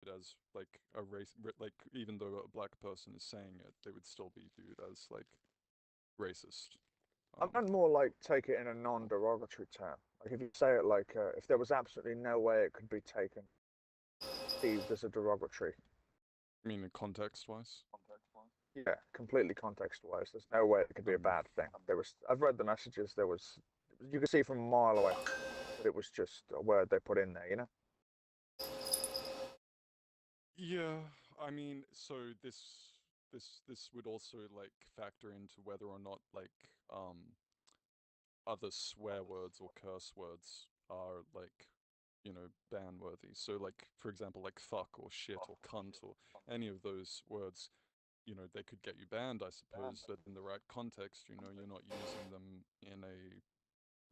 it as like a like even though a black person is saying it, they would still be viewed as like racist. I Um, meant more like take it in a non-derogatory term. Like if you say it like if there was absolutely no way it could be taken, perceived as a derogatory. I mean, context-wise. Yeah, completely context-wise. There's no way it could be a Um, bad thing. There was. I've read the messages. There was. You could see from a mile away that it was just a word they put in there. You know. yeah, I mean, so this would also like factor into whether or not like other swear words or curse words are like ban worthy. So like for example like fuck or shit or cunt or any of those words, they could get you banned, I suppose, but in the right context, you're not using them in a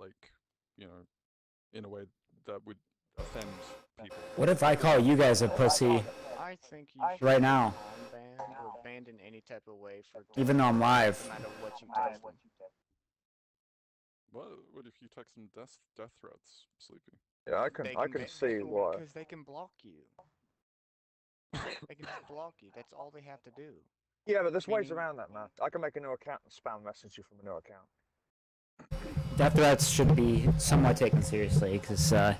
like, you know, in a way that would offend people. What if I call you guys a pussy I think you should right be now, unbanned or banned in any type of way for even though I'm texting, live? no matter what you text them. What if you text them death threats, Sleepy? Yeah, I can. They I can can see why. because they can block you. They can just block you. That's all they have to do. Yeah, but there's ways Meaning, around that, man. I can make a new account and spam message you from a new account. Death threats should be somewhat taken seriously, because okay,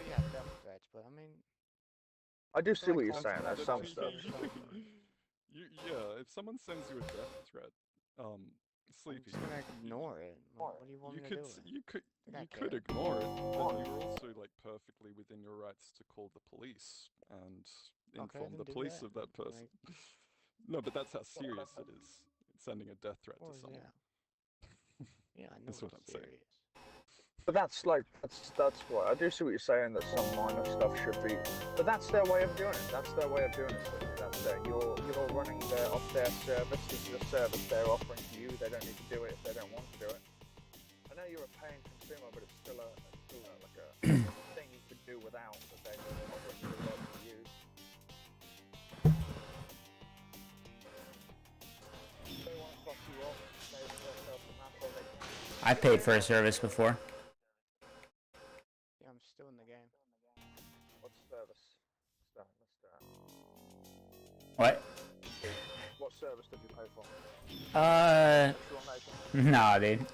yeah, death threats, but I mean, I do I see feel what like you're most saying. people There's don't some use stuff. Yeah, if someone sends you a death threat, um, I'm Sleepy, just gonna ignore it. Like, what do you want you me to could do? I could care. ignore it, but you're also like perfectly within your rights to call the police and Okay, inform then the do police that. of that person. Like, No, but that's how serious it is. Sending a death threat to or someone. yeah, yeah, I know That's what it's I'm saying. serious. But that's like that's why I do see what you're saying. That some minor stuff should be, but that's their way of doing it. That's their way of doing it. Steve. That's their you're running off their service. This is a service they're offering to you. They don't need to do it if they don't want to do it. I know you're a paying consumer, but it's still like a thing you could do without that they're offering you to use. If they want to fuck you off, save themselves some hassle. They can. I paid for a service before. Yeah, I'm still in the game. What service? Let's start. What? What service did you pay for? Sexual nature. Nah, dude.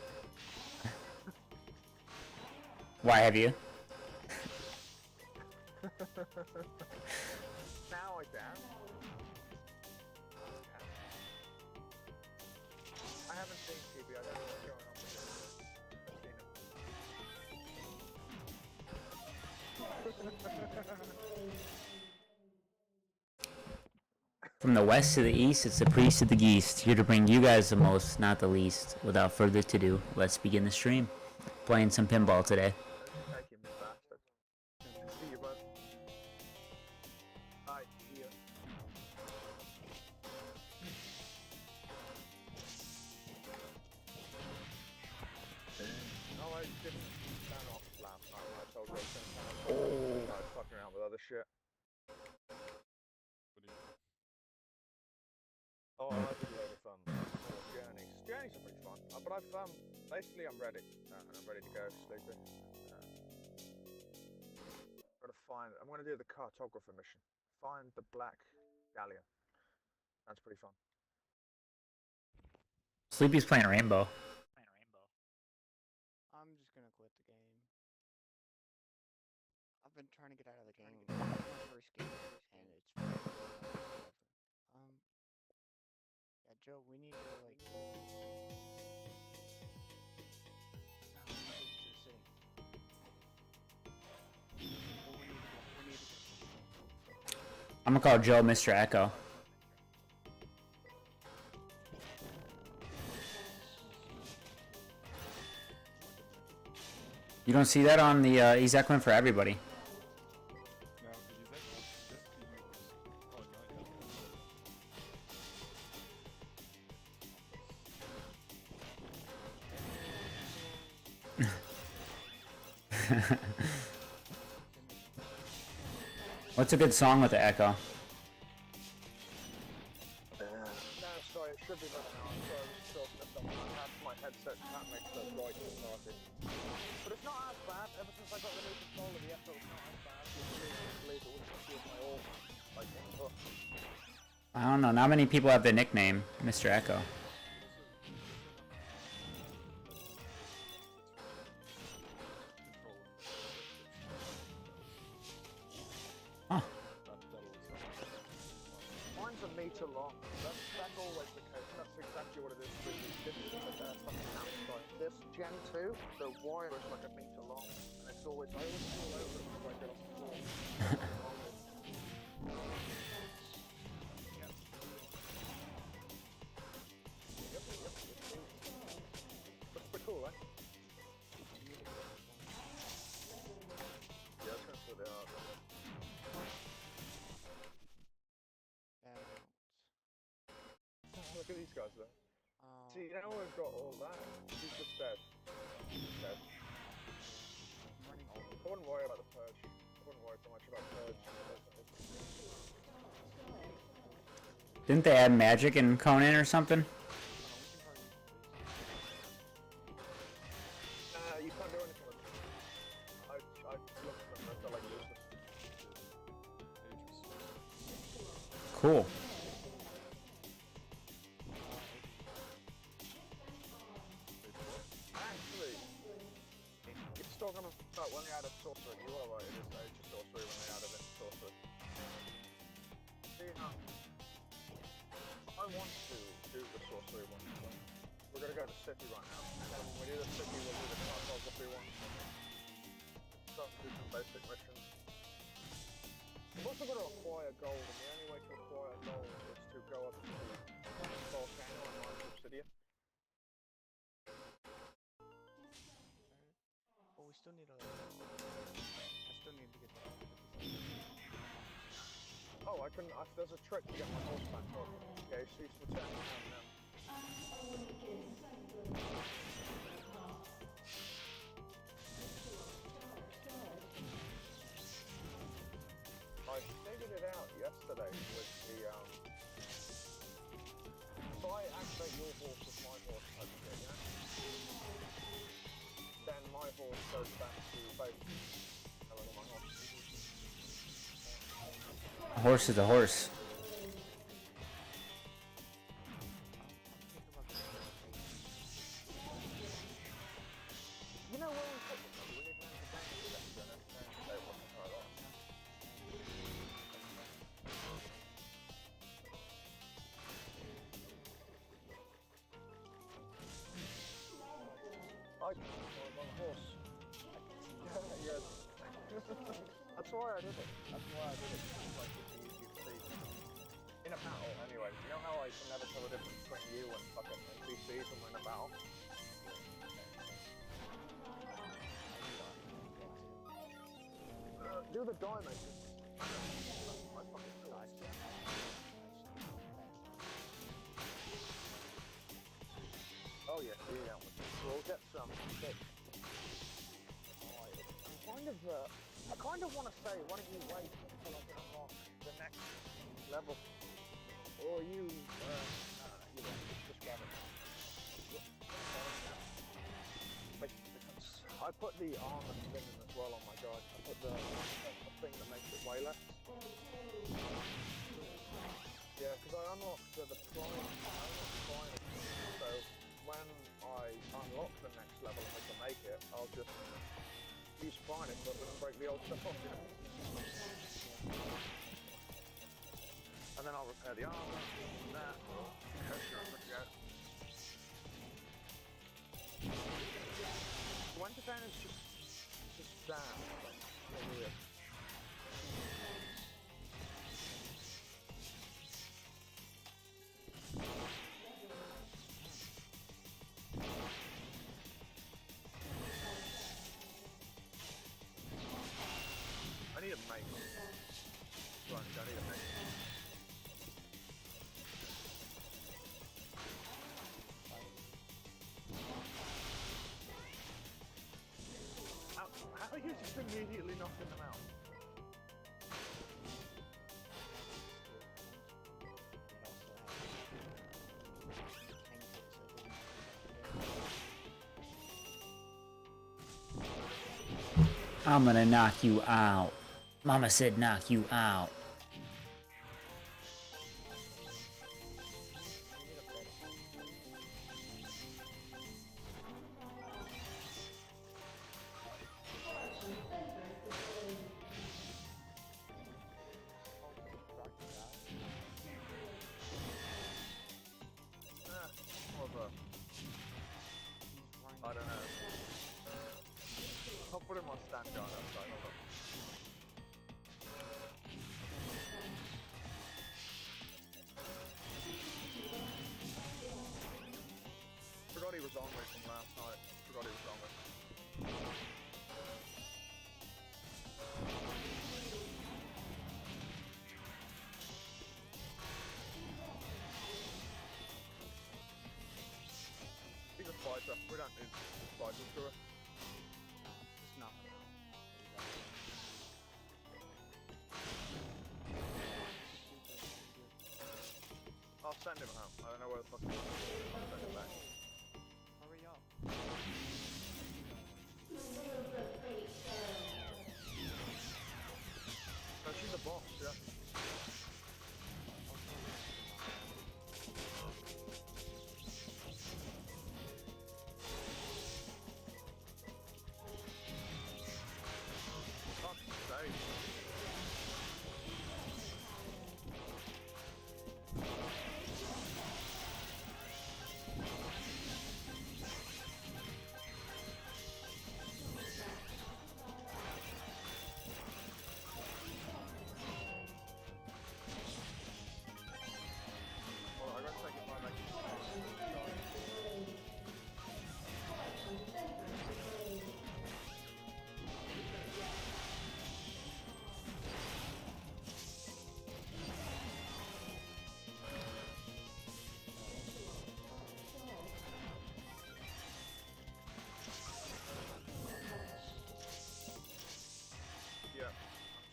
Why have you? Now I can. I haven't seen TV. I don't know what's going on with it. From the west to the east, it's the priest of the geese, here to bring you guys the most, not the least. Without further ado, let's begin the stream. Playing some pinball today. Thank you, bastard. See you, bud. Hi, see you. No, I didn't turn off last time. I told you I was going to turn off. I was fucking around with other shit. What do you Oh, I did a load of journeys. Journeys are pretty fun. But I've basically I'm ready. And I'm ready to go, sleepy. Gotta find. I'm gonna do the cartographer mission. Find the black galleon. That's pretty fun. Sleepy's playing Rainbow. I'm just gonna quit the game. I've been trying to get out of the game. This is my first game, and it's forever. Yeah, Joe, we need to like. I'm gonna call Joe Mr. Echo. You don't see that on the he's echoing for everybody. Now, is that just oh, What's a good song with the echo? No, sorry, it should be better now. I'm sorry, I was talking to someone. I had my headset that makes those right retarded. But it's not as bad. Ever since I got the new controller, the echo is not as bad. I believe it was just my old like input. I don't know. Not many people have the nickname Mr. Echo. Huh. Mine's a meter long. That's always the case. That's exactly what it is. This is fucking Amstrad. This Gen 2, the wire is like a meter long, and it's always I always fall over it before I get off the floor. That's pretty cool, eh? Yeah, that's kind of what they are. Look at these guys though. See, now we've got all that. He's just dead. He's dead. I wouldn't worry about the purge. I wouldn't worry so much about purge. Didn't they add magic in Conan or something? You can't do anything with them. I looked at them, they're like useless. Cool. Actually, it's talking about when they added sorcery. You are right, it is age of sorcery when they added in sorcery. See, I want to do the sorcery one. We're gonna go to the city right now. And then when we do the city, we'll do the cartography one. Start to do some basic missions. We've also got to acquire gold, and the only way to acquire gold is to go up to the volcano and mine obsidian. Oh, we still need a. I still need to get that. Oh, there's a trick to get my horse back up. Okay, she's returning home now. I figured it out yesterday with the if I activate your horse with my horse over here, yeah? Then my horse goes back to base. Telling my horse. A horse is a horse. You know where we put them? We need to entertain the section and they wasn't right off. I was on a horse. Yes. That's why I did it. That's why I did it. Like you see. In a battle, anyway. You know how I can never tell the difference between you and fucking NPCs when we're in a battle? Do the diamond. My fucking nice. Oh yeah, we'll get some fish. I kind of want to say, why don't you wait until I can unlock the next level? Or you, you know, just grab it. I put the armor thing as well on my guard. I put the thing that makes it way less. Yeah, because I unlocked the prime. So when I unlock the next level and I can make it, I'll just use prime equipment and break the old stuff off, you know? And then I'll repair the armor, that, When the down is just down, like, weird. I need a mate. Right, I need a mate. How are you just immediately knocking them out? I'm gonna knock you out. Mama said knock you out. Whatever. I don't know. I'll put him on stand guard outside. Hold on. Forgot he was on me from last night. Forgot he was on me. He's a fighter. We don't need fighters to it. It's not. I'll send him home. I don't know where the fuck he is. I'll send him back. Hurry up. No, she's a boss, yeah. Fuck's sake. Well, I gotta take it right back to the Yeah, I'm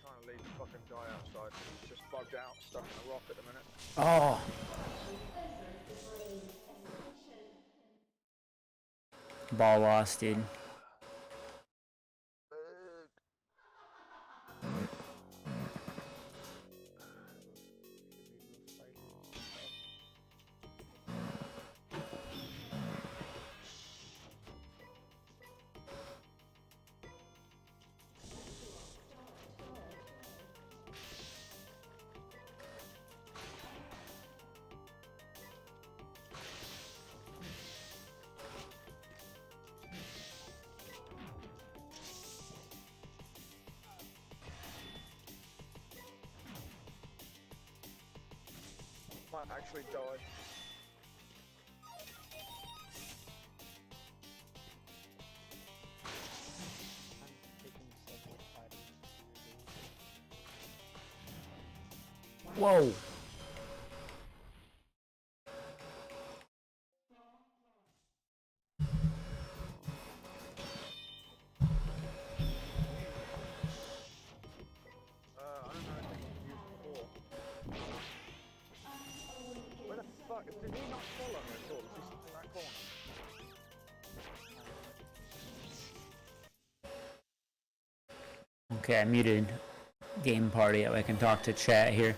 trying to leave the fucking guy outside. He's just bugged out, stuck in a rock at the minute. Oh. Ball lost, dude. Might actually die. I'm taking several items to your Whoa. I don't know anything he's used before. Where the fuck? Did he not follow me at all? Is he sitting in that corner? Okay, I muted game party so I can talk to chat here.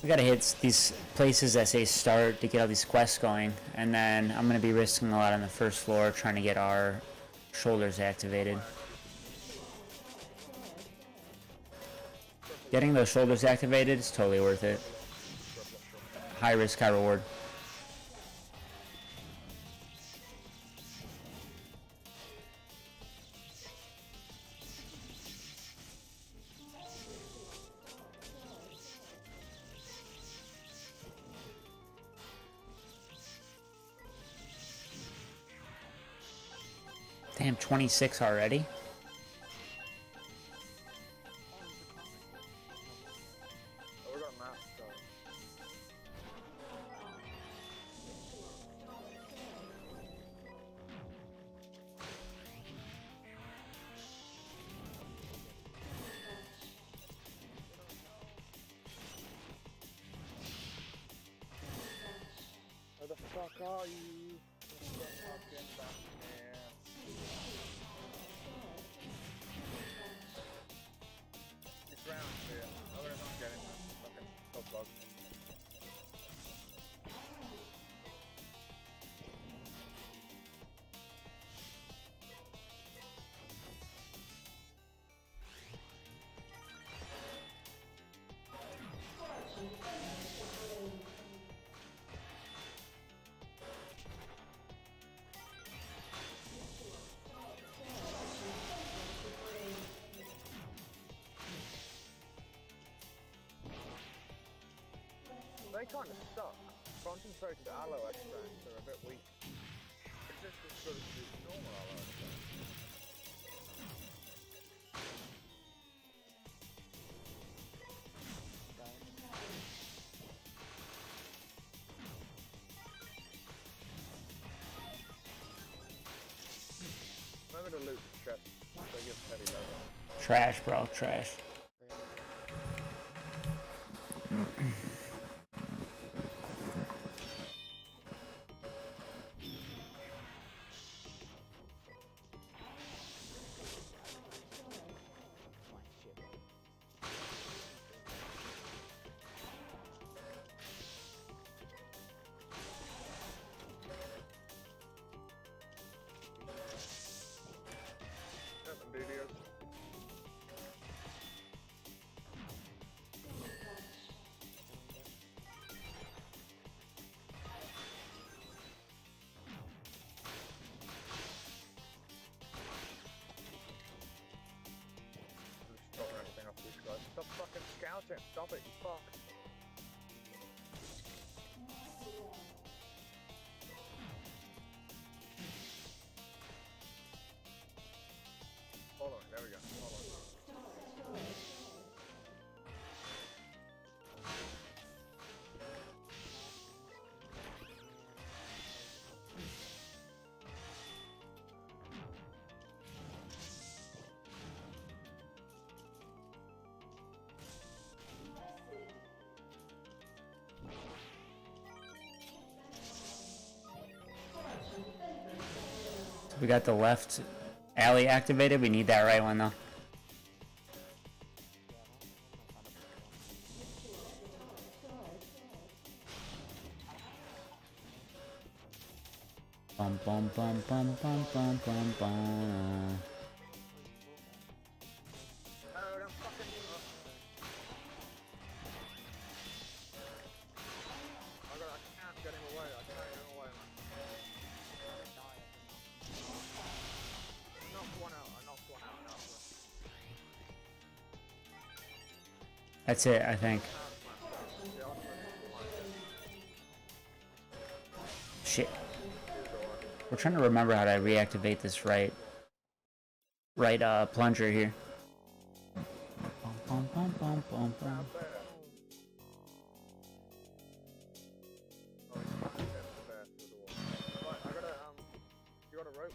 We gotta hit these places that say start to get all these quests going, and then I'm gonna be risking a lot on the first floor trying to get our shoulders activated. Getting those shoulders activated is totally worth it. High risk, high reward. Damn, 26 already? Oh, we got a map, so. Where the fuck are you? Where the fuck are you? they kind of suck. Concentrated aloe extracts are a bit weak. It's just as good as the normal aloe extracts. Remember to loot the chest. They give heavy level. Trash, bro, trash. Nothing, dude. Stopping everything off these guys. Stop fucking scouting. Stop it, you fuck. Following, there we go. Following. We got the left alley activated. We need that right one though. Bum bum bum bum bum bum bum bum. Oh, don't fucking. I can't get him away. I can't get him away, man. I knocked one out. I knocked one out. I knocked one. That's it, I think. Shit. We're trying to remember how to reactivate this right plunger here. Bum, bum, bum, bum, bum. You got a rope?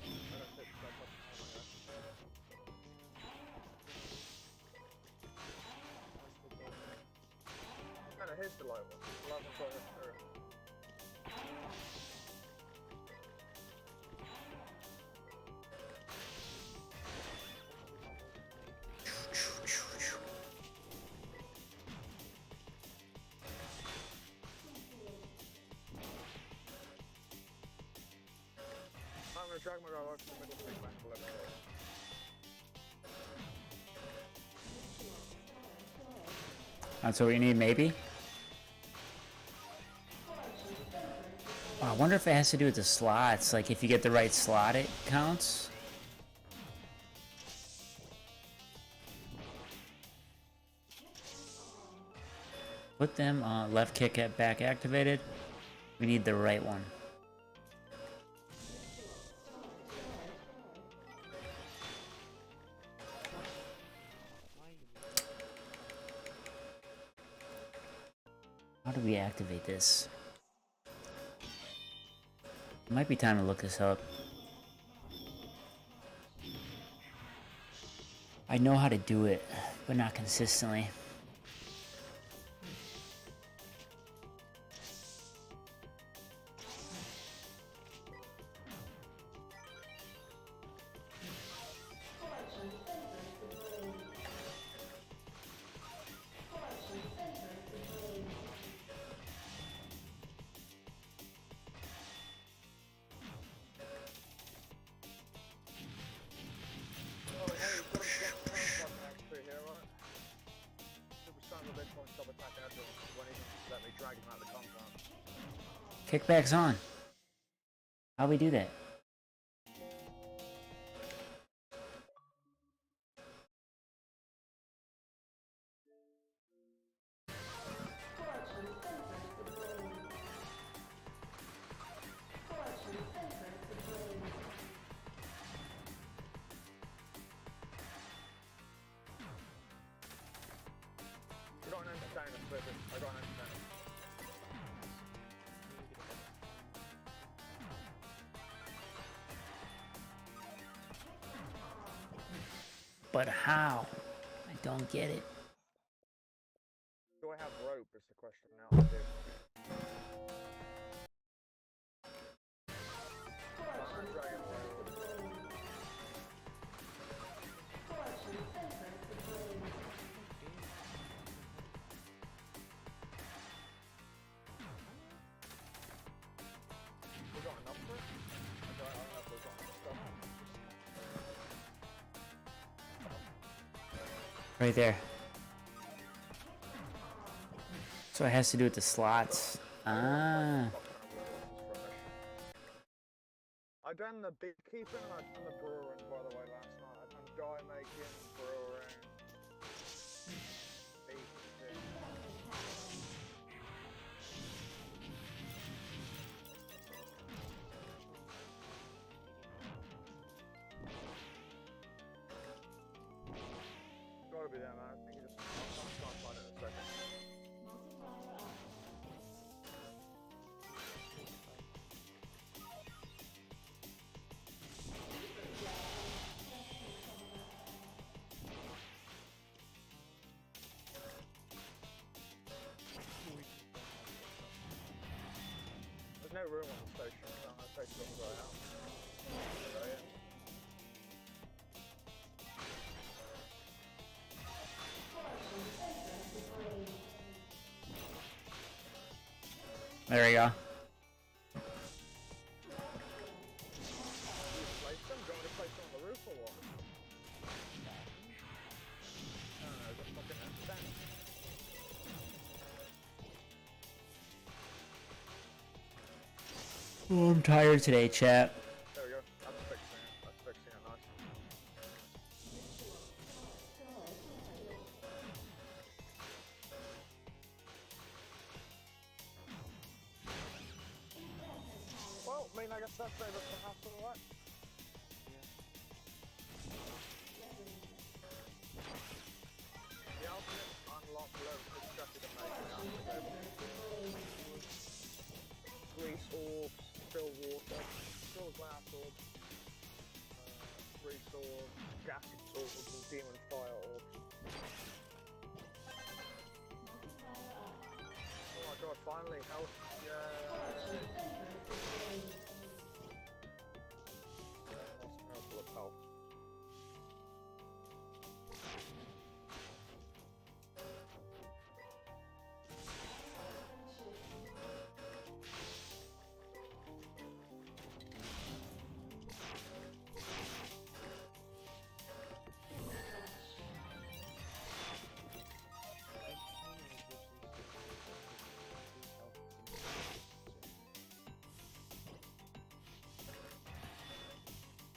Here's the light one. The light one's right there. I'm gonna drag my guy over to the middle of the back to the left side. That's what we need, maybe? Oh, I wonder if it has to do with the slots. Like, if you get the right slot, it counts. Put them left kick at back activated. We need the right one. How do we activate this? It might be time to look this up. I know how to do it, but not consistently. Kickback's on. How we do that? I got an antenna. But how? I don't get it. Do I have rope is the question now. I do. Dragon we got enough for it? I don't know if we've got enough stuff. Right there. So it has to do with the slots. Ah. I done the beekeeping and I done the brewing by the way last night. I done dye making, brewing, beekeeping. Gotta be there, man. I think you just I'll try and find it in a second. There's no room on the station, so I'm gonna take the other way out. There we go. Place them? Do you want me to place them on the roof or what? I don't know, just fucking understand. Oh, I'm tired today, chat. There we go. That's fixing it. That's fixing it nice. Well, I mean, I guess that's over for hassle, right? The ultimate unlock low constructed amazing. Grease orbs, still water, still glass orbs, grease orbs, gaseous orbs, and demon fire orbs. Oh my god, finally health. Yay! Awesome health of health.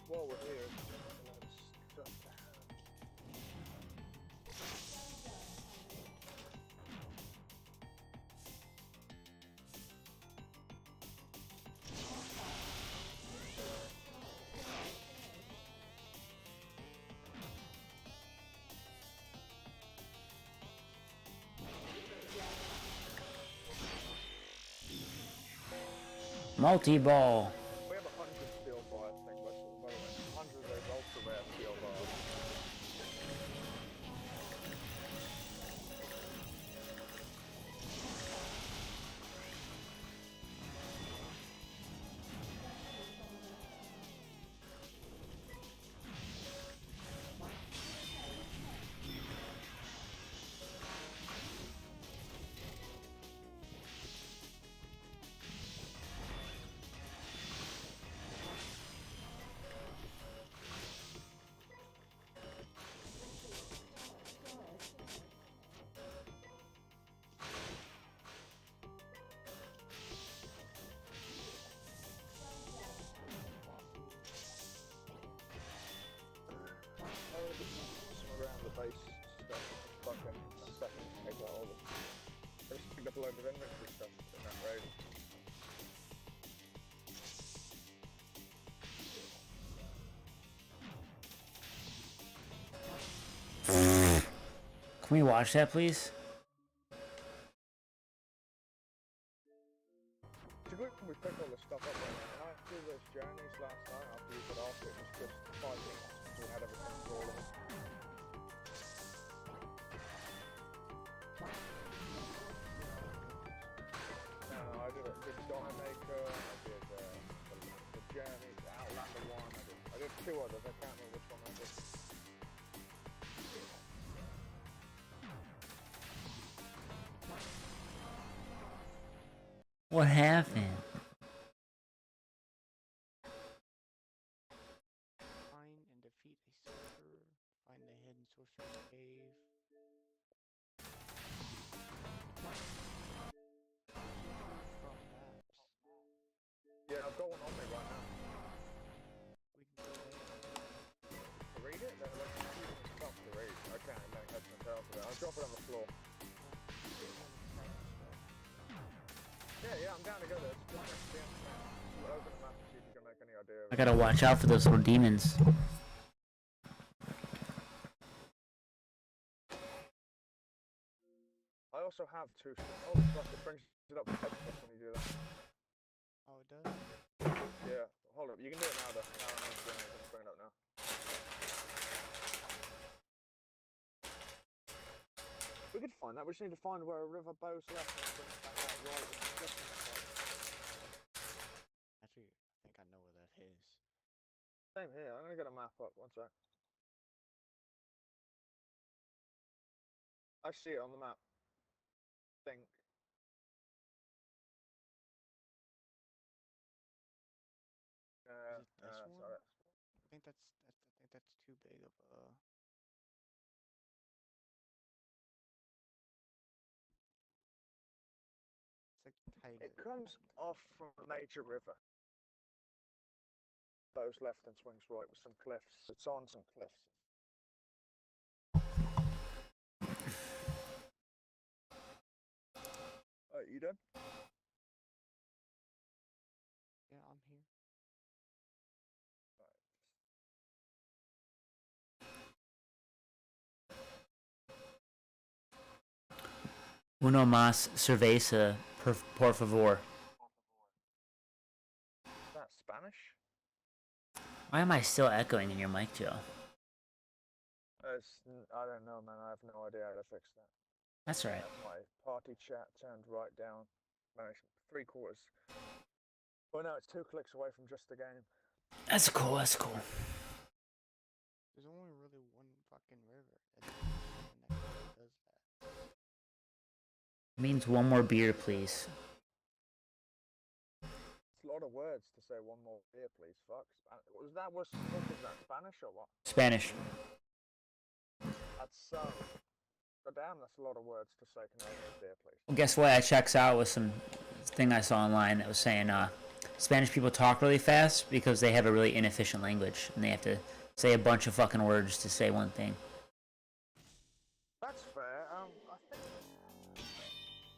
While we're here, let's drop down. Multi-ball. We have 100 steel fire thing, by the way. 100 of those ultra rare steel fire. Around the base stuff, fucking a second, take out all the. I just picked up a load of inventory stuff in that raid. Can we watch that, please? What happened? Find and defeat a cipher. Find the hidden social cave. From maps. Yeah, I've got one on me right now. We can go there. Read it? Then let's see if it's tough to read. I can't make heads and tails of it. I'll drop it on the floor. Yeah, I'm down to go there. Just next to the end. Open the map and see if you can make any idea of I it. gotta watch out for those little demons. I also have two. Oh fuck! It brings it up with text box when you do that. Oh, it does? Yeah. Hold up. You can do it now though. Now I'm doing it. Just bring it up now. We could find that. We just need to find where a river bows left and bring it back out right. With the cliff on the side. Actually, I think I know where that is. Same here. I'm gonna get a map up. One sec. I see it on the map. Think. Is it this one? Sorry. I think that's too big of a. It's like tight. It comes off from a major river. Bows left and swings right with some cliffs. It's on some cliffs. You done? Yeah, I'm here. Uno más cerveza, por favor. Is that Spanish? Why am I still echoing in your mic, Joe? I don't know, man. I have no idea how to fix that. That's right. My party chat turned right down. Managed 3/4. Well, no, it's 2 clicks away from just the game. That's cool. That's cool. There's only really one fucking river. And that does that. Means one more beer, please. It's a lot of words to say one more beer, please. Fuck. Was that Spanish or what? Spanish. That's God damn, that's a lot of words to say. Can I have a beer, please? Well, guess what? I checks out with some thing I saw online that was saying Spanish people talk really fast because they have a really inefficient language and they have to say a bunch of fucking words to say one thing. That's fair. I think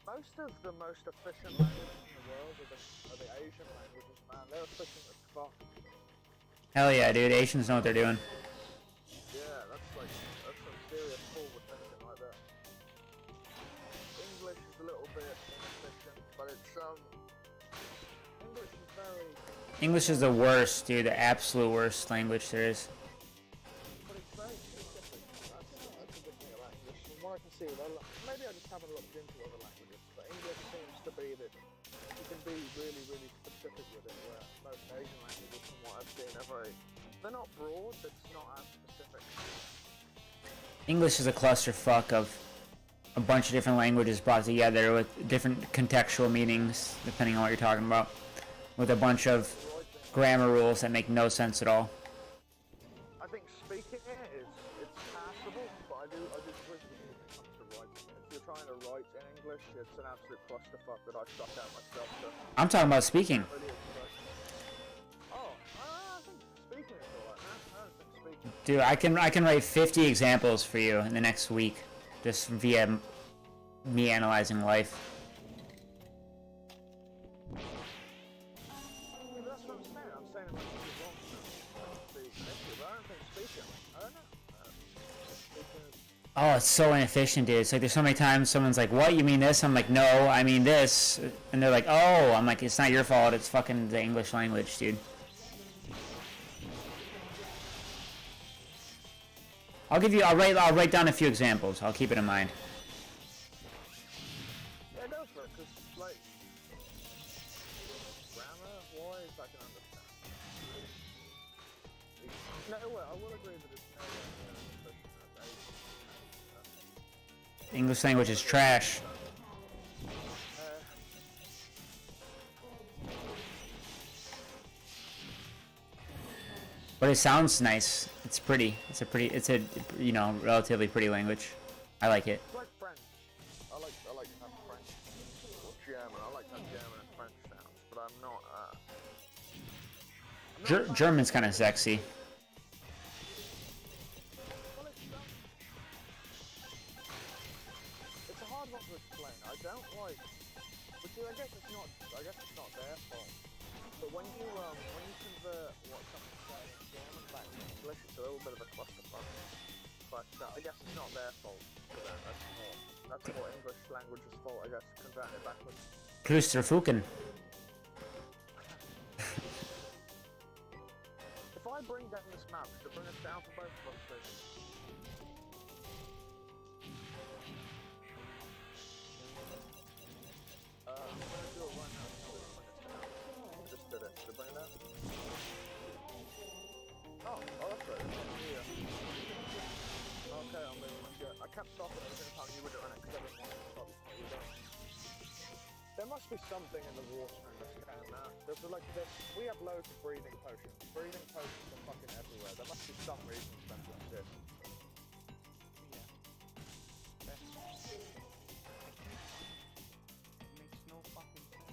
most of the most efficient languages in the world are the Asian languages, man. They're efficient as fuck. Hell yeah, dude. Asians know what they're doing. Yeah, that's some serious forward thinking like that. English is a little bit inefficient, but it's English is very. English is the worst, dude. The absolute worst language there is. But it's very specific. That's a good thing about English. From what I can see, maybe I just haven't looked into other languages, but English seems to be that you can be really, really specific with it, where most Asian languages, from what I've seen, they're not broad, but it's not as specific. English is a clusterfuck of a bunch of different languages brought together with different contextual meanings, depending on what you're talking about, with a bunch of grammar rules that make no sense at all. I think speaking it it's passable, but I do disagree with you when it comes to writing it. If you're trying to write in English, it's an absolute clusterfuck that I suck out myself to I'm talking about speaking. really express. Oh, I think speaking is alright, man. I don't think speaking. Dude, I can write 50 examples for you in the next week, just via me analyzing life. Yeah, that's what I'm saying. I'm saying it might be wrong. That's the issue, but I don't think speaking. I don't know. Speaking is. Oh, it's so inefficient, dude. It's like there's so many times someone's like, "What? You mean this?" I'm like, "No, I mean this," and they're like, "Oh," I'm like, "It's not your fault. It's fucking the English language, dude." I'll write down a few examples. I'll keep it in mind. Yeah, go for it, because, like, grammar-wise, I can understand. No, well, I will agree that it's nowhere near as efficient as Asian. English language is trash. it sounds nice. It's pretty. It's a you know, relatively pretty language. I like it. It's like French. I like how French or German. I like how German and French sounds, but I'm not. German's kind of sexy. Well, it's a hard one to explain. I don't like. But see, I guess it's not. I guess it's not their fault. But when you convert what something said in German back to English, it's a little bit of a clusterfuck. But I guess it's not their fault. That's more English language's fault. I guess converting it backwards. Klusterfuken. If I bring down this map, should it bring us down for both of us, please? I'm gonna do it right now. I just did it. Should it bring it down? Oh, that's right. Yeah. Okay, I'm moving my shit. I kept stopping every single time you were doing it because I didn't want to stop what you were doing. There must be something in the water in this can now. There's like this. We have loads of breathing potions. Breathing potions are fucking everywhere. There must be some reason for them to exist. Yeah. Makes no fucking sense.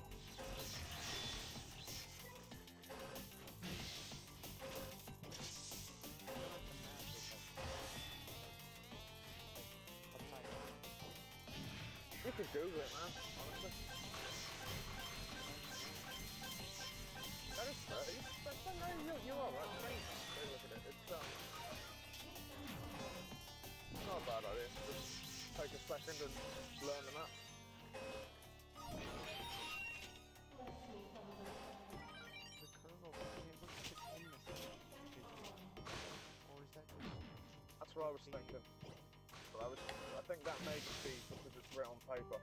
You could Google it, man. Honestly. That is fair. You are right. Take a look at it. It's not a bad idea. Just take a second and learn the map. The kernel being able to fit in the system. Or is that just... That's what I was thinking. But I think that may just be because it's written on paper.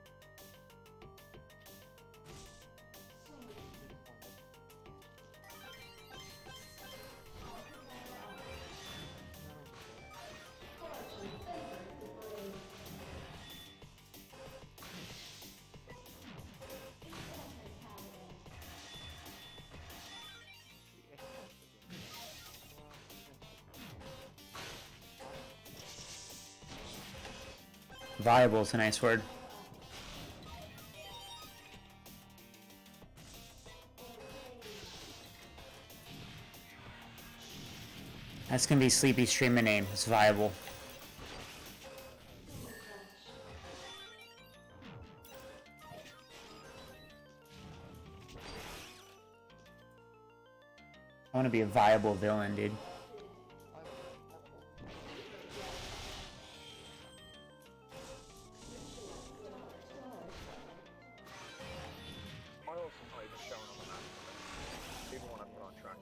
Viable is a nice word. That's gonna be Sleepy streamer name. It's viable. I want to be a viable villain, dude. My horse is not even showing on the map. Even when I put on track.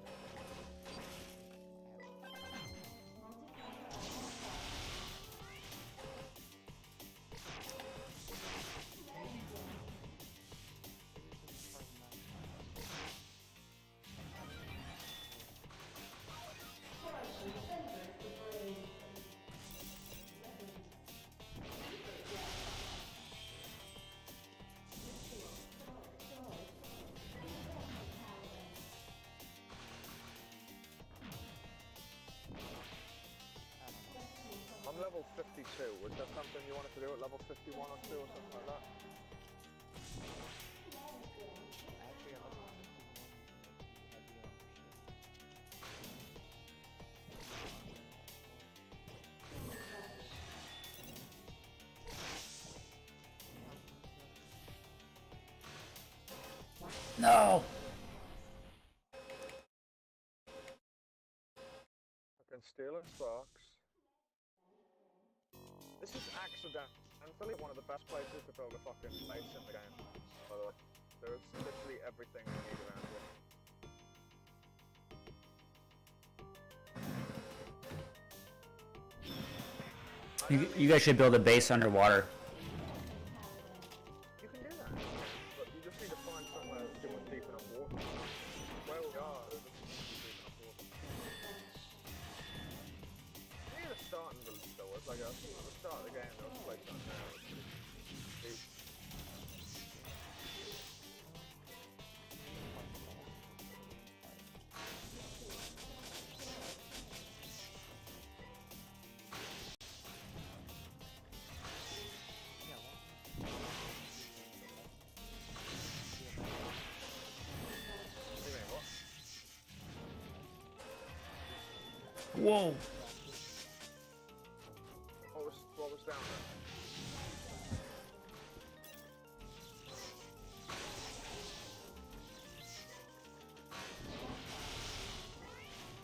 I'm level 52. Was there something you wanted to do at level 51 or 2 or something like that? Actually, I was heavy on No. Fucking stealing sparks. This is accidentally one of the best places to build a fucking base in the game, by the way. There's literally everything you need around here. You guys should build a base underwater. You can do that, but you just need to find somewhere that's deep enough water. Where we are, there's just deep enough water. Near the starting village though, it's like at the start of the game, there was a place down there. It was pretty deep. Whoa. What was down there?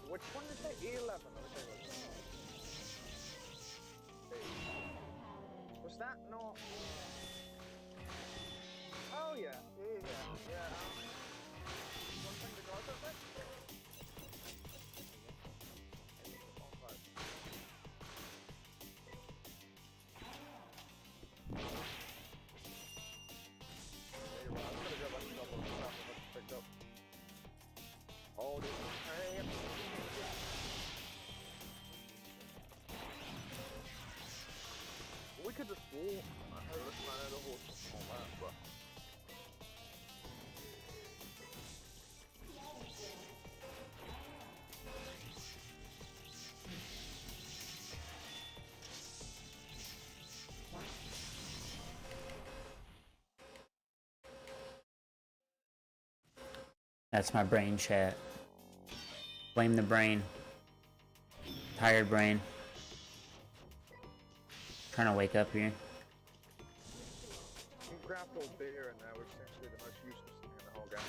Which one is it? E11? Was that not? Oh yeah. One thing to guys up there? Oh, dude. Hey. We could just walk. I heard this man had a horse on that, but. That's my brain chat. Blame the brain. Tired brain. Trying to wake up here. You can craft all beer in there, which seems to be the most useless thing in the whole game.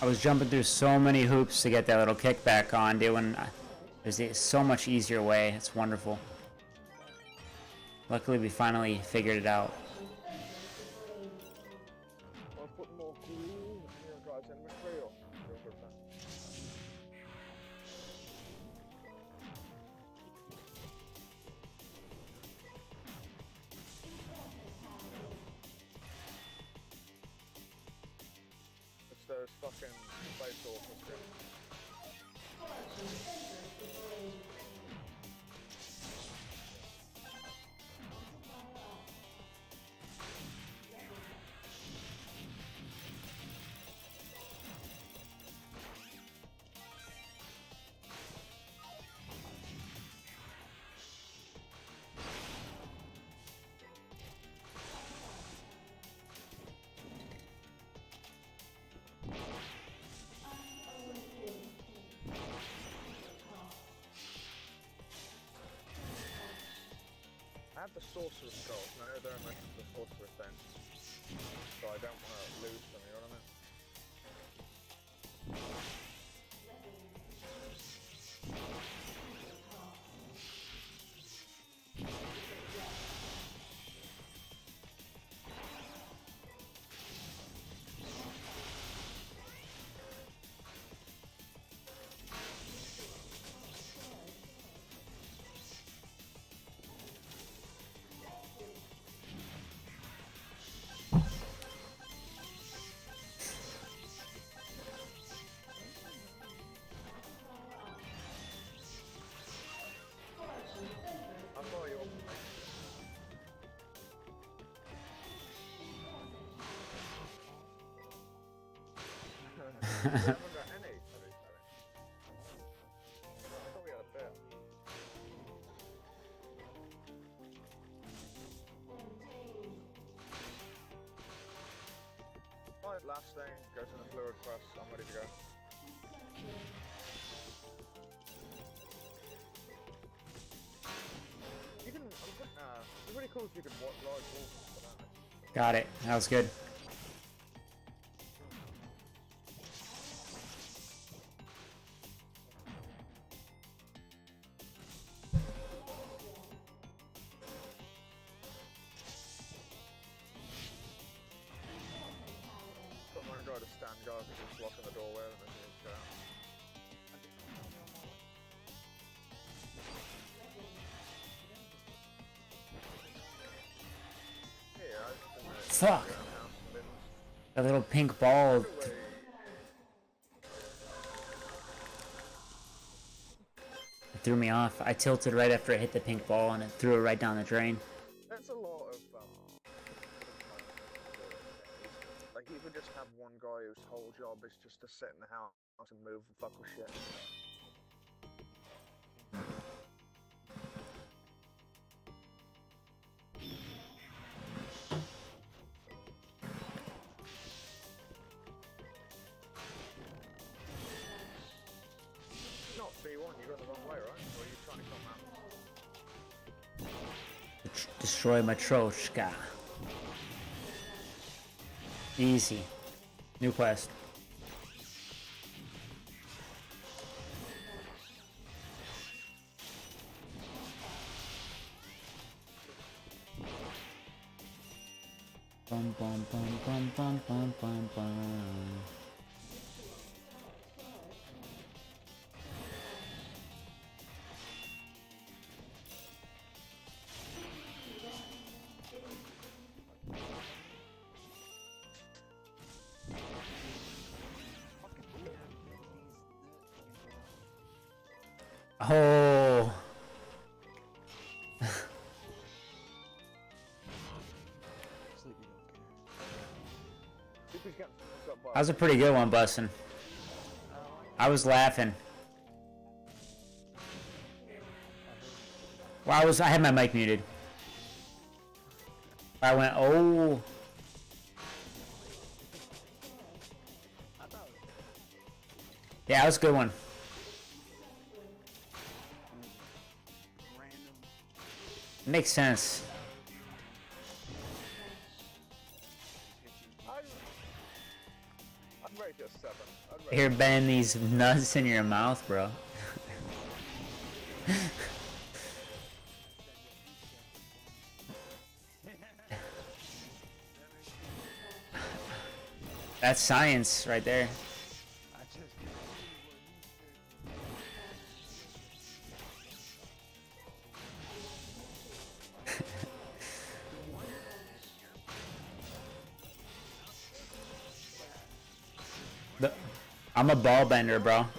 I was jumping through so many hoops to get that little kickback on, dude. When there's so much easier way. It's wonderful. Luckily, we finally figured it out. I'll put more glue here, guys, in the trail. It's those fucking space orchestra. I have the sorcerer's skulls, and I know they're mentioned the sorcerer's den, so I don't want to lose them, you know what I mean? I thought you were... I haven't got any. Sorry. I thought we had a bit. Right, last thing, goes in the fluid press, I'm ready to go. You can, it's really cool if you can watch live balls. Got it. That was good. Put my guy to stand guard because he's blocking the doorway and then he's go out. fuck! roundhouse spins. A little pink ball. Anyway, It threw me off. I tilted right after it hit the pink ball and it threw it right down the drain. there's a lot of like you could just have one guy whose whole job is just to sit in the house and move and fuck with shit. Not B1, you got the wrong way, right? Or are you trying to come out? Destroy Matryoshka. Easy. New quest. Bum bum bum bum bum bum bum bum. Oh. Sleepy's getting fucked up by That was a pretty good one, Bussin'. I was laughing. Well, I had my mic muted. I went, oh. Yeah, that was a good one. Makes sense. I'd rate it a 7. I'd rate Here, bend these nuts in your mouth, bro. That's science right there. I'm a ball bender, bro. every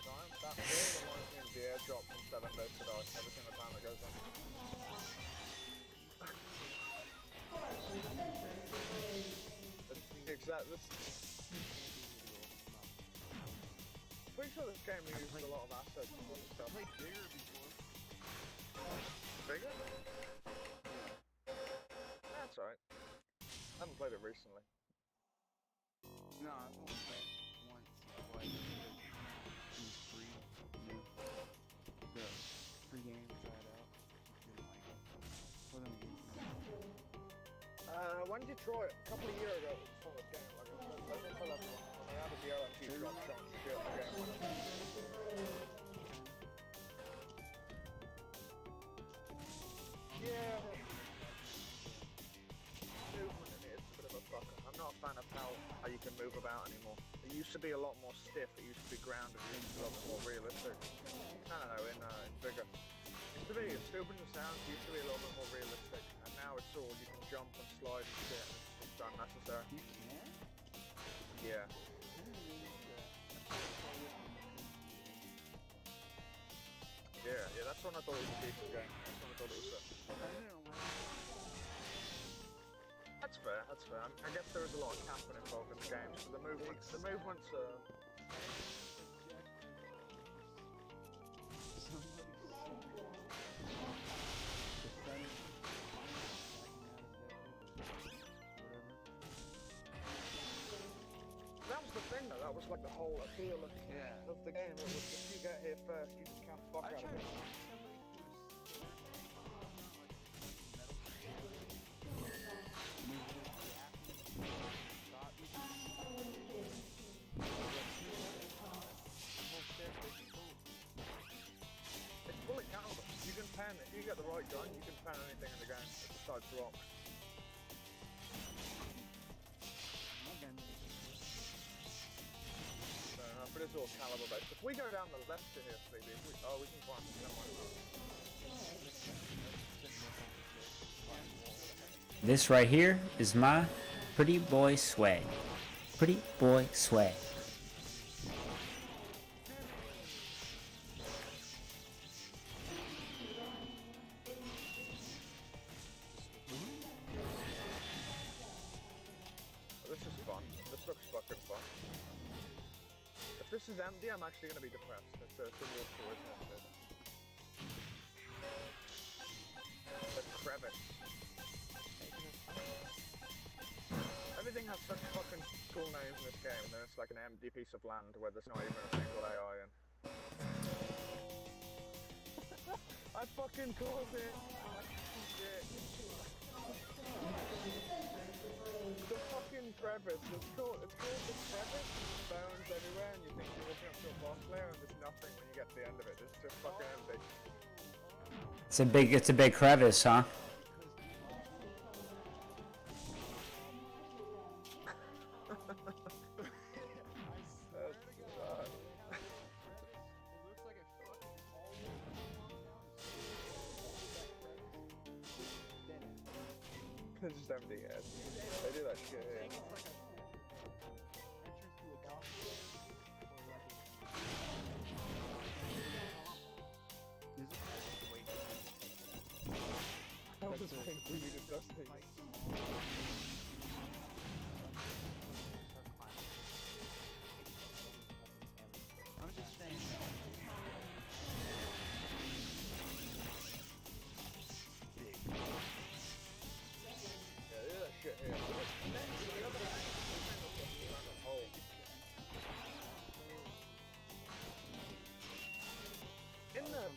time. That ball reminds me of the airdrop from 7 days ago. Every single time it goes on. Exactly. Pretty sure this game uses a lot of assets and stuff. played bigger before. Bigger? That's alright. I haven't played it recently. No, I've only played once. Like, it was free. New. So, free game, try it out. Didn't like it. Wasn't a good game. When did you try it? A couple of years ago, it was a solid game. Like I think I left one. When they added the LMG drop shots, the game went up. Yeah. Movement in it is a bit of a fucker. I'm not a fan of how you can move about anymore. It used to be a lot more stiff. It used to be grounded. It used to be a lot more realistic. No, in bigger. It used to be stupid and sounds. Used to be a little bit more realistic, and now it's all you can jump and slide and shit. And it's just unnecessary. You can? Yeah. Yeah. That's when I thought it was a decent game. That's when I thought it was. I didn't like it. That's fair. I guess there is a lot of camping involved in the game, so the movements are. That was the thing, though. That was like the whole appeal of the game. It was if you get here first, you can camp fuck out of it. It's fully countable. You can pan if you get the right gun. You can pan anything in the game besides rocks. But it's all caliber based. If we go down the left to here, maybe we can find some. This right here is my pretty boy swag. Pretty boy swag. This is fun. This looks fucking fun. If this is empty, I'm actually gonna be depressed. It's a walk through, isn't it? The crevice. Everything has such fucking cool names in this game, and then it's like an empty piece of land where there's not even a single AI in. I fucking called it! Shit. The fucking crevice, it's called the crevice, bones everywhere, and you think you're walking up to a boss layer, and there's nothing when you get to the end of it, it's just fucking empty. It's a big crevice, huh? It's just empty, yeah. They do that shit here. I was waiting for you to dust things. I'm just saying. Shit here.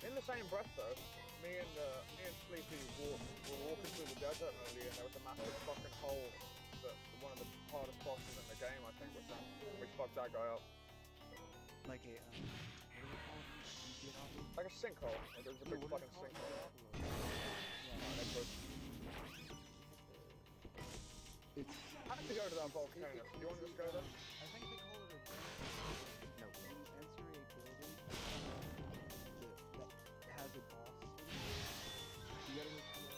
In the same breath though, me and Sleepy were walking through the desert earlier, and there was a massive fucking hole that one of the hardest bosses in the game I think was in. We fucked that guy up. Like a what do we call it? Like a sinkhole. Like there was a big fucking sinkhole. It's. I have to go to that volcano. Do you want to just go there? I think they call it a. No. When you enter a building that has a boss, you gotta go through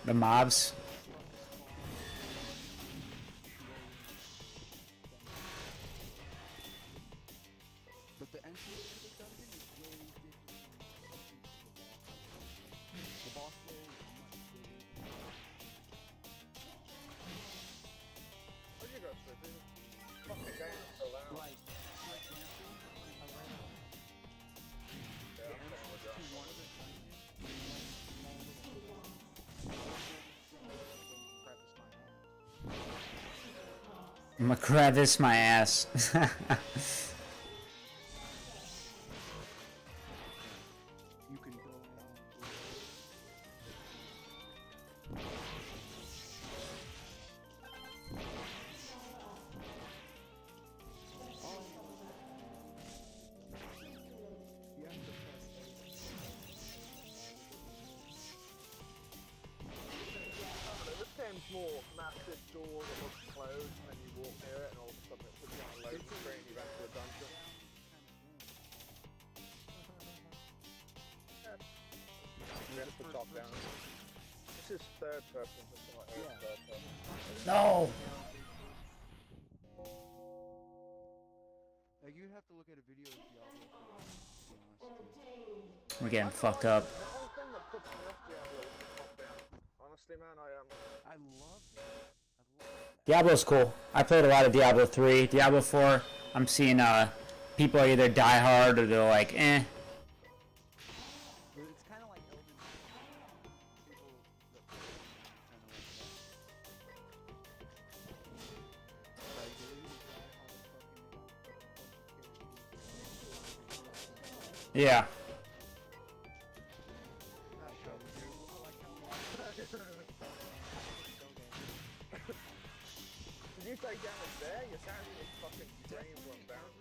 The mobs. But the entrance to the dungeon is way different from the entrance to the boss. The boss layer is much bigger. Where'd you go, Sleepy? Fucking game is so loud. Like, for example, around Yeah, the I'm entrance fucking with to you. one of the dungeons, there's like small little crevice my ass. I'm a crevice my ass. You can go in. You have to press This game's more massive door that looks closed, and then you walk near it, and all of a sudden it puts you on a load screen, you enter a dungeon. We have to top down. This is third person, this is like third person. No. Like, you have to look at a video of Diablo 4, to be honest, dude. We're getting fucked up. The whole thing that puts me off Diablo is the top down. Honestly, man, I love that. I love that. Diablo's cool. I played a lot of Diablo 3. Diablo 4, I'm seeing people either die hard or they're like, eh. But it's kind of like Elden Ring. People that play it kind of like that. Like, they either die hard or fucking Yeah. not sure what you I like how Did you take damage there? Your sound was fucking strange when bound.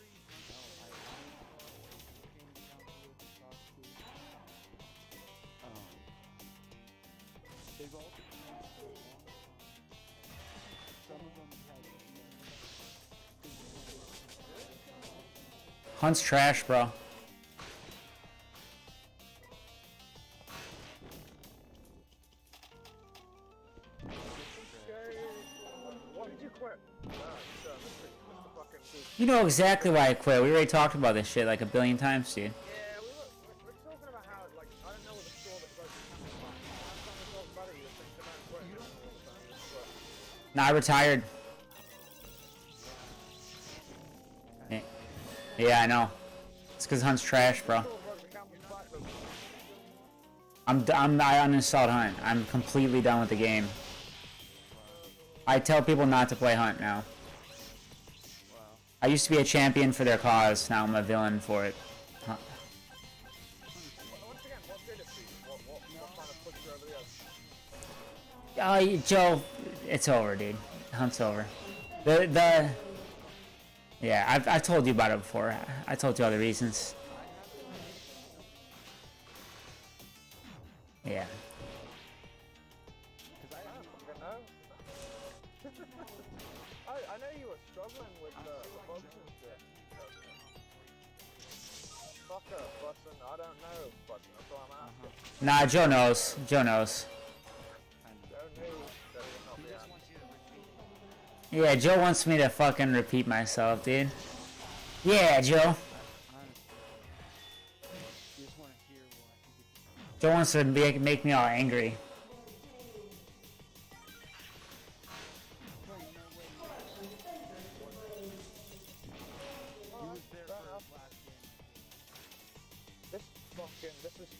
They've all been around for a long time. Some of them have Hunt's trash, bro. You know exactly why I quit. We already talked about this shit like a billion times, dude. Yeah, we're talking about how, like, I don't know what the score that goes to camera. Last time we talked about it, you were thinking about quitting, and all of a sudden you just quit. Nah, I retired. Yeah, I know. It's because Hunt's trash, bro. I uninstalled Hunt. I'm completely done with the game. I tell people not to play Hunt now. I used to be a champion for their cause. Now I'm a villain for it. Once again, what did it for you? What kind of pushed you over the edge? Joe, it's over, dude. Hunt's over. Yeah, I've told you about it before. I told you all the reasons. Yeah. I don't fucking know. I know you were struggling with the bugs and shit. Fuck up, Button. I don't know, Button. That's all I'm asking. Nah, Joe knows. Joe knows. Joe knew that it would not be happening. Yeah, Joe wants me to fucking repeat myself, dude. Yeah, Joe. Joe wants to make me all angry.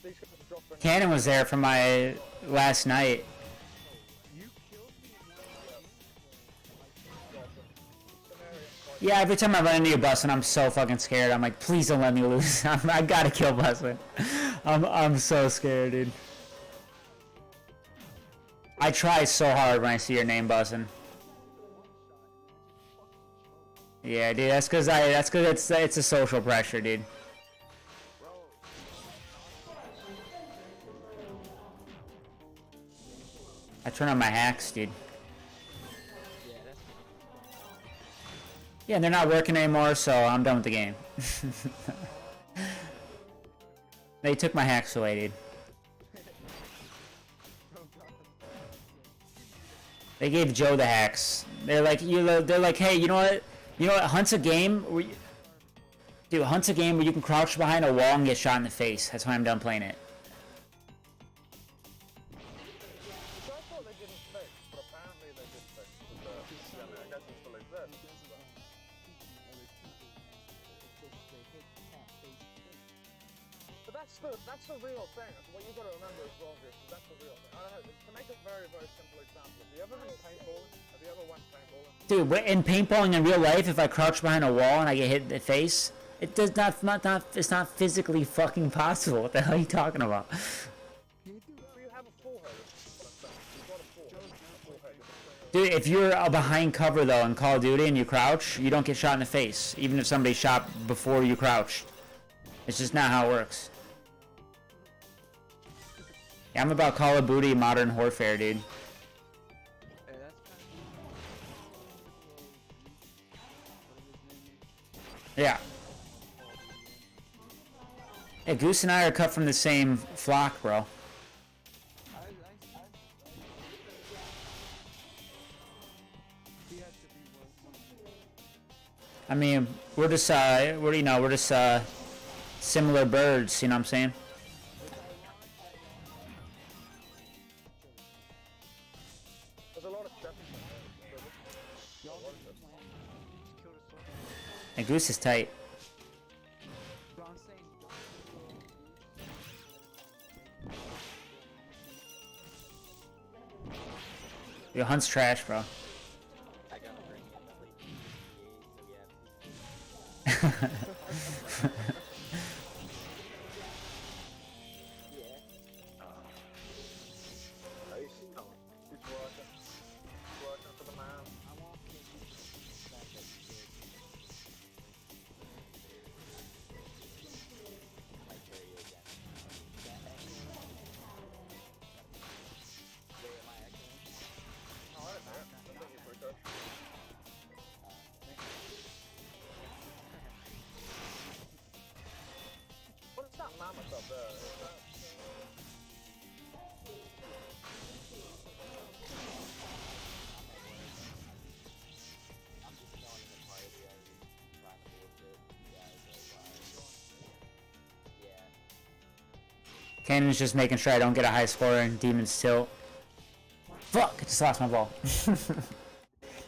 These guys are dropping. Cannon was there for my last night. Yeah, every time I run into you, Bussin', I'm so fucking scared. I'm like, please don't let me lose. I gotta kill Bussin'. I'm so scared, dude. I try so hard when I see your name, Bussin'. Yeah, dude, that's cause it's a social pressure, dude. I turn on my hacks, dude. Yeah, and they're not working anymore, so I'm done with the game. They took my hacks away, dude. They gave Joe the hacks. They're like, they're like, hey, you know what? You know what? Hunt's a game where dude, Hunt's a game where you can crouch behind a wall and get shot in the face. That's why I'm done playing it. So I thought they didn't fix, but apparently they did fix. I mean, I guess it still exists. But that's the real thing. What you've got to remember as well, is that's the real thing. I don't know. To make a very, very simple example, have you ever been paintballing? Have you ever went paintballing? Dude, in paintballing in real life, if I crouch behind a wall and I get hit in the face, it does it's not physically fucking possible. What the hell are you talking about? So you have a full head. You've got a full head. Dude, if you're behind cover though in Call of Duty and you crouch, you don't get shot in the face, even if somebody shot before you crouched. It's just not how it works. Yeah, I'm about Call of Duty Modern Warfare, dude. Yeah. Yeah, Goose and I are cut from the same flock, bro. I mean, we're just similar birds, you know what I'm saying? There's a lot of stuff. And Goose is tight. Your Hunt's trash, bro. Working for the man. What's that mammoth up there? Is that, Cannon's just making sure I don't get a high score in Demon's Tilt. Fuck! I just lost my ball.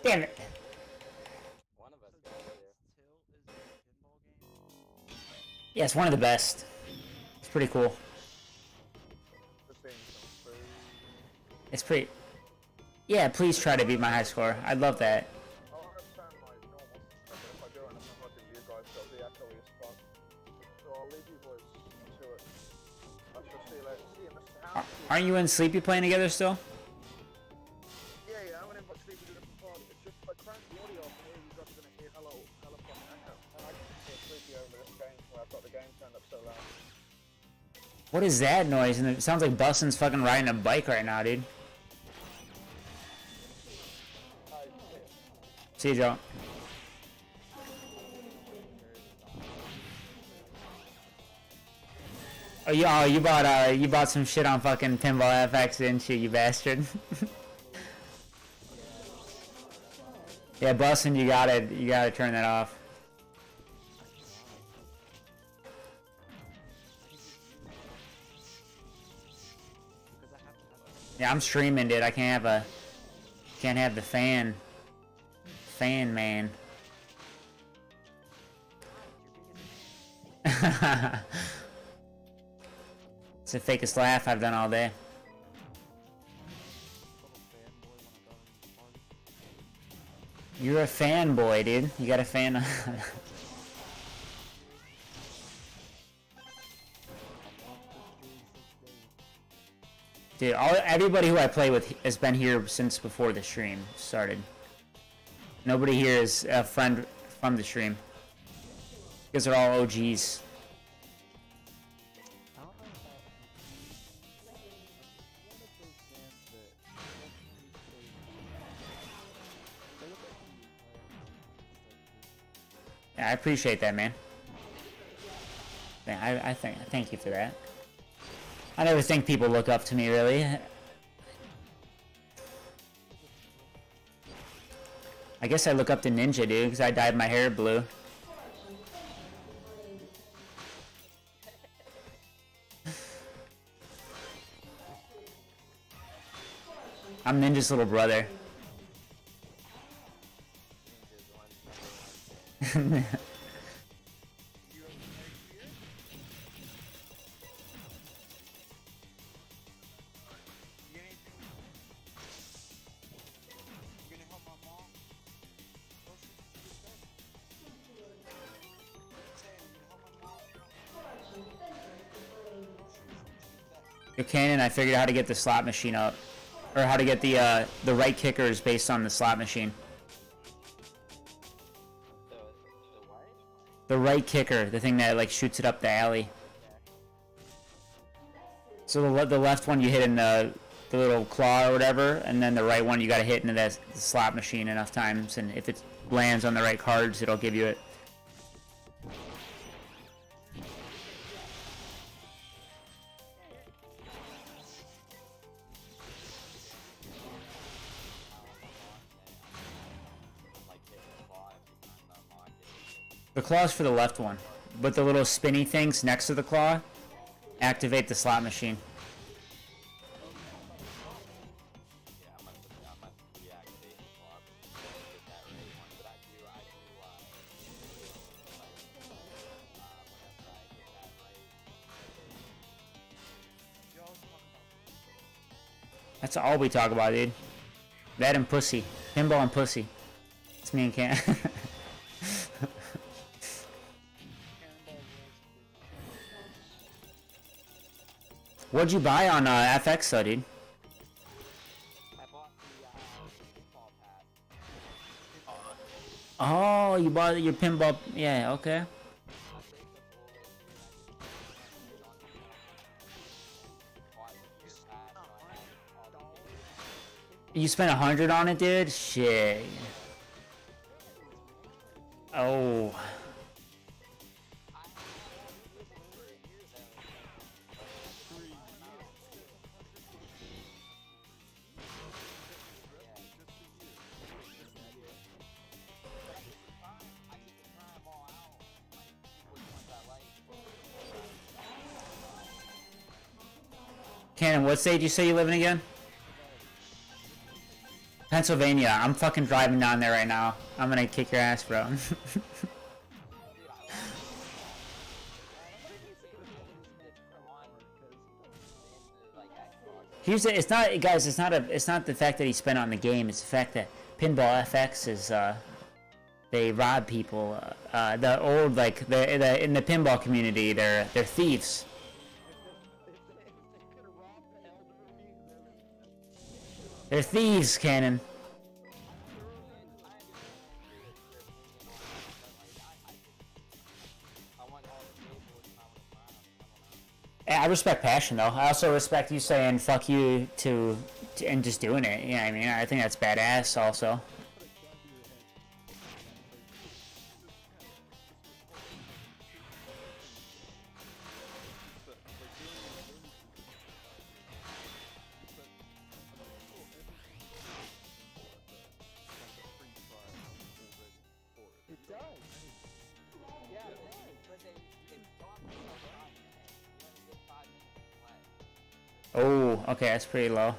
Damn it. One of us got here. Tilt is a pinball game. Yeah, it's one of the best. It's pretty cool. Just eating some food. It's pretty... Yeah, please try to beat my high score. I'd love that. I want to turn my normal system, but if I do anything like you guys, it'll be echoey as fuck. So I'll leave you boys to it. I shall see you later. See you, Mr. House. Aren't you and Sleepy playing together still? Yeah, I'm gonna invite Sleepy to the party. It's just if I crank the audio up here, you guys are gonna hear hella fucking echo. And I can hear Sleepy over this game where I've got the game turned up so loud. What is that noise? And it sounds like Bustin's fucking riding a bike right now, dude. See you, Joe. Oh, you bought some shit on fucking Pinball FX, didn't you, you bastard? Yeah, Bustin, you gotta turn that off. Yeah, I'm streaming, dude. I can't have the fan man. It's the fakest laugh I've done all day. You're a fanboy, dude. You got a fan. Dude, everybody who I play with has been here since before the stream started. Nobody here is a friend from the stream. Because they're all OGs. Yeah, I appreciate that, man. Yeah, I thank you for that. I never think people look up to me, really. I guess I look up to Ninja, dude, because I dyed my hair blue. I'm Ninja's little brother. Your Cannon, I figured out how to get the slot machine up. Or how to get the right kickers based on the slot machine. The what? The right kicker, the thing that like shoots it up the alley. So the left one you hit in the little claw or whatever, and then the right one you gotta hit into the slot machine enough times, and if it lands on the right cards, it'll give you it. The claw's for the left one, but the little spinny things next to the claw activate the slot machine. Yeah, I must reactivate the clock to get that right one, but I do whenever I get that right. That's all we talk about, dude. That and pussy. Pinball and pussy. It's me and Cam. What'd you buy on FX though, dude? I bought the pinball pad. Oh, you bought your pinball. Yeah, okay. You spent 100 on it, dude? Shit. Oh. Cannon, what state you say you live in again? Pennsylvania. I'm fucking driving down there right now. I'm gonna kick your ass, bro. It's not, guys. It's not the fact that he spent on the game. It's the fact that Pinball FX is they rob people. The old the in the pinball community, they're thieves. They're thieves, Cannon. I respect passion, though. I also respect you saying "fuck you" to and just doing it. You know what I mean? I think that's badass, also. Oh, okay, that's pretty low.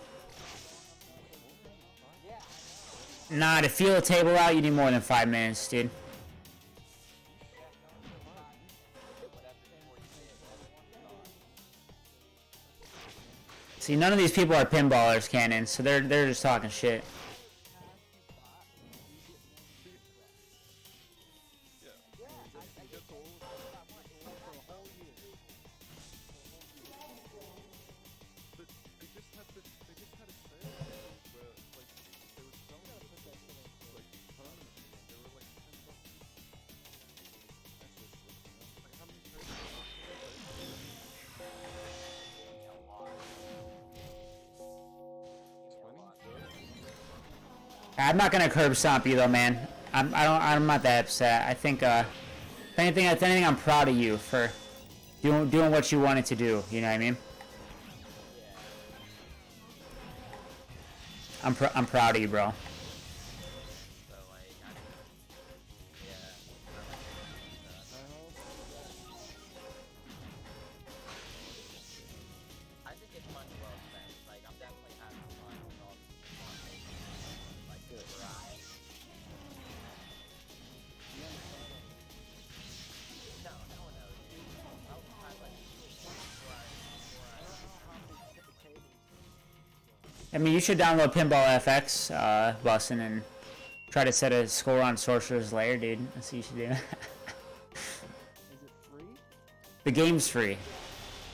Nah, to feel a table out, you need more than 5 minutes, dude. See, none of these people are pinballers, Cannon, so they're just talking shit. I'm not gonna curb stomp you though, man. I'm not that upset. I think if anything, I'm proud of you for doing what you wanted to do. You know what I mean? I'm proud of you, bro. I mean, you should download Pinball FX, Bussin', and try to set a score on Sorcerer's Lair, dude. That's what you should do. Is it free? The game's free.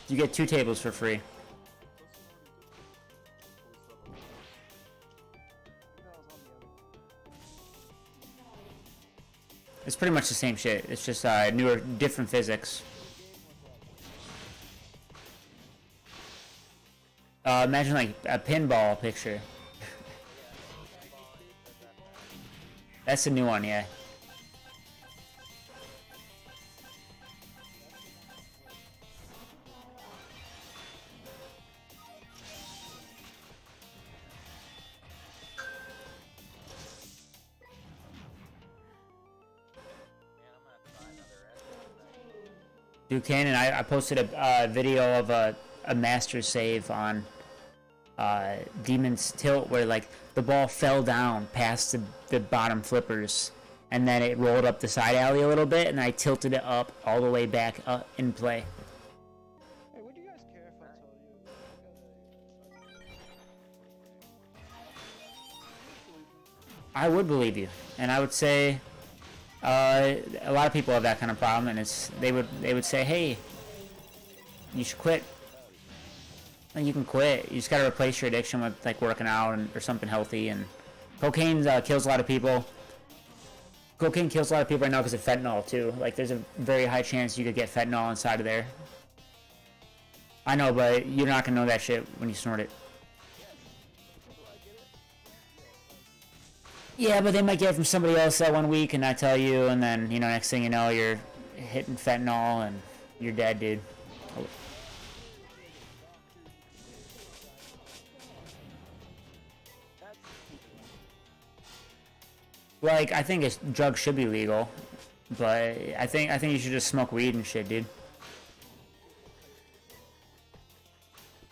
You get 2 tables for free. It's pretty much the same shit. It's just newer, different physics. Imagine like a pinball picture. That's a new one, yeah. Dude, Cannon, I posted a video of a master save on Demon's Tilt where like the ball fell down past the bottom flippers and then it rolled up the side alley a little bit and I tilted it up all the way back up in play. Hey, would you guys care if I told you? I would believe you, and I would say a lot of people have that kind of problem, and they would say, hey, you should quit. You can quit. You just gotta replace your addiction with like working out or something healthy. And cocaine kills a lot of people. Cocaine kills a lot of people right now because of fentanyl too. Like there's a very high chance you could get fentanyl inside of there. I know, but you're not gonna know that shit when you snort it. Yeah, but they might get it from somebody else that 1 week and not tell you, and then next thing you know, you're hitting fentanyl and you're dead, dude. Like, I think drugs should be legal, but I think you should just smoke weed and shit, dude.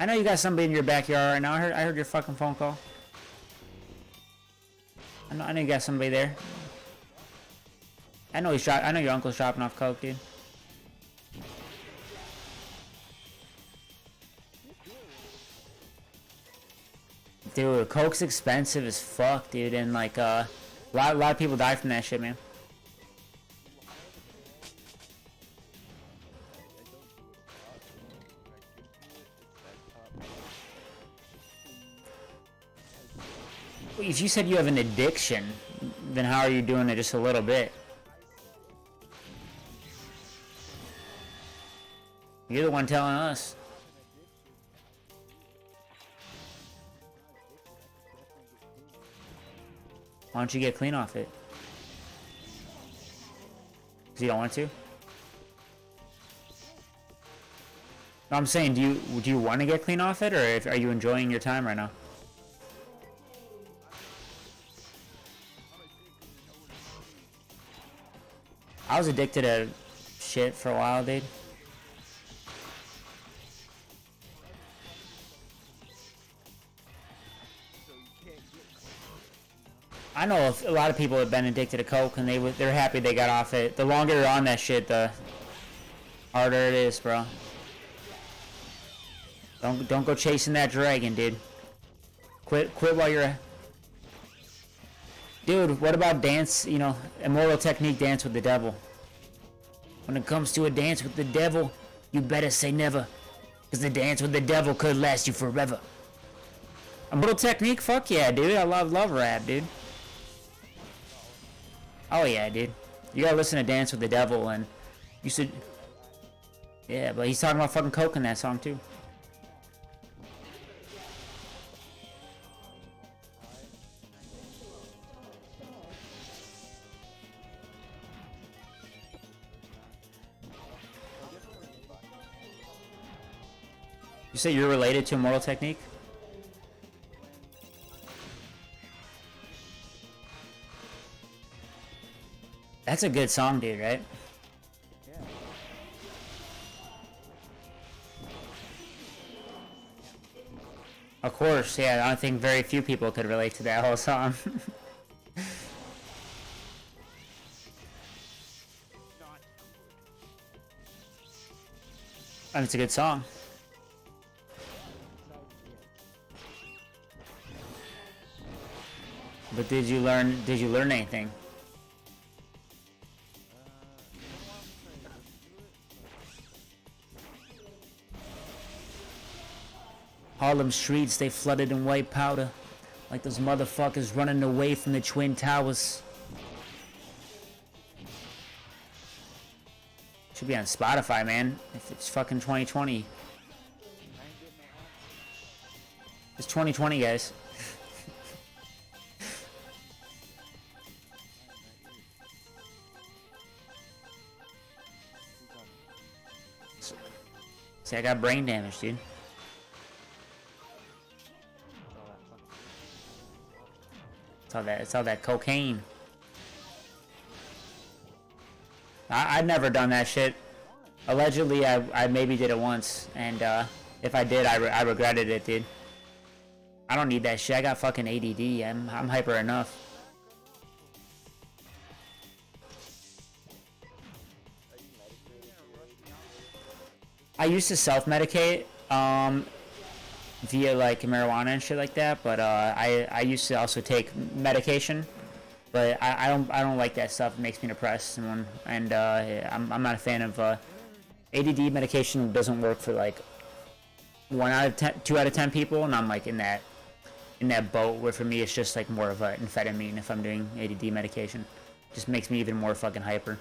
I know you got somebody in your backyard right now. I heard your fucking phone call. I know you got somebody there. I know your uncle's dropping off coke, dude. Dude, coke's expensive as fuck, dude, and like a lot of people die from that shit, man. If you said you have an addiction, then how are you doing it just a little bit? You're the one telling us. Why don't you get clean off it? Because you don't want to? No, I'm saying, do you want to get clean off it, or are you enjoying your time right now? I was addicted to shit for a while, dude. I know a lot of people have been addicted to coke, and they're happy they got off it. The longer you're on that shit, the harder it is, bro. Don't go chasing that dragon, dude. Quit while you're. Dude, what about dance? You know, Immortal Technique, Dance with the Devil. When it comes to a dance with the devil, you better say never, cause the dance with the devil could last you forever. Immortal Technique, fuck yeah, dude. I love rap, dude. Oh yeah, dude. You gotta listen to Dance with the Devil, and you should. Yeah, but he's talking about fucking coke in that song too. You say you're related to Immortal Technique? That's a good song, dude, right? Yeah. Of course, yeah. I think very few people could relate to that whole song. And it's a good song. But did you learn anything? Harlem streets, they flooded in white powder, like those motherfuckers running away from the Twin Towers. Should be on Spotify, man, if it's fucking 2020. It's 2020, guys. See, I got brain damage, dude. It's all that cocaine. I've never done that shit. Allegedly, I maybe did it once, and if I did, I regretted it, dude. I don't need that shit. I got fucking ADD. I'm hyper enough. I used to self-medicate via like marijuana and shit like that, but I used to also take medication, but I don't like that stuff. It makes me depressed, and I'm not a fan of ADD medication. Doesn't work for like 2 out of 10 people, and I'm like in that boat where for me it's just like more of an amphetamine if I'm doing ADD medication. Just makes me even more fucking hyper.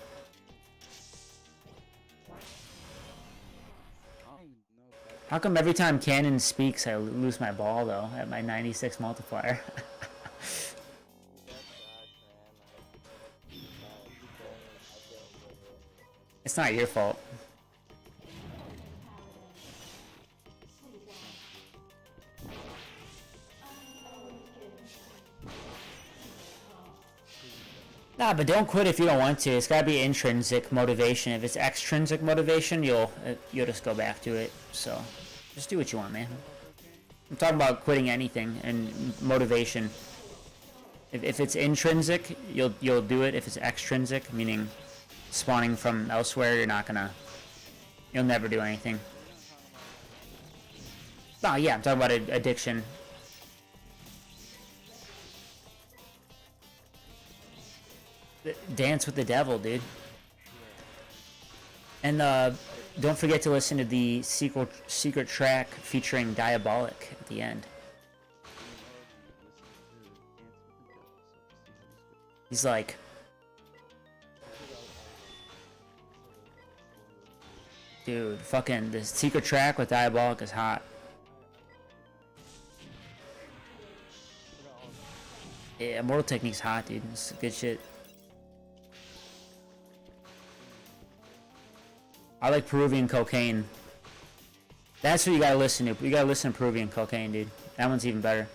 How come every time Cannon speaks I lose my ball though at my 96 multiplier? It's not your fault. Nah, but don't quit if you don't want to. It's gotta be intrinsic motivation. If it's extrinsic motivation, you'll just go back to it. So, just do what you want, man. I'm talking about quitting anything and motivation. If it's intrinsic, you'll do it. If it's extrinsic, meaning spawning from elsewhere, you'll never do anything. Oh yeah, I'm talking about addiction. Dance with the Devil, dude. And don't forget to listen to the secret track featuring Diabolic at the end. He's like, dude, fucking the secret track with Diabolic is hot. Yeah, Mortal Technique's hot, dude. It's good shit. I like Peruvian Cocaine. That's what you gotta listen to. You gotta listen to Peruvian Cocaine, dude. That one's even better.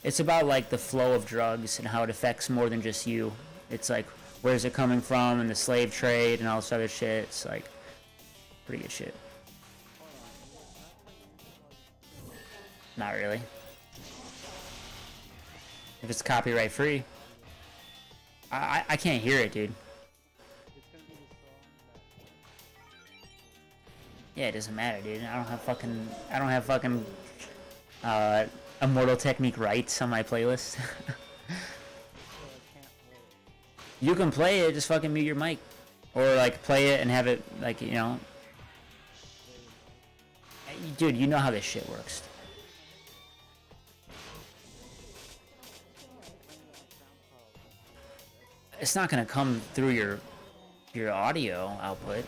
It's about like the flow of drugs and how it affects more than just you. It's like, where's it coming from, and the slave trade and all this other shit. It's like pretty good shit. Not really. If it's copyright free. I can't hear it, dude. Yeah, it doesn't matter, dude. I don't have fucking Immortal Technique rights on my playlist. You can play it, just fucking mute your mic. Or like play it and have it like, you know. Dude, you know how this shit works. It's not gonna come through your audio output.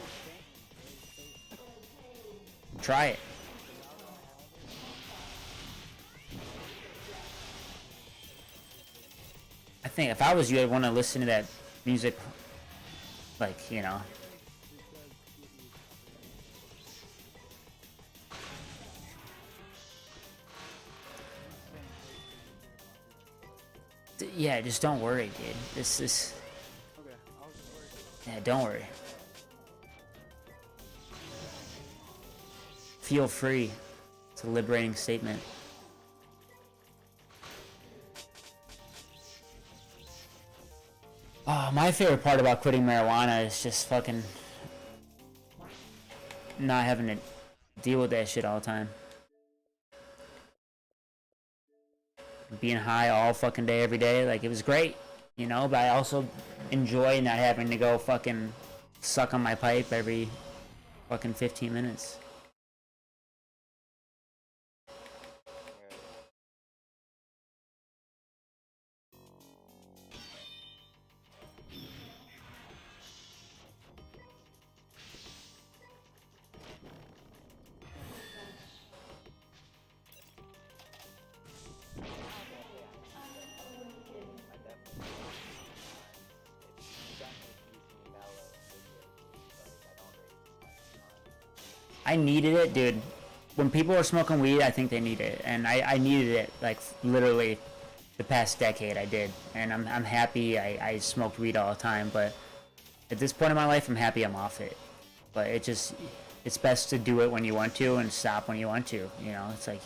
Try it. I think if I was you, I'd want to listen to that music, like, you know. Yeah, just don't worry, dude. This. Yeah, don't worry. Feel free. It's a liberating statement. Oh, my favorite part about quitting marijuana is just fucking not having to deal with that shit all the time. Being high all fucking day, every day, like, it was great, you know, but I also enjoy not having to go fucking suck on my pipe every fucking 15 minutes. I needed it, dude. When people are smoking weed, I think they need it, and I needed it, like, literally the past decade. I did, and I'm happy. I smoked weed all the time, but at this point in my life, I'm happy I'm off it. But it's best to do it when you want to and stop when you want to. You know, it's like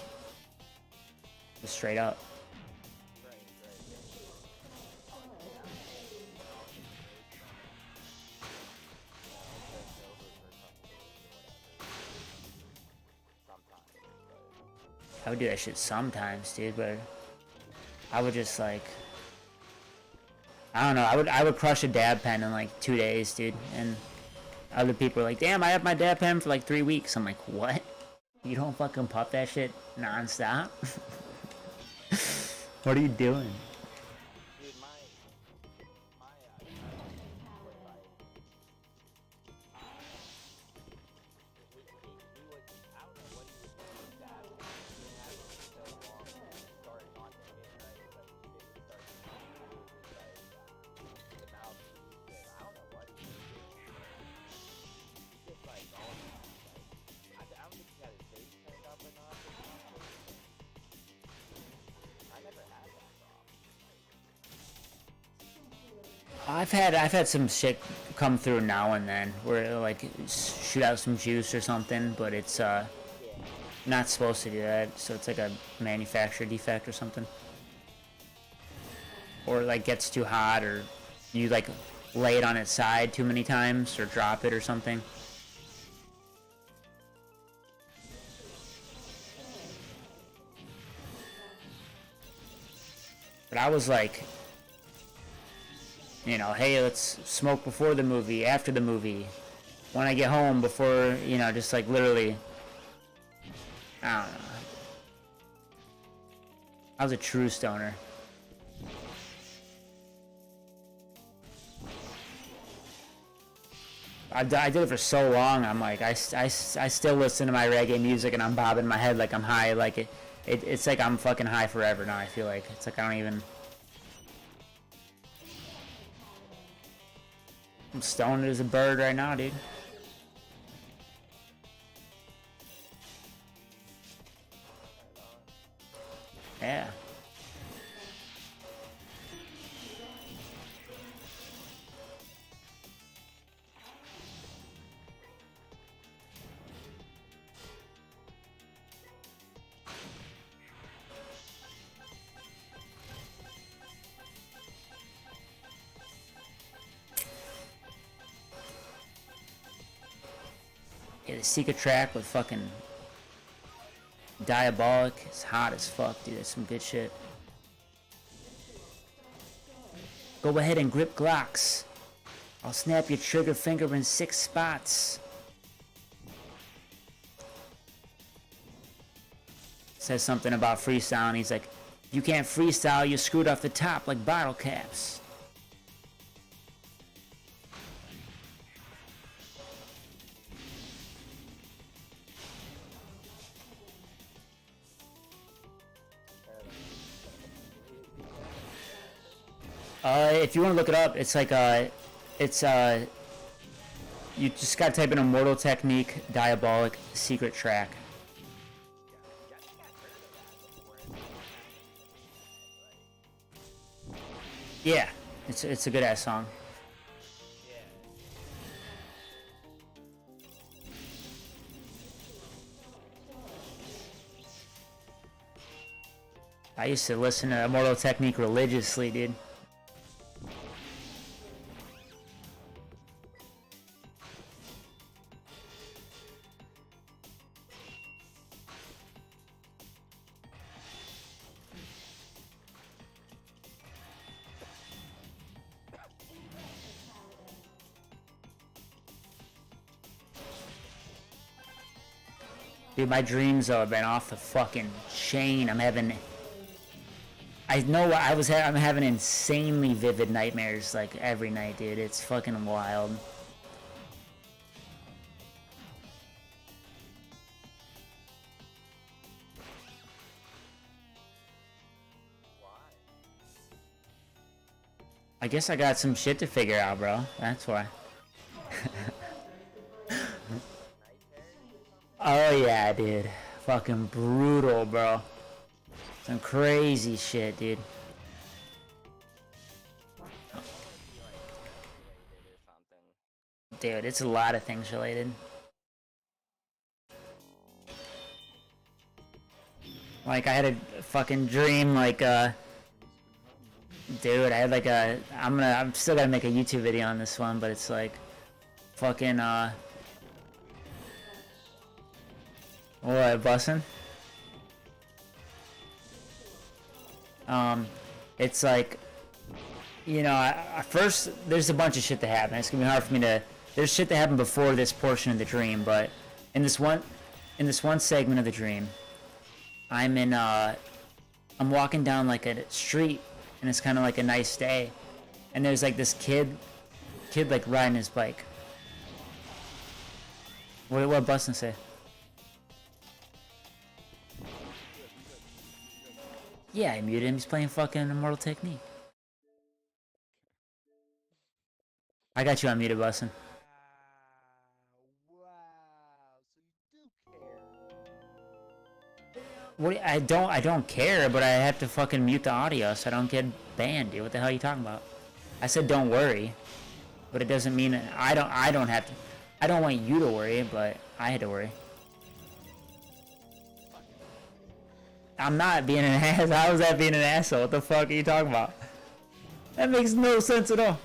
just straight up. I would do that shit sometimes, dude, but I would just, like, I don't know, I would crush a dab pen in like 2 days, dude, and other people are like, damn, I have my dab pen for like 3 weeks. I'm like, what? You don't fucking puff that shit nonstop? What are you doing? Dude, my he was, I don't know what he was doing with that. He had it for so long, and it started not to hit right. Like, it would start to move, like, the mouth moved, and I don't know what he was doing. He just, like, all the time, like, I don't think he got his face turned up enough or something. I never had that problem. I've had some shit come through now and then where like shoot out some juice or something, but it's Yeah. not supposed to do that, so it's like a manufacturer defect or something. Or like gets too hot, or you like lay it on its side too many times, or drop it or something. But I was like, you know, hey, let's smoke before the movie, after the movie, when I get home, before, you know, just like literally, I don't know. I was a true stoner. I did it for so long. I'm like, I still listen to my reggae music and I'm bobbing my head like I'm high. Like it's like I'm fucking high forever now. I feel like it's like I don't even. I'm stoned as a bird right now, dude. Yeah. Yeah, the secret track with fucking Diabolic is hot as fuck, dude. That's some good shit. Go ahead and grip Glocks. I'll snap your trigger finger in 6 spots. Says something about freestyle, and he's like, you can't freestyle, you're screwed off the top like bottle caps. If you want to look it up, it's like you just gotta type in Immortal Technique Diabolic Secret Track. Yeah, it's a good ass song. I used to listen to Immortal Technique religiously, dude. Dude, my dreams have been off the fucking chain. I'm having insanely vivid nightmares like every night, dude. It's fucking wild. I guess I got some shit to figure out, bro. That's why. Oh yeah, dude. Fucking brutal, bro. Some crazy shit, dude. Dude, it's a lot of things related. Like, I had a fucking dream, like, dude, I had like I'm still gonna make a YouTube video on this one, but it's like, fucking, what, bussin'? It's like, you know, first, there's a bunch of shit that happened. It's gonna be hard for me to, there's shit that happened before this portion of the dream, but in this one segment of the dream, I'm walking down like a street, and it's kind of like a nice day, and there's like this kid like riding his bike. What Bustin' say? Yeah, I muted him. He's playing fucking Immortal Technique. I got you unmuted, Bustin'. Wow, so you do care. What? I don't care, but I have to fucking mute the audio so I don't get banned, dude. What the hell are you talking about? I said don't worry, but it doesn't mean I don't have to. I don't want you to worry, but I had to worry. I'm not being an ass. How is that being an asshole? What the fuck are you talking about? That makes no sense at all.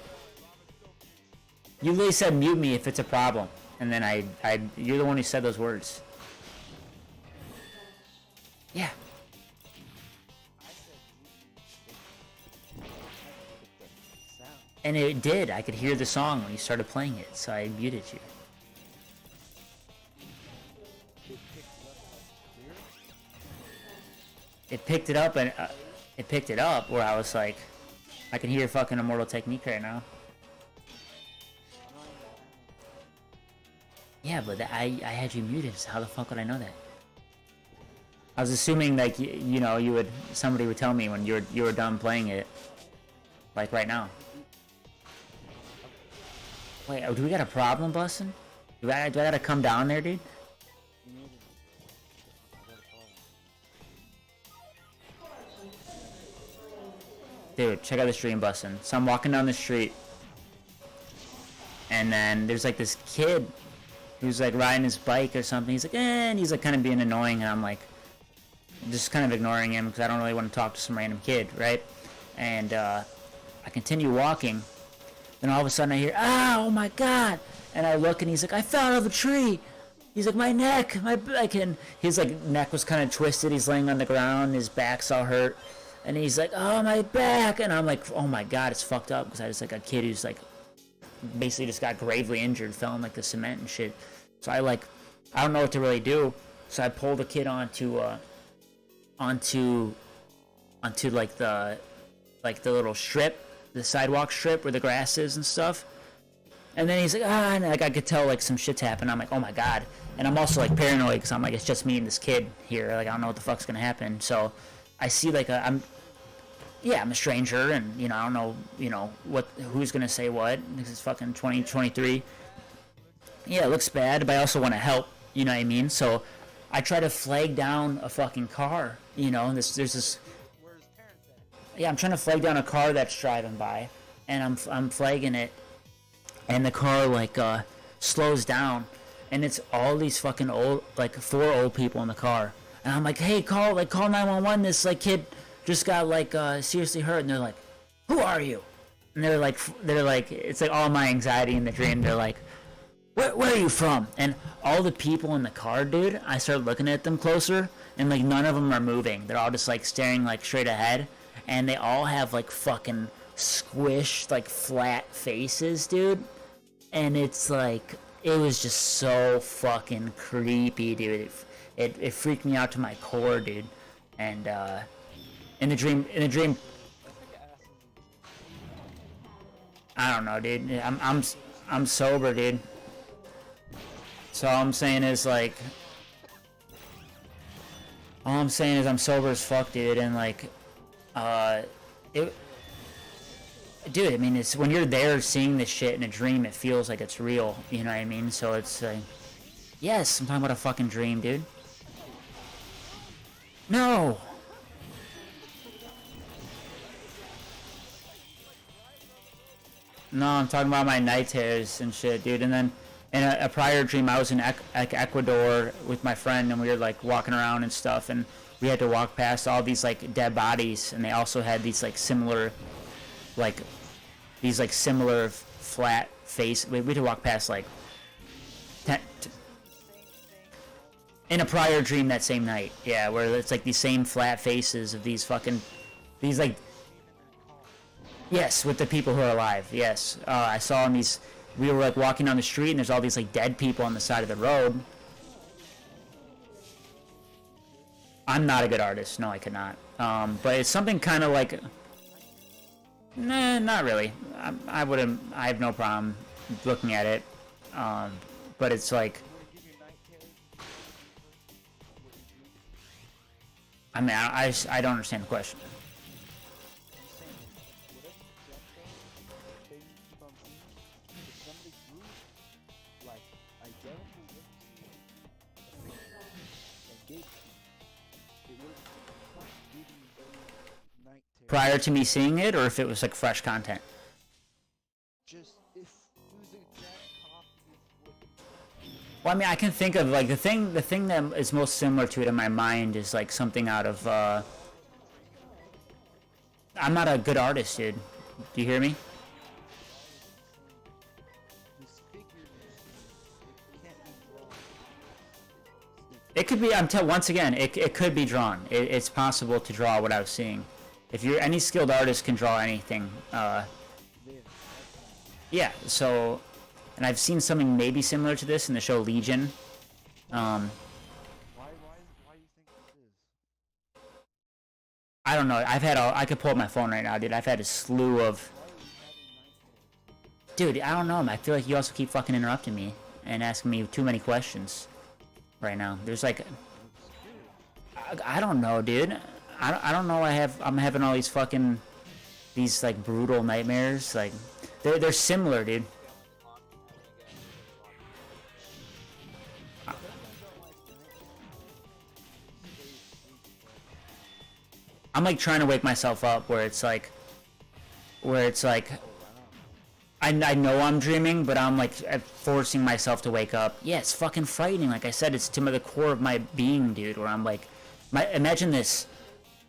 You literally said mute me if it's a problem, and then you're the one who said those words. Yeah. And it did. I could hear the song when you started playing it, so I muted you. It picked it up, and it picked it up where I was like, I can hear fucking Immortal Technique right now. Yeah, but I had you muted, so how the fuck would I know that? I was assuming like you know somebody would tell me when you were done playing it, like right now. Wait, do we got a problem, Bustin'? Do I gotta come down there, dude? Dude, check out the stream, Bustin'. So I'm walking down the street, and then there's like this kid who's like riding his bike or something. He's like, and he's like kind of being annoying, and I'm like, just kind of ignoring him because I don't really want to talk to some random kid, right? And I continue walking. Then all of a sudden I hear, oh my god! And I look and he's like, I fell out of a tree! He's like, my neck, my back, and his like neck was kind of twisted. He's laying on the ground, his back's all hurt. And he's like, oh my back! And I'm like, oh my god, it's fucked up. Because I was like a kid who's like, basically just got gravely injured, fell in like the cement and shit. So I don't know what to really do. So I pulled the kid onto like the little strip, the sidewalk strip where the grass is and stuff. And then he's like, and like I could tell like some shit's happened. I'm like, oh my god. And I'm also like paranoid because I'm like, it's just me and this kid here. Like I don't know what the fuck's gonna happen. So I see like I'm a stranger, and I don't know, who's gonna say what. This is fucking 2023. Yeah, it looks bad, but I also want to help. You know what I mean? So I try to flag down a fucking car. There's this. Yeah, I'm trying to flag down a car that's driving by, and I'm flagging it, and the car like slows down, and it's all these fucking old, like 4 old people in the car, and I'm like, hey, call 911. This like kid just got like seriously hurt, and they're like, who are you? And they're like, it's like all my anxiety in the dream. They're like, where are you from? And all the people in the car, dude, I start looking at them closer, and like none of them are moving. They're all just like staring like straight ahead. And they all have like fucking squished, like flat faces, dude. And it's like, it was just so fucking creepy, dude. It freaked me out to my core, dude. And in the dream, I don't know, dude. I'm sober, dude. So all I'm saying is I'm sober as fuck, dude, and like. Dude, I mean, it's when you're there seeing this shit in a dream, it feels like it's real, you know what I mean? So it's like, yes, I'm talking about a fucking dream, dude. No! No, I'm talking about my night terrors and shit, dude. And then in a prior dream, I was in Ecuador with my friend, and we were like walking around and stuff, and we had to walk past all these like dead bodies, and they also had these like similar flat face. We had to walk past like in a prior dream that same night, yeah, where it's like these same flat faces of these like, yes, with the people who are alive, yes. I saw on these, we were like walking down the street, and there's all these like dead people on the side of the road. I'm not a good artist. No, I could not. But it's something kind of like... Nah, not really. I have no problem looking at it. But it's like... I mean, I don't understand the question. Prior to me seeing it, or if it was like fresh content? was an exact copy of what. Well, I mean, I can think of like the thing that is most similar to it in my mind is like something out of. I'm not a good artist, dude. Do you hear me? This figure it can't be drawn. It could be. Once again, it could be drawn. It's possible to draw what I was seeing. If you're any skilled artist can draw anything. Yeah. So, and I've seen something maybe similar to this in the show Legion. Why do you think this is? I don't know. I could pull up my phone right now, dude. I've had a slew of. Why are we having 9 Dude, I don't know. I feel like you also keep fucking interrupting me and asking me too many questions right now. There's like, I don't know, dude. I don't know. I'm having all these fucking, these like brutal nightmares. Like, they're similar, dude. I'm like trying to wake myself up where it's like I know I'm dreaming, but I'm like forcing myself to wake up. Yeah, it's fucking frightening. Like I said, it's to the core of my being, dude. Where I'm like, imagine this,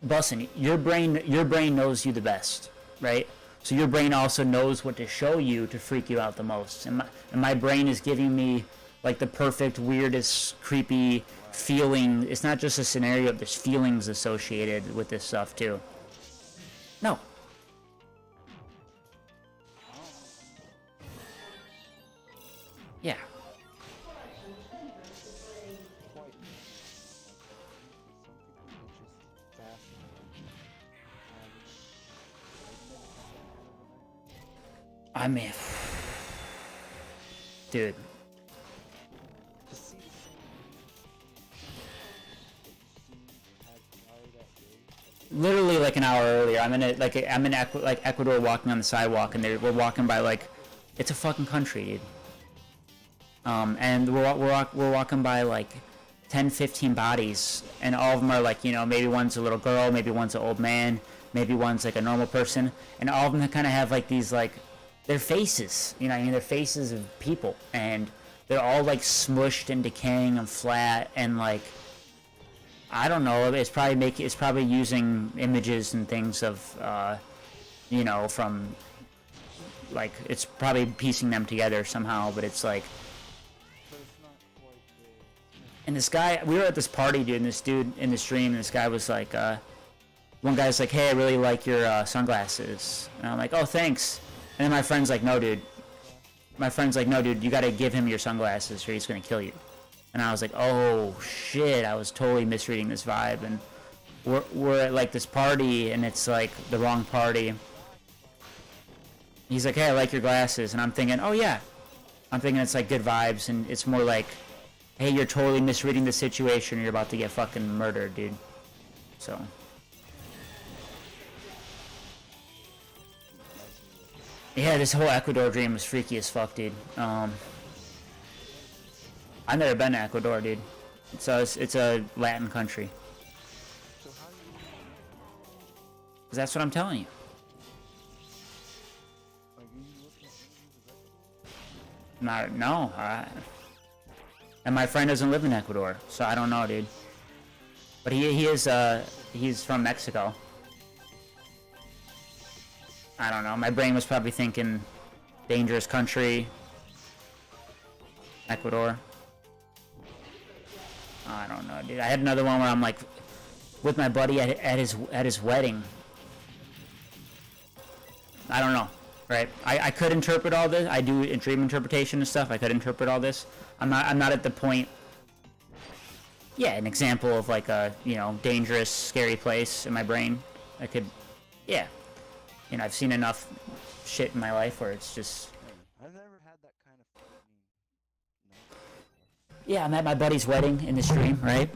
Bussin. Your brain knows you the best, right? So your brain also knows what to show you to freak you out the most. And my brain is giving me like the perfect, weirdest, creepy feeling. It's not just a scenario. There's feelings associated with this stuff too. No. Yeah. quite. I mean, dude. To see the same that you had prior that day. Literally like an hour earlier, I'm in Ecuador, walking on the sidewalk, and we're walking by like, it's a fucking country, dude. And we're walking by like 10, 15 bodies, and all of them are like, you know, maybe one's a little girl, maybe one's an old man, maybe one's like a normal person, and all of them kind of have like these like, their faces, you know, I mean, they're faces of people, and they're all like smushed and decaying and flat, and like, I don't know, it's probably using images and things of, you know, from, like, it's probably piecing them together somehow, but it's like, But it's not quite there. and this guy, we were at this party, dude, and this dude in the stream, and this guy was like, one guy's like, hey, I really like your sunglasses, and I'm like, oh, thanks, and then my friend's like, no, dude, you gotta give him your sunglasses or he's gonna kill you. And I was like, oh shit, I was totally misreading this vibe, and we're at like this party, and it's like the wrong party. He's like, hey, I like your glasses, and I'm thinking, oh yeah, I'm thinking it's like good vibes, and it's more like, hey, you're totally misreading the situation, you're about to get fucking murdered, dude. So yeah, this whole Ecuador dream was freaky as fuck, dude. I've never been to Ecuador, dude. It's a Latin country. So how do you 'Cause that's what I'm telling you. like are you looking at images of that? No. And my friend doesn't live in Ecuador, so I don't know, dude. But he's from Mexico. I don't know. My brain was probably thinking dangerous country, Ecuador. I don't know, dude. I had another one where I'm like with my buddy at his wedding. I don't know, right? I could interpret all this. I do dream interpretation and stuff. I could interpret all this. I'm not at the point. Yeah, an example of like a, you know, dangerous, scary place in my brain. I could, yeah. You know, I've seen enough shit in my life where it's just. I've never had that kind of frightening night. Yeah, I'm at my buddy's wedding in the stream, right?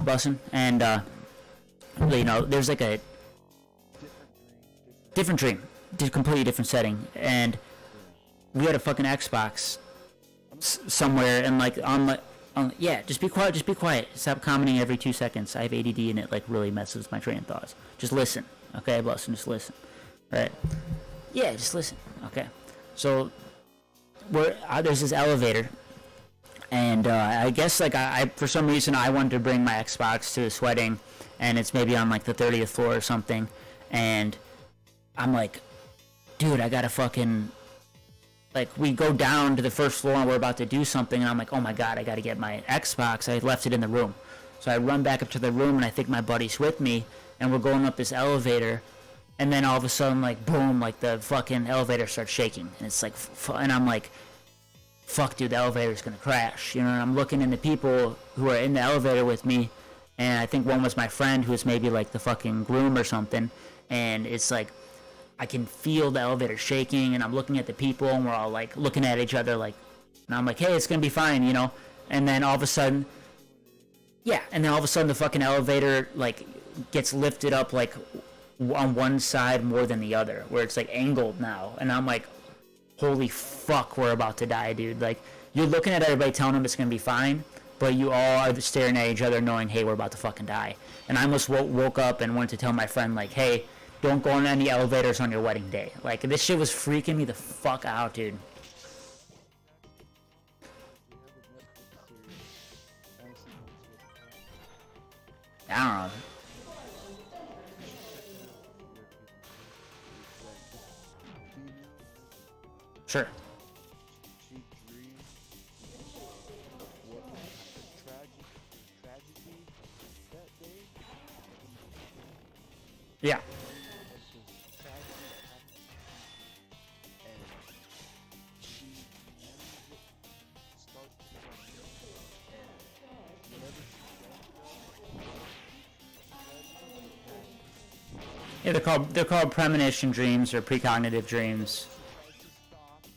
Bussin', and you know, there's like a different dream, completely different setting, and we had a fucking Xbox somewhere, and like yeah, just be quiet, stop commenting every 2 seconds. I have ADD, and it like really messes with my train of thoughts. Just listen, okay, Bussin', just listen, right? Yeah, just listen, okay. So there's this elevator, and I guess like I for some reason I wanted to bring my Xbox to this wedding, and it's maybe on like the 30th floor or something, and I'm like, dude, I gotta fucking, like, we go down to the first floor and we're about to do something, and I'm like, oh my god, I gotta get my Xbox. I left it in the room. So I run back up to the room, and I think my buddy's with me, and we're going up this elevator, and then all of a sudden, like, boom, like, the fucking elevator starts shaking, and it's like, and I'm like, fuck, dude, the elevator's gonna crash, you know, and I'm looking into people who are in the elevator with me, and I think one was my friend, who was maybe, like, the fucking groom or something, and it's like, I can feel the elevator shaking, and I'm looking at the people, and we're all, like, looking at each other, like, and I'm like, hey, it's gonna be fine, you know, and then all of a sudden, the fucking elevator, like, gets lifted up, like, on one side more than the other, where it's, like, angled now, and I'm like, holy fuck, we're about to die, dude. Like, you're looking at everybody telling them it's gonna be fine, but you all are staring at each other knowing, hey, we're about to fucking die. And I almost woke up and wanted to tell my friend, like, hey, don't go on any elevators on your wedding day. Like, this shit was freaking me the fuck out, dude. I don't know. Sure. She dreamed what tragedy that day. Yeah. This tragedy happened, and she managed it start to finish. And whatever she dreamt of, Yeah, they're called premonition dreams or precognitive dreams. tries to stop when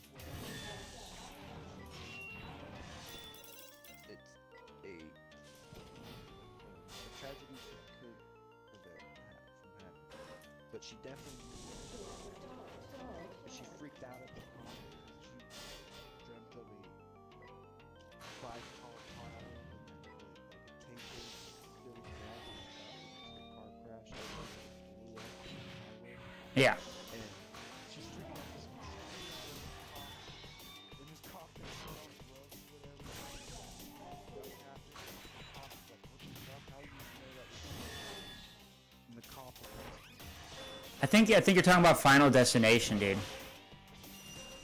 it's a tragedy she could prevent from happening. But she definitely knew what she was doing. But she freaked out at the time because she dreamt of a 5-car pile and then like a tanker filling gas and got into a car crash and blew up on the highway. Yeah. And she's freaking out this and this cop that's on drugs or whatever. What happened? The cop is like, what the fuck? How do you know that was me? And the cop arrests him. I think you're talking about Final Destination, dude.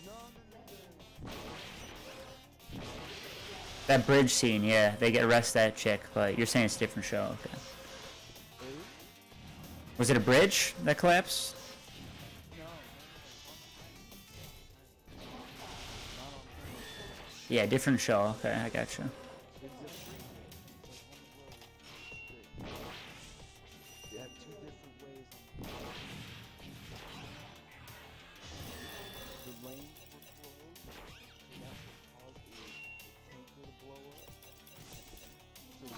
No. That bridge scene, yeah. They get arrest that chick, but you're saying it's a different show, okay. Was it a bridge that collapsed? Yeah, different show. Okay, I gotcha. It's a freeway. It's like on the road. Straight. You have two different ways on the road. The lanes were closed, and that's what caused the tanker to blow up. So the tanker was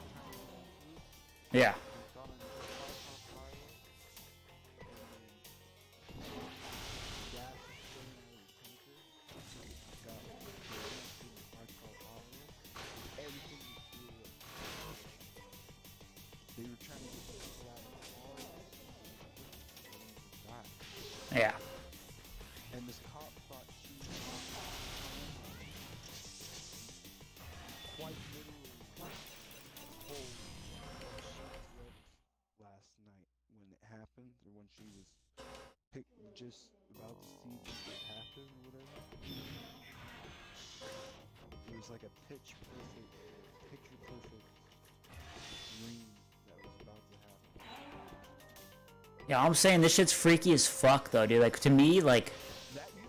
trying to move, Yeah. and got on the 5-car pilot, and then gas was spilling out of the tanker. Got burned in the 5-car pilot. Everything was blew up. They were trying to get the people out of the car, and died. Yeah. And this cop thought she was quite literally told what she dreamt last night when it happened, or when she was just about to see it happen or whatever. It was like a picture perfect dream that was about to happen. Yeah, I'm saying this shit's freaky as fuck, though, dude. Like, to me, like, That you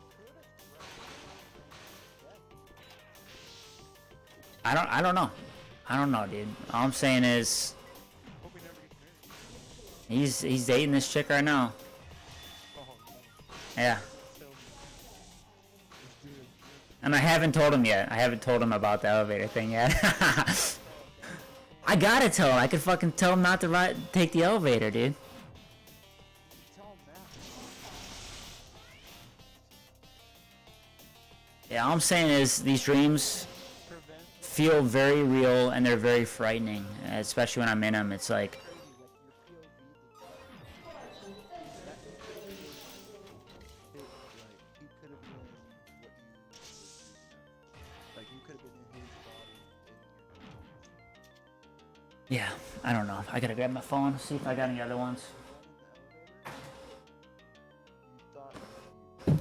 could have I don't know. I don't know, dude. All I'm saying is, hope he never gets married. he's dating this chick right now. Oh no. Yeah. Tell me. Let's do it. And I haven't told him yet. I haven't told him about the elevator thing yet. I gotta tell him. I could fucking tell him not to take the elevator, dude. Tell him that. Yeah, all I'm saying is these dreams Prevent feel very real and they're very frightening, especially when I'm in them. It's like, crazy, like your POV. That it, like he could have known what you could have been in his body in your arms. Yeah, I don't know. I gotta grab my phone, see if I got any other ones. You thought you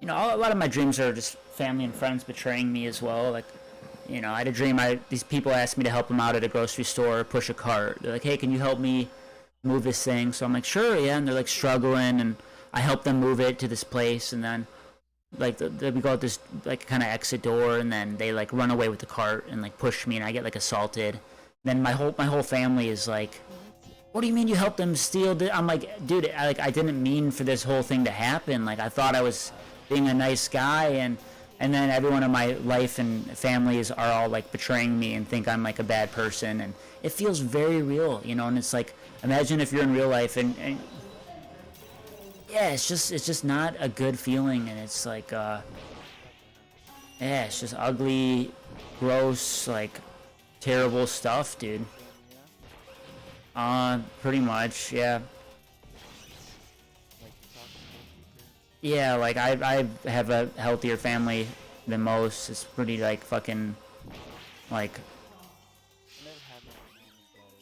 You know, a lot of my dreams are just family and friends betraying me as well. Like, you know, I had a dream. These people asked me to help them out at a grocery store, push a cart. They're like, "Hey, can you help me move this thing?" So I'm like, "Sure, yeah." And they're like struggling, and I help them move it to this place, and then like we go out this like kind of exit door, and then they like run away with the cart and like push me, and I get like assaulted. Then my whole family is like, "What do you mean you helped them steal?" I'm like, "Dude, I didn't mean for this whole thing to happen. Like I thought I was being a nice guy, and then everyone in my life and families are all like betraying me and think I'm like a bad person, and it feels very real, you know. And it's like, imagine if you're in real life, and yeah, it's just not a good feeling, and it's like yeah, it's just ugly, gross, like terrible stuff, dude. Pretty much, yeah. like you talk to most of your parents. Yeah, like I have a healthier family than most. It's pretty like fucking like I never had my mom and dad.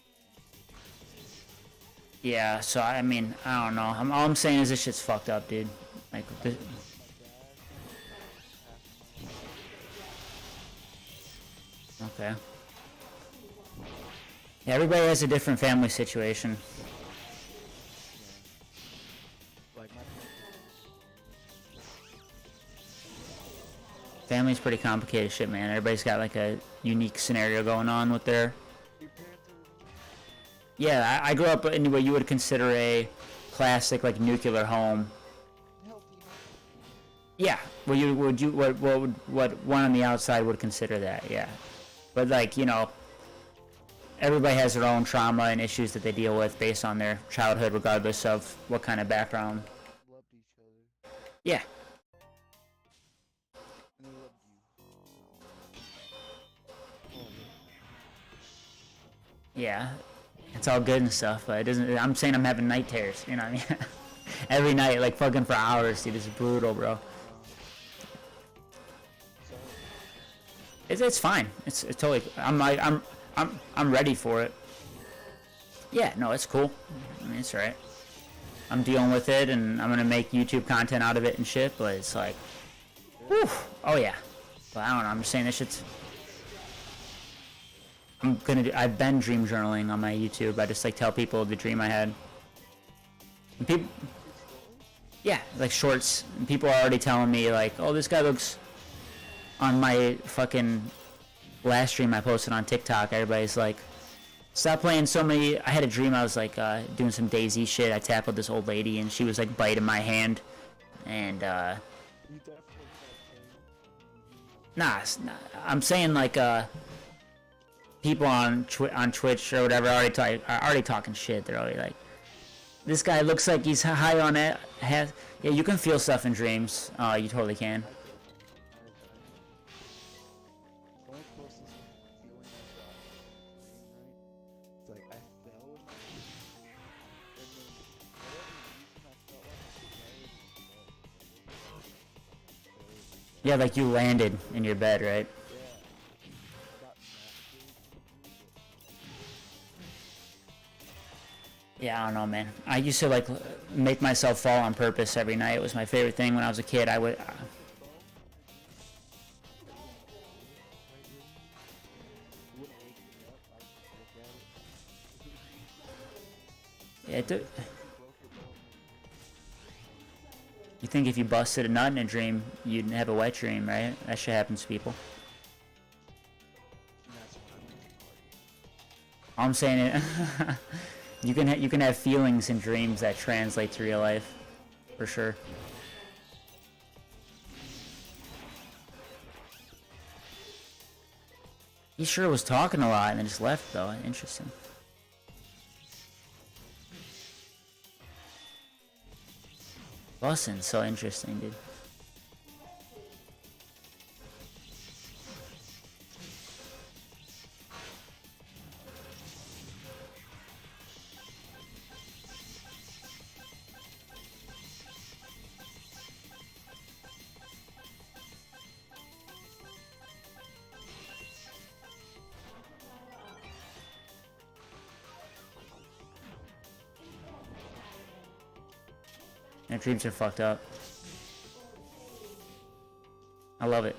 yeah. So I mean I don't know. All I'm saying is this shit's fucked up, dude. Like My dad, half of my life. okay. Yeah, everybody has a different family situation. Like my Family's pretty complicated shit, man. Everybody's got like a unique scenario going on with their. your parents are Yeah, I grew up in what you would consider a classic like nuclear home. healthy. Yeah, what one on the outside would consider that, yeah. But like, you know, everybody has their own trauma and issues that they deal with based on their childhood, regardless of what kind of background. Loved each other. Yeah, And they loved you. yeah, it's all good and stuff, but it doesn't. I'm saying I'm having night terrors. You know what I mean? Every night, like fucking for hours, dude. It's brutal, bro. So It's fine. It's totally. I'm ready for it. Yeah, no, it's cool. I mean, it's alright. I'm dealing with it, and I'm gonna make YouTube content out of it and shit. But it's like, whew, oh yeah. But I don't know. I'm just saying this shit's. I've been dream journaling on my YouTube. I just like tell people the dream I had. And people, yeah, like shorts. And people are already telling me like, oh, this guy looks. On my fucking last stream I posted on TikTok, everybody's like, stop playing so many. I had a dream I was like doing some DayZ shit. I tackled this old lady and she was like biting my hand, and you definitely nah, I'm saying like people on Twitch or whatever are already talking shit. They're already like, this guy looks like he's high on it. Yeah, you can feel stuff in dreams. You totally can. the only closest feeling I got to dream, right? It's like I fell and then for whatever reason I felt like Yeah, like you landed in your bed, right? got Yeah, I don't know, man. I used to like make myself fall on purpose every night. It was my favorite thing when I was a kid. I would. Yeah, you think if you busted a nut in a dream, you'd have a wet dream, right? That shit happens to people. All I'm saying is, you can have feelings in dreams that translate to real life, for sure. He sure was talking a lot and then just left, though. Interesting. Boston's so interesting, dude. Their dreams are fucked up. I love it.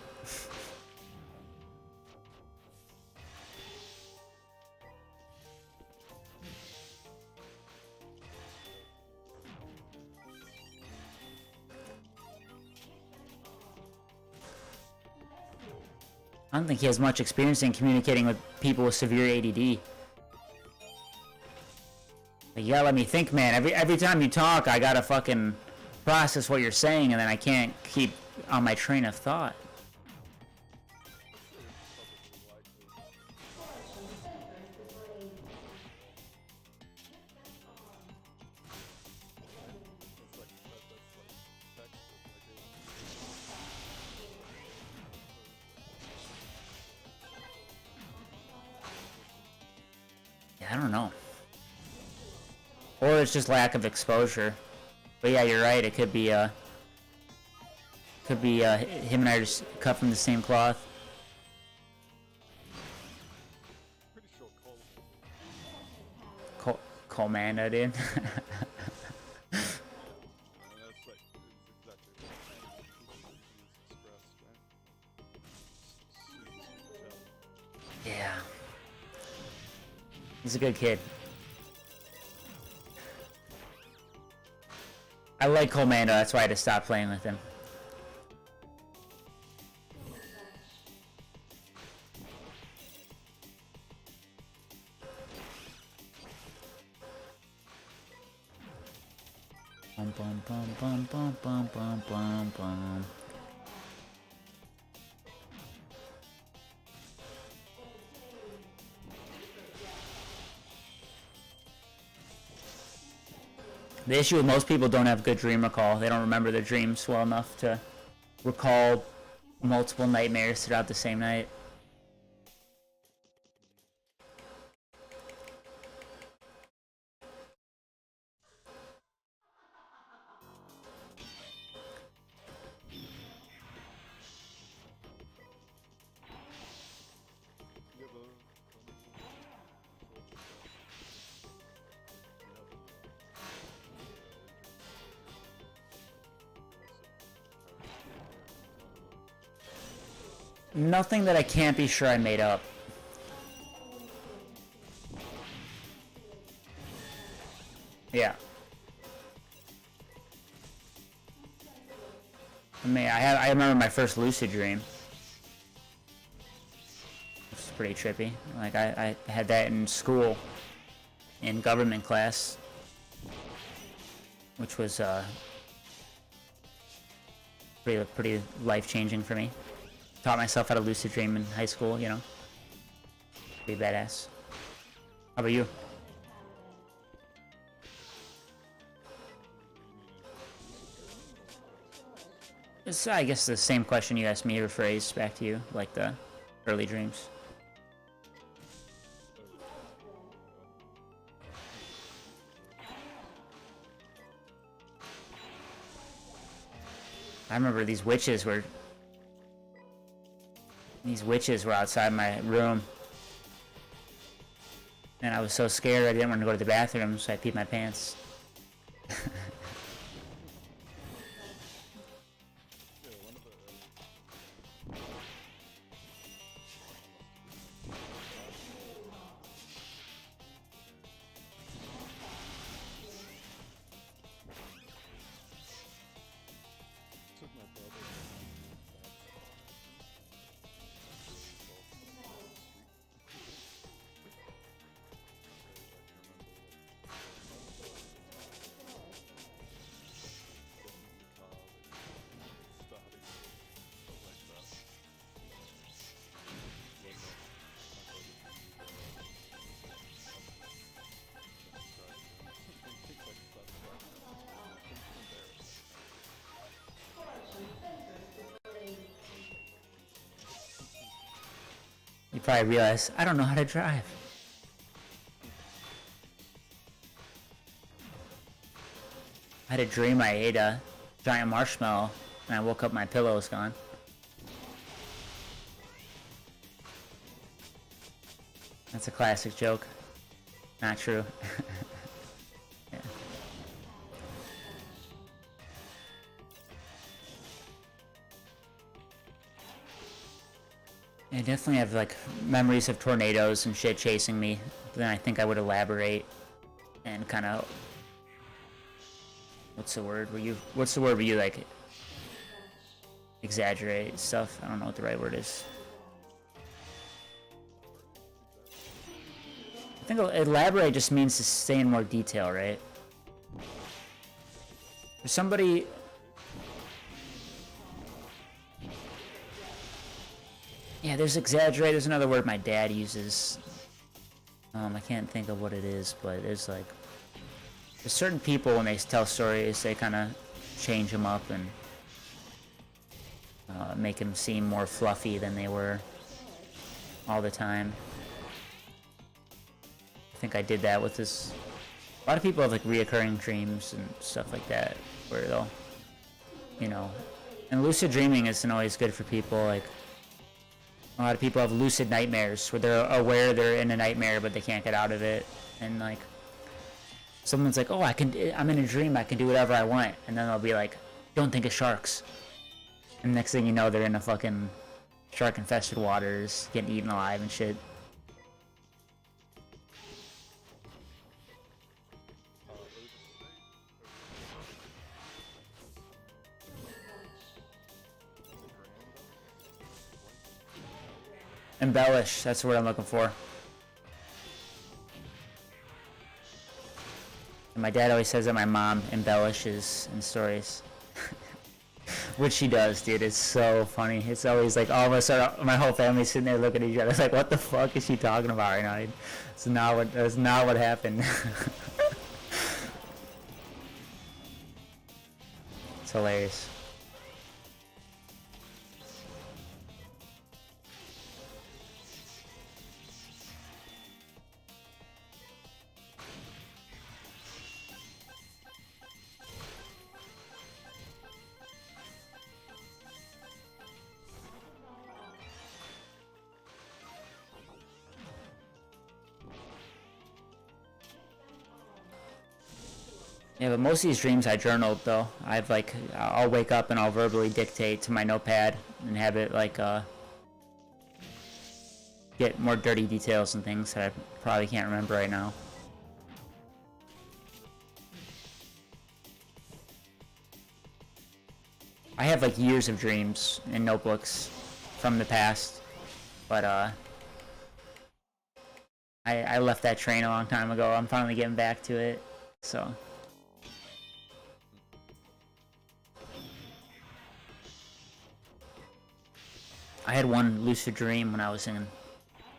I don't think he has much experience in communicating with people with severe ADD. Like, you gotta let me think, man. Every time you talk, I gotta fucking process what you're saying, and then I can't keep on my train of thought. Yeah, I don't know. Or it's just lack of exposure. But yeah, you're right. It could be him and I are just cut from the same cloth. Pretty sure Colmanda, dude. that's like, it's exactly expressed, right? Yeah. He's a good kid. I like Colmando, that's why I had to stop playing with him. Bum bum bum bum bum bum bum bum bum. The issue with most people don't have good dream recall. They don't remember their dreams well enough to recall multiple nightmares throughout the same night. Nothing that I can't be sure I made up. Yeah. I remember my first lucid dream. It's pretty trippy. Like I had that in school, in government class, which was pretty life-changing for me. Taught myself how to lucid dream in high school, you know. Pretty badass. How about you? It's, I guess, the same question you asked me rephrased back to you, like the early dreams. I remember these witches were outside my room. And I was so scared I didn't want to go to the bathroom, so I peed my pants. You probably realize, I don't know how to drive. I had a dream I ate a giant marshmallow, and I woke up, my pillow was gone. That's a classic joke. Not true. Yeah. I definitely have like memories of tornadoes and shit chasing me. But then I think I would elaborate and kind of, what's the word where you like exaggerate stuff? I don't know what the right word is. I think elaborate just means to say in more detail, right? There's somebody. Yeah, there's exaggerate. There's another word my dad uses. I can't think of what it is, but there's certain people when they tell stories, they kind of change them up and make them seem more fluffy than they were all the time. I think I did that with this. A lot of people have like reoccurring dreams and stuff like that, where they'll, and lucid dreaming isn't always good for people. Like, a lot of people have lucid nightmares where they're aware they're in a nightmare but they can't get out of it, and like someone's like, oh, I'm in a dream, I can do whatever I want, and then they'll be like, don't think of sharks, and next thing you know they're in a fucking shark infested waters getting eaten alive and shit. Embellish, that's the word I'm looking for. And my dad always says that my mom embellishes in stories. Which she does, dude. It's so funny. It's always like all of us are, my whole family's sitting there looking at each other. It's like, what the fuck is she talking about right now? That's not what happened. It's hilarious. Yeah, but most of these dreams I journaled though. I'll wake up and I'll verbally dictate to my notepad and have it get more dirty details and things that I probably can't remember right now. I have like years of dreams in notebooks from the past, but I left that train a long time ago. I'm finally getting back to it, so. I had one lucid dream when I was in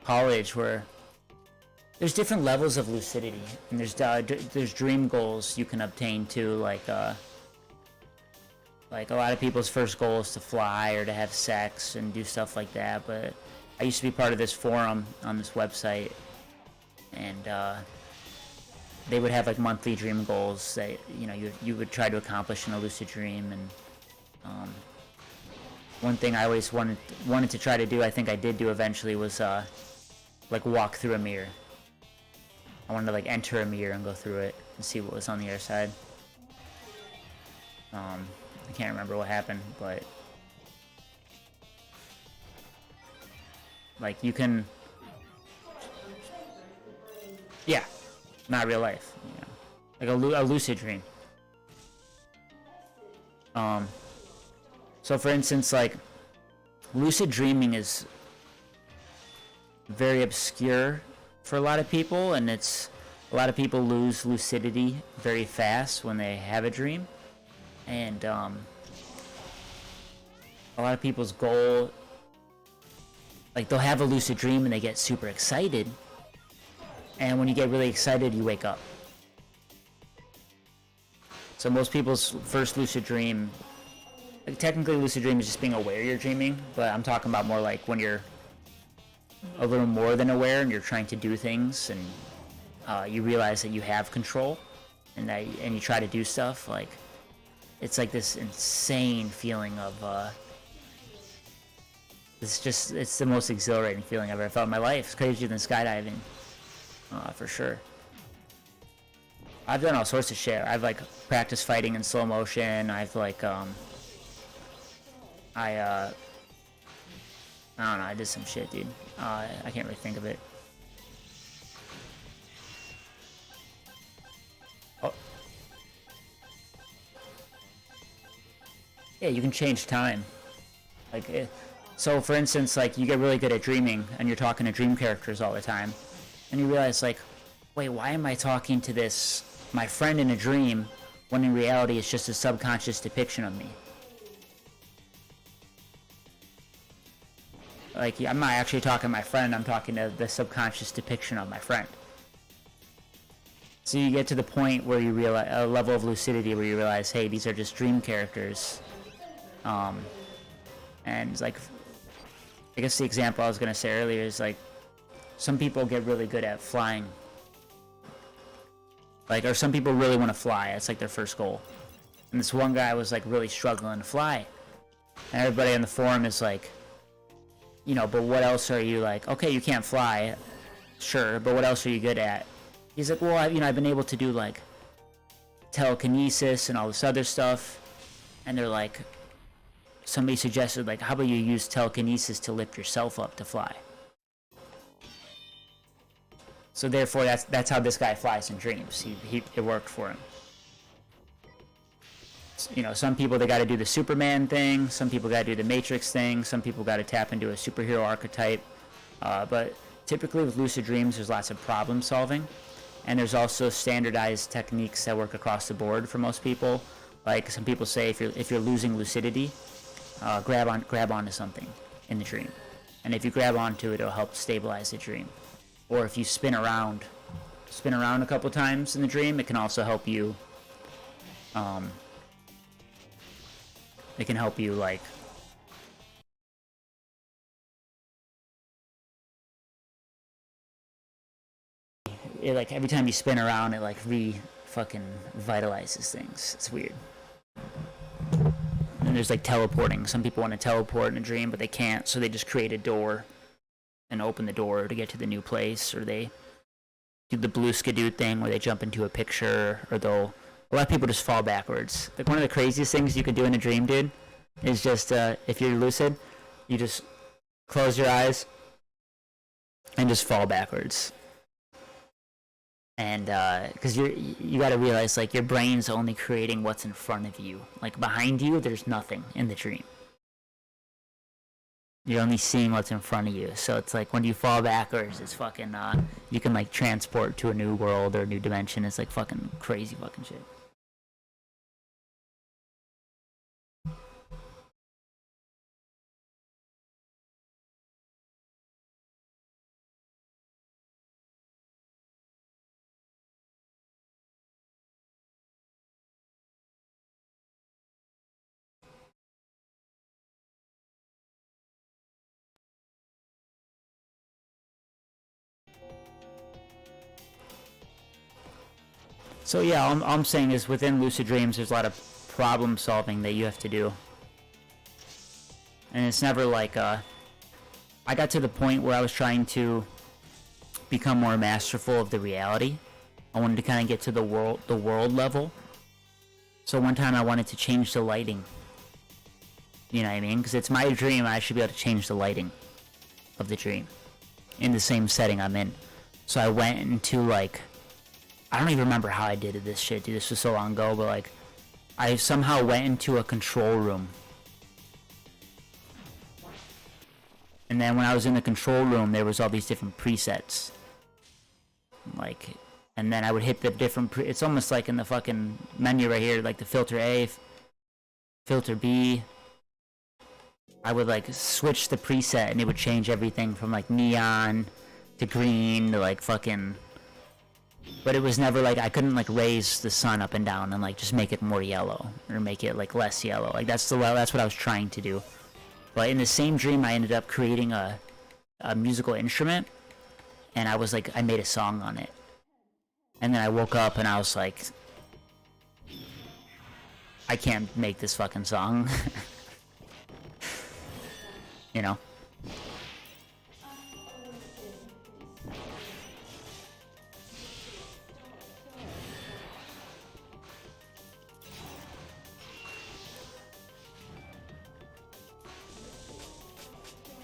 college where there's different levels of lucidity, and there's dream goals you can obtain too, like a lot of people's first goal is to fly or to have sex and do stuff like that. But I used to be part of this forum on this website, and they would have like monthly dream goals that you would try to accomplish in a lucid dream. And one thing I always wanted to try to do, I think I did do eventually, was like walk through a mirror. I wanted to like enter a mirror and go through it and see what was on the other side. I can't remember what happened, but like you can, yeah, not real life, like a lucid dream. So for instance, like lucid dreaming is very obscure for a lot of people, and a lot of people lose lucidity very fast when they have a dream. And a lot of people's goal, like they'll have a lucid dream and they get super excited, and when you get really excited you wake up. So most people's first lucid dream, like technically lucid dream is just being aware you're dreaming, but I'm talking about more like when you're a little more than aware and you're trying to do things, and you realize that you have control, and you try to do stuff. Like it's like this insane feeling of it's the most exhilarating feeling I've ever felt in my life. It's crazier than skydiving, for sure. I've done all sorts of shit. I've like practiced fighting in slow motion. I've like I don't know. I did some shit, dude. I can't really think of it. Oh. Yeah, you can change time. Like, so for instance, like you get really good at dreaming, and you're talking to dream characters all the time, and you realize like, wait, why am I talking to this my friend in a dream when in reality it's just a subconscious depiction of me? Like, I'm not actually talking to my friend, I'm talking to the subconscious depiction of my friend. So you get to the point where you realize, a level of lucidity where you realize, hey, these are just dream characters. And like, I guess the example I was gonna say earlier is like, some people get really good at flying. Like, or some people really want to fly, it's like their first goal. And this one guy was like really struggling to fly. And everybody on the forum is like, you know, but what else are you like? Okay, you can't fly, sure, but what else are you good at? He's like, well, I've been able to do like telekinesis and all this other stuff. And they're like, somebody suggested like, how about you use telekinesis to lift yourself up to fly? So therefore, that's how this guy flies in dreams. It worked for him. You know, some people, they got to do the Superman thing. Some people got to do the Matrix thing. Some people got to tap into a superhero archetype. But typically with lucid dreams, there's lots of problem solving. And there's also standardized techniques that work across the board for most people. Like some people say, if you're losing lucidity, grab onto something in the dream. And if you grab onto it, it'll help stabilize the dream. Or if you spin around a couple times in the dream, it can also help you. It can help you like like every time you spin around, it like fucking vitalizes things. It's weird. And there's like teleporting. Some people want to teleport in a dream, but they can't, so they just create a door and open the door to get to the new place, or they do the blue skidoo thing where they jump into a picture, or a lot of people just fall backwards. Like one of the craziest things you can do in a dream, dude, is just if you're lucid, you just close your eyes and just fall backwards. And because you got to realize like your brain's only creating what's in front of you. Like behind you, there's nothing in the dream. You're only seeing what's in front of you. So it's like when you fall backwards, it's fucking you can like transport to a new world or a new dimension. It's like fucking crazy fucking shit. So yeah, all I'm saying is within lucid dreams, there's a lot of problem solving that you have to do. And it's never like, I got to the point where I was trying to become more masterful of the reality. I wanted to kind of get to the world level. So one time I wanted to change the lighting. You know what I mean? Because it's my dream, I should be able to change the lighting of the dream in the same setting I'm in. So I went into like, I don't even remember how I did this shit, dude. This was so long ago, but like, I somehow went into a control room. And then when I was in the control room, there was all these different presets. Like, and then I would hit the different, it's almost like in the fucking menu right here, like the filter A, filter B. I would like switch the preset and it would change everything from like neon to green to like fucking, but it was never like, I couldn't like raise the sun up and down and like just make it more yellow or make it like less yellow. Like that's what I was trying to do. But in the same dream, I ended up creating a musical instrument, and I was like, I made a song on it. And then I woke up and I was like, I can't make this fucking song. You know?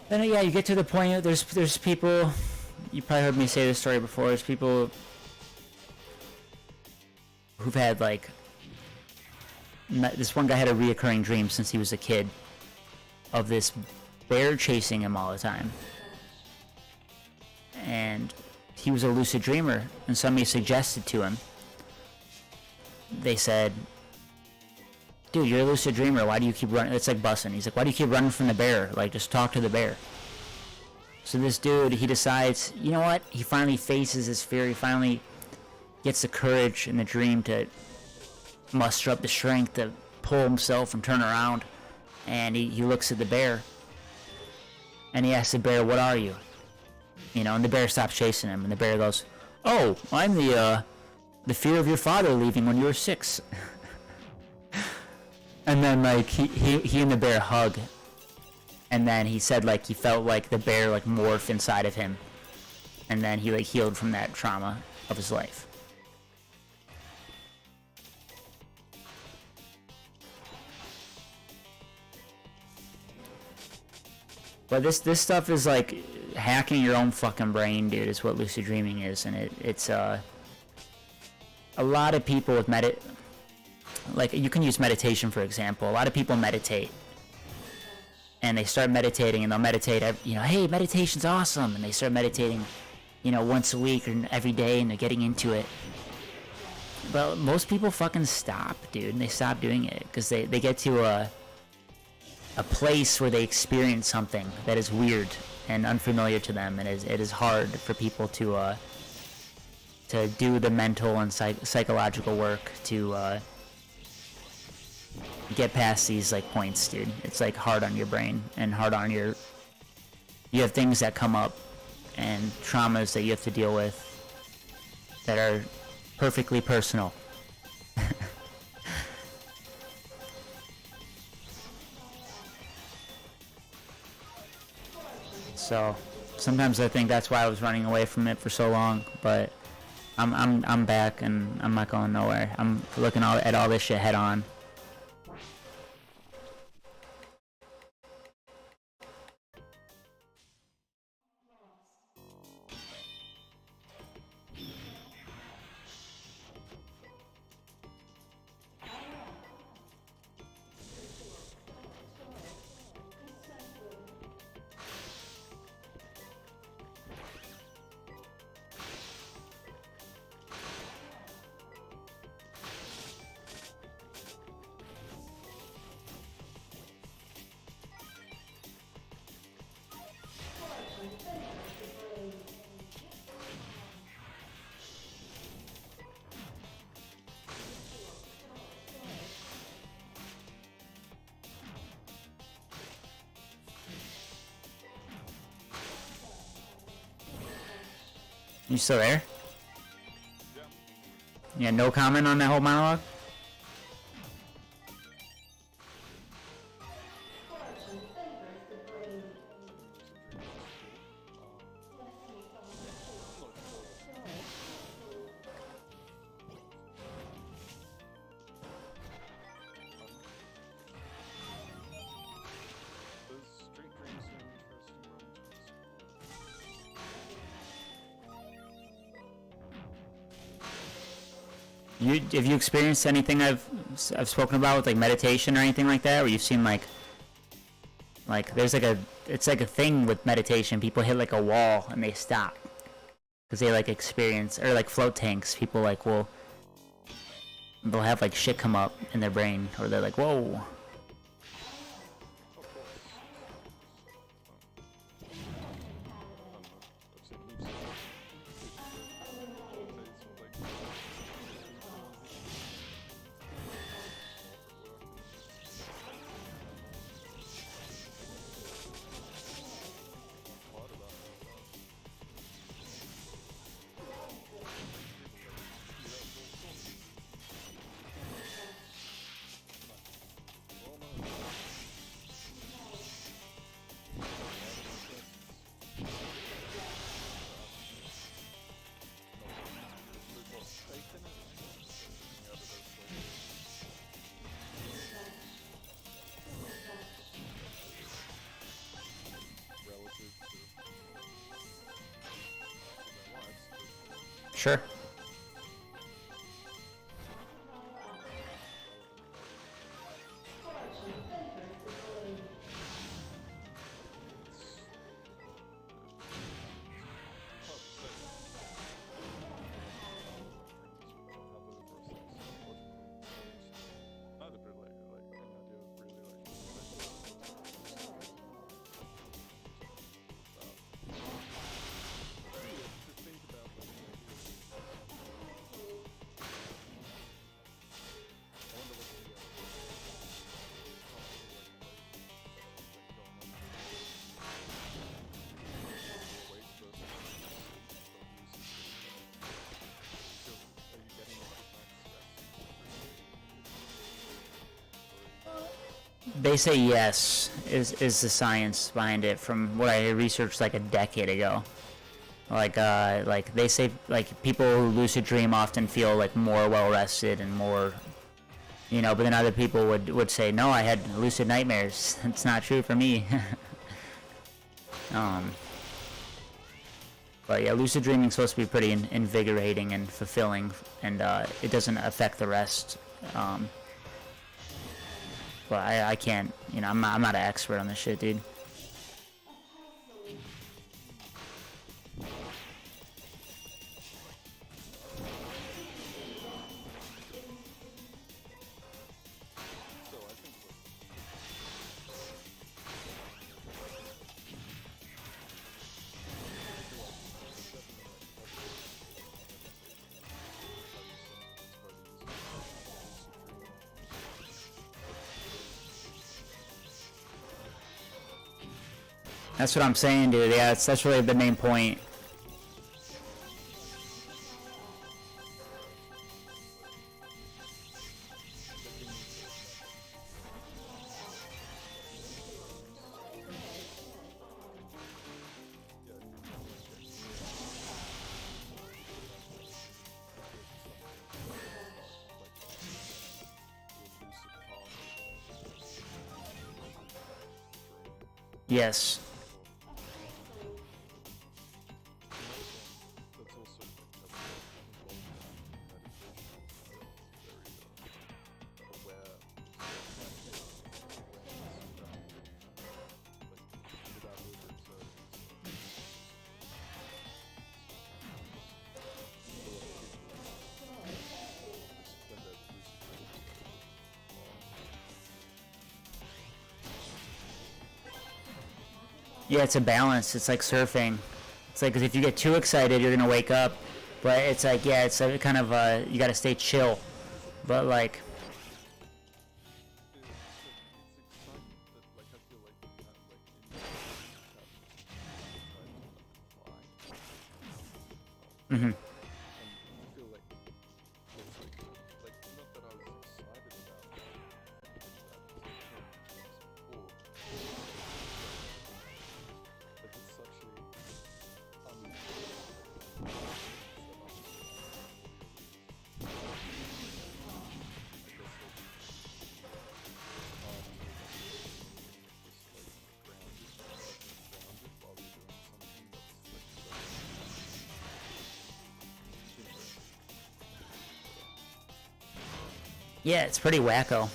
Then yeah, you get to the point. There's people. You probably heard me say this story before. There's people who've had like. This one guy had a reoccurring dream since he was a kid of this bear chasing him all the time, and he was a lucid dreamer. And somebody suggested to him. They said, dude, you're a lucid dreamer. Why do you keep running? It's like bussing. He's like, why do you keep running from the bear? Like, just talk to the bear. So this dude, he decides, you know what? He finally faces his fear. He finally gets the courage in the dream to muster up the strength to pull himself and turn around. And he looks at the bear. And he asks the bear, what are you? You know, and the bear stops chasing him. And the bear goes, oh, I'm the fear of your father leaving when you were 6. And then like he and the bear hug, and then he said like he felt like the bear like morph inside of him, and then he like healed from that trauma of his life. But this stuff is like hacking your own fucking brain, dude. Is what lucid dreaming is, and it's a lot of people with like you can use meditation for example. A lot of people meditate, and they start meditating, and they'll meditate. You know, hey, meditation's awesome, and they start meditating, you know, once a week or every day, and they're getting into it. But most people fucking stop, dude, and they stop doing it because they get to a place where they experience something that is weird and unfamiliar to them, and it is hard for people to do the mental and psychological work to get past these like points, dude. It's like hard on your brain and hard on you have things that come up and traumas that you have to deal with that are perfectly personal. So sometimes I think that's why I was running away from it for so long, but I'm back and I'm not going nowhere. I'm looking at all this shit head on. You still there? Yeah, no comment on that whole monologue? Have you experienced anything I've spoken about with like meditation or anything like that, where you've seen like there's like it's like a thing with meditation. People hit like a wall and they stop because they like experience, or like float tanks. People like they'll have like shit come up in their brain, or they're like, whoa. Sure. They say yes is the science behind it from what I researched like a decade ago. Like they say like people who lucid dream often feel like more well rested and more, you know, but then other people would say no, I had lucid nightmares. It's not true for me. But yeah, lucid dreaming is supposed to be pretty invigorating and fulfilling, and it doesn't affect the rest. But I can't, you know, I'm not an expert on this shit, dude. That's what I'm saying, dude. Yeah, that's really the main point. Yes. Yeah, it's a balance. It's like surfing. It's like 'cause if you get too excited, you're gonna wake up. But it's like, yeah, it's a kind of you gotta stay chill. But like, mm-hmm. Yeah, it's pretty wacko.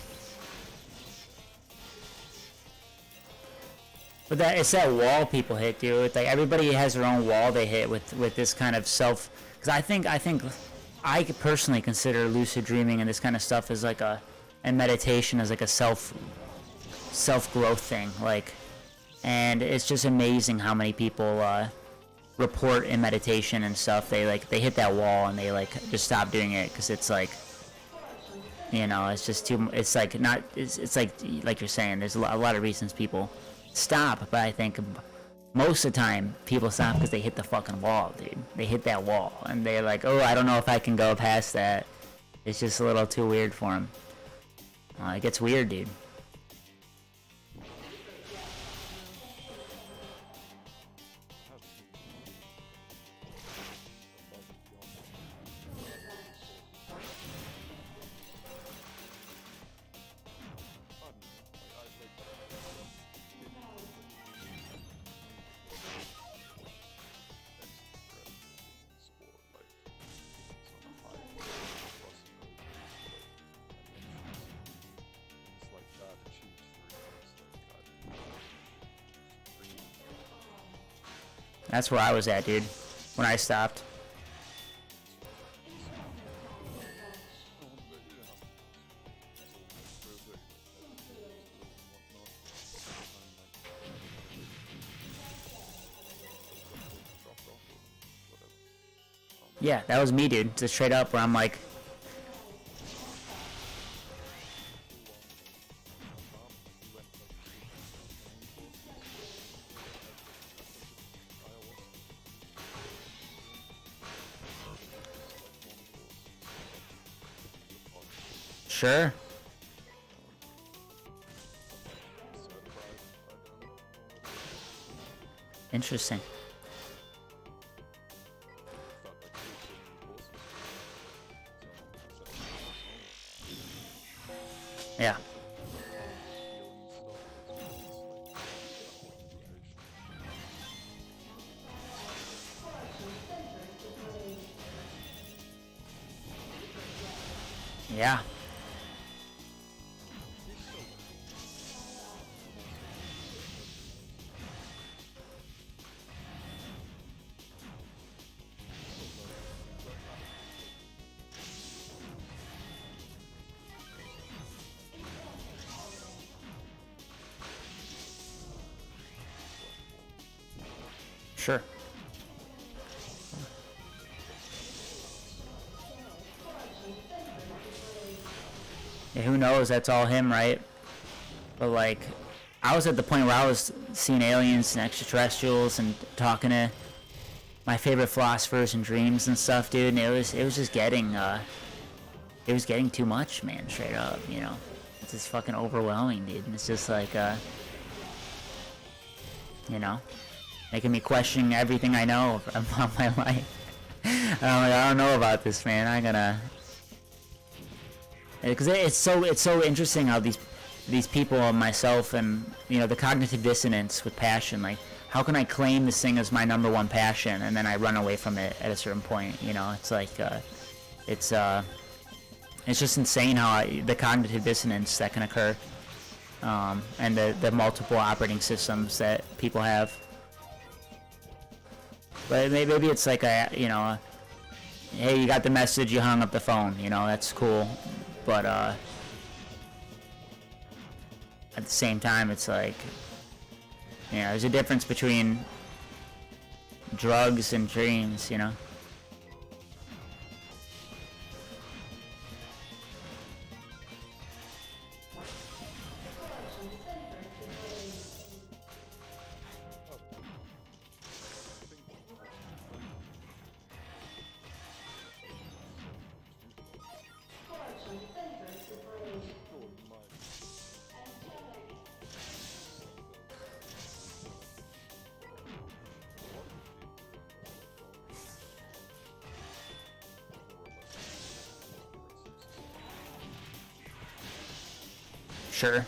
But it's that wall people hit, dude. Like everybody has their own wall they hit with this kind of self. Because I personally consider lucid dreaming and this kind of stuff as like and meditation as like a self growth thing. Like, and it's just amazing how many people report in meditation and stuff. They hit that wall and they like just stop doing it because it's like, you know, it's just too. It's like not. It's like you're saying. There's a lot of reasons people stop, but I think most of the time people stop because they hit the fucking wall, dude. They hit that wall and they're like, oh, I don't know if I can go past that. It's just a little too weird for them. It gets weird, dude. That's where I was at, dude, when I stopped. Yeah, that was me, dude. Just straight up where I'm like, sure. Interesting. Yeah. Yeah. Sure. Yeah, who knows? That's all him, right? But like, I was at the point where I was seeing aliens and extraterrestrials and talking to my favorite philosophers and dreams and stuff, dude. And it was just getting it was getting too much, man. Straight up, you know. It's just fucking overwhelming, dude. And it's just like you know, making me question everything I know about my life. I don't know about this, man. I'm gonna, because it's so interesting how these people and myself and, you know, the cognitive dissonance with passion. Like, how can I claim this thing as my number one passion and then I run away from it at a certain point? You know, it's like it's just insane how the cognitive dissonance that can occur, and the multiple operating systems that people have. But maybe it's like hey, you got the message, you hung up the phone, you know, that's cool. But at the same time, it's like, you know, there's a difference between drugs and dreams, you know. Sure.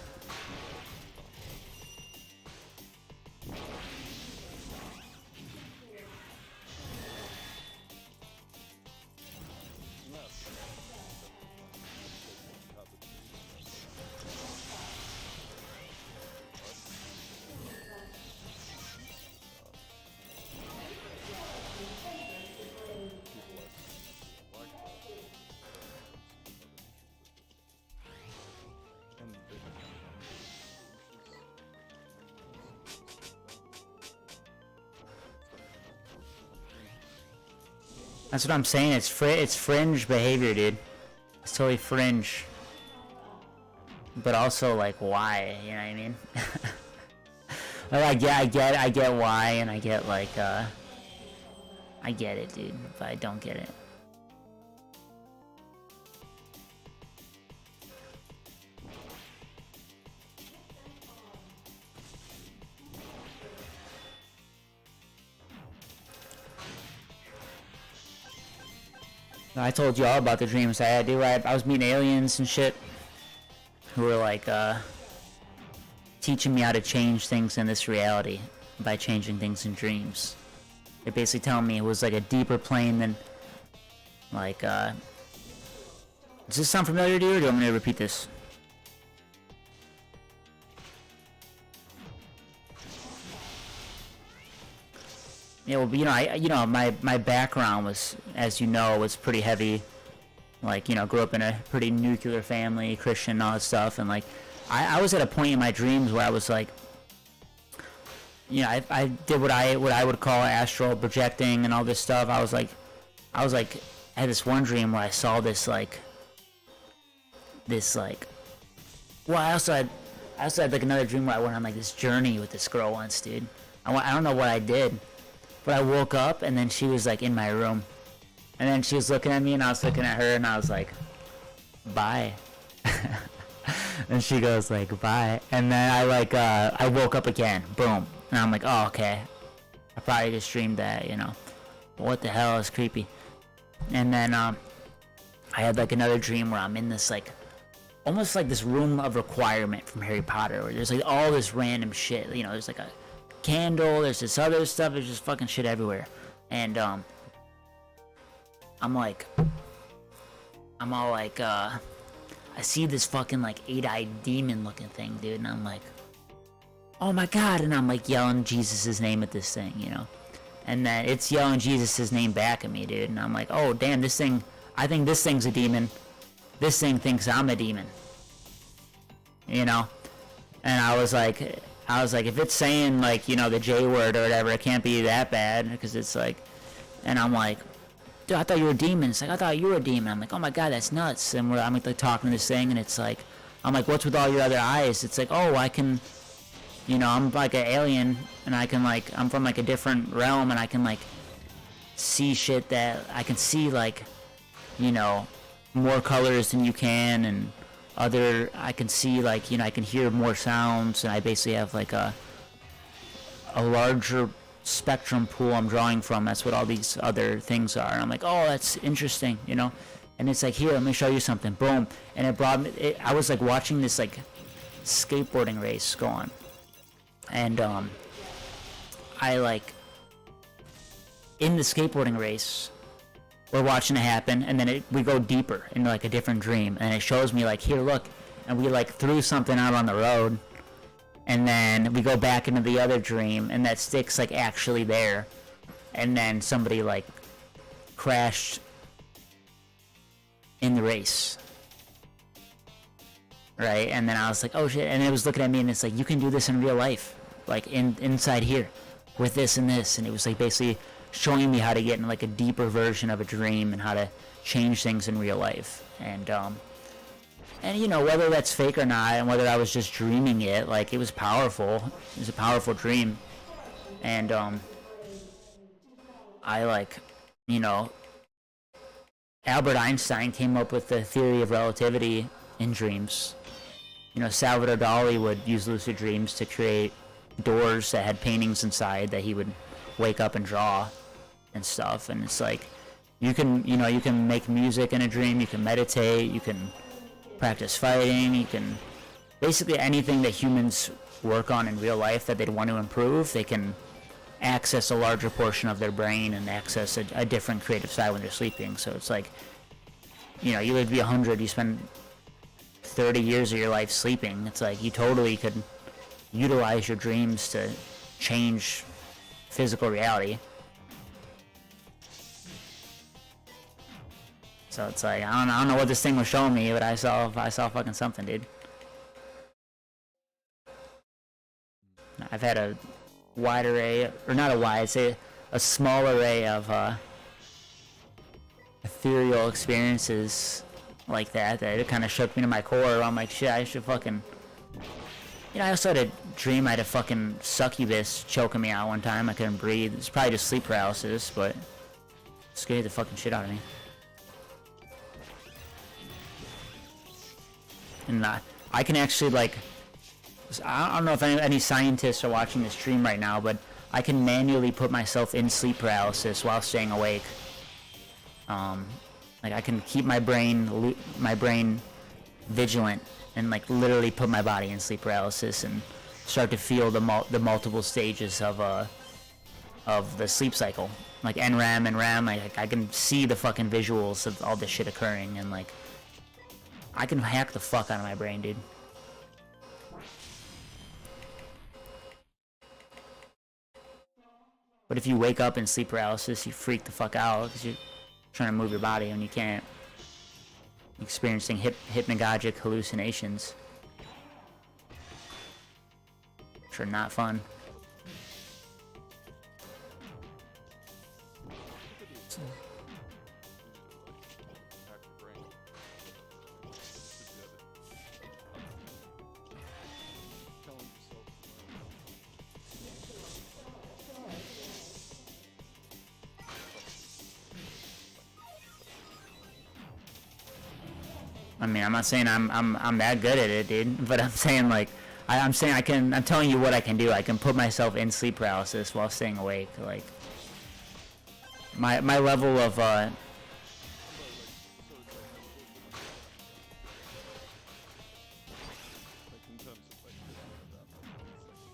That's what I'm saying. It's fringe behavior, dude. It's totally fringe. But also, like, why? You know what I mean? Like, I get why, and I get like, I get it, dude. But I don't get it. I told you all about the dreams I had, dude. I was meeting aliens and shit who were like teaching me how to change things in this reality by changing things in dreams. They're basically telling me it was like a deeper plane than like does this sound familiar to you, or do you want me to repeat this? Yeah, well, my background was, as you know, was pretty heavy. Like, grew up in a pretty nuclear family, Christian, all that stuff, and like, I was at a point in my dreams where I was like, I did what I would call astral projecting and all this stuff. I was like, I had this one dream where I saw this like, well, I also had like another dream where I went on like this journey with this girl once, dude. I don't know what I did, but I woke up and then she was like in my room, and then she was looking at me and I was looking at her and I was like, bye. And she goes like, bye. And then I woke up again, boom, and I'm like, oh, okay, I probably just dreamed that, what the hell, is creepy. And then I had like another dream where I'm in this like, almost like this room of requirement from Harry Potter, where there's like all this random shit, there's like a candle, there's this other stuff, there's just fucking shit everywhere. And I'm all like, I see this fucking like 8-eyed demon looking thing, dude, and I'm like, oh my god, and I'm like yelling Jesus' name at this thing, and then it's yelling Jesus' name back at me, dude, and I'm like, oh damn, this thing, I think this thing's a demon, this thing thinks I'm a demon, and I was like, if it's saying like, the J word or whatever, it can't be that bad, because it's like, and I'm like, dude, I thought you were a demon. It's like, I thought you were a demon. I'm like, oh my god, that's nuts. And I'm like talking to this thing, and it's like, I'm like, what's with all your other eyes? It's like, oh, I can, I'm like an alien, and I can like, I'm from like a different realm, and I can like see shit that I can see, like, more colors than you can, and I can see like, I can hear more sounds, and I basically have like a larger spectrum pool I'm drawing from. That's what all these other things are. And I'm like, oh, that's interesting, and it's like, here, let me show you something, boom, and it brought me, I was like watching this like skateboarding race go on, and I like, in the skateboarding race, we're watching it happen, and then we go deeper into like a different dream, and it shows me like, here, look, and we like threw something out on the road, and then we go back into the other dream, and that stick's like actually there, and then somebody like crashed in the race, right? And then I was like, oh shit, and it was looking at me, and it's like, you can do this in real life, like inside here with this and this, and it was like basically showing me how to get in like a deeper version of a dream and how to change things in real life. And whether that's fake or not, and whether I was just dreaming it, like, it was powerful. It was a powerful dream. And I like, Albert Einstein came up with the theory of relativity in dreams. Salvador Dali would use lucid dreams to create doors that had paintings inside that he would wake up and draw and stuff. And it's like, you can make music in a dream, you can meditate, you can practice fighting, you can basically anything that humans work on in real life that they'd want to improve, they can access a larger portion of their brain and access a different creative side when they're sleeping. So it's like, you live to be 100, you spend 30 years of your life sleeping. It's like, you totally could utilize your dreams to change physical reality. So it's like, I don't know what this thing was showing me, but I saw fucking something, dude. I've had a wide array, or not a wide, I'd say a small array of ethereal experiences like that it kind of shook me to my core. I'm like, shit, I should fucking, I also had a dream I had a fucking succubus choking me out one time. I couldn't breathe. It's probably just sleep paralysis, but it scared the fucking shit out of me. And I can actually, like, I don't know if any scientists are watching this stream right now, but I can manually put myself in sleep paralysis while staying awake. Like, I can keep my brain vigilant and, like, literally put my body in sleep paralysis and start to feel the multiple stages of the sleep cycle, like NREM and REM. I can see the fucking visuals of all this shit occurring, and like, I can hack the fuck out of my brain, dude. But if you wake up in sleep paralysis, you freak the fuck out because you're trying to move your body and you can't. Experiencing hypnagogic hallucinations. Which are not fun. Hack your brain. Telling yourself. I mean, I'm not saying I'm that good at it, dude. But I'm saying like, I'm saying I'm telling you what I can do. I can put myself in sleep paralysis while staying awake. Like, my level of Like in terms of like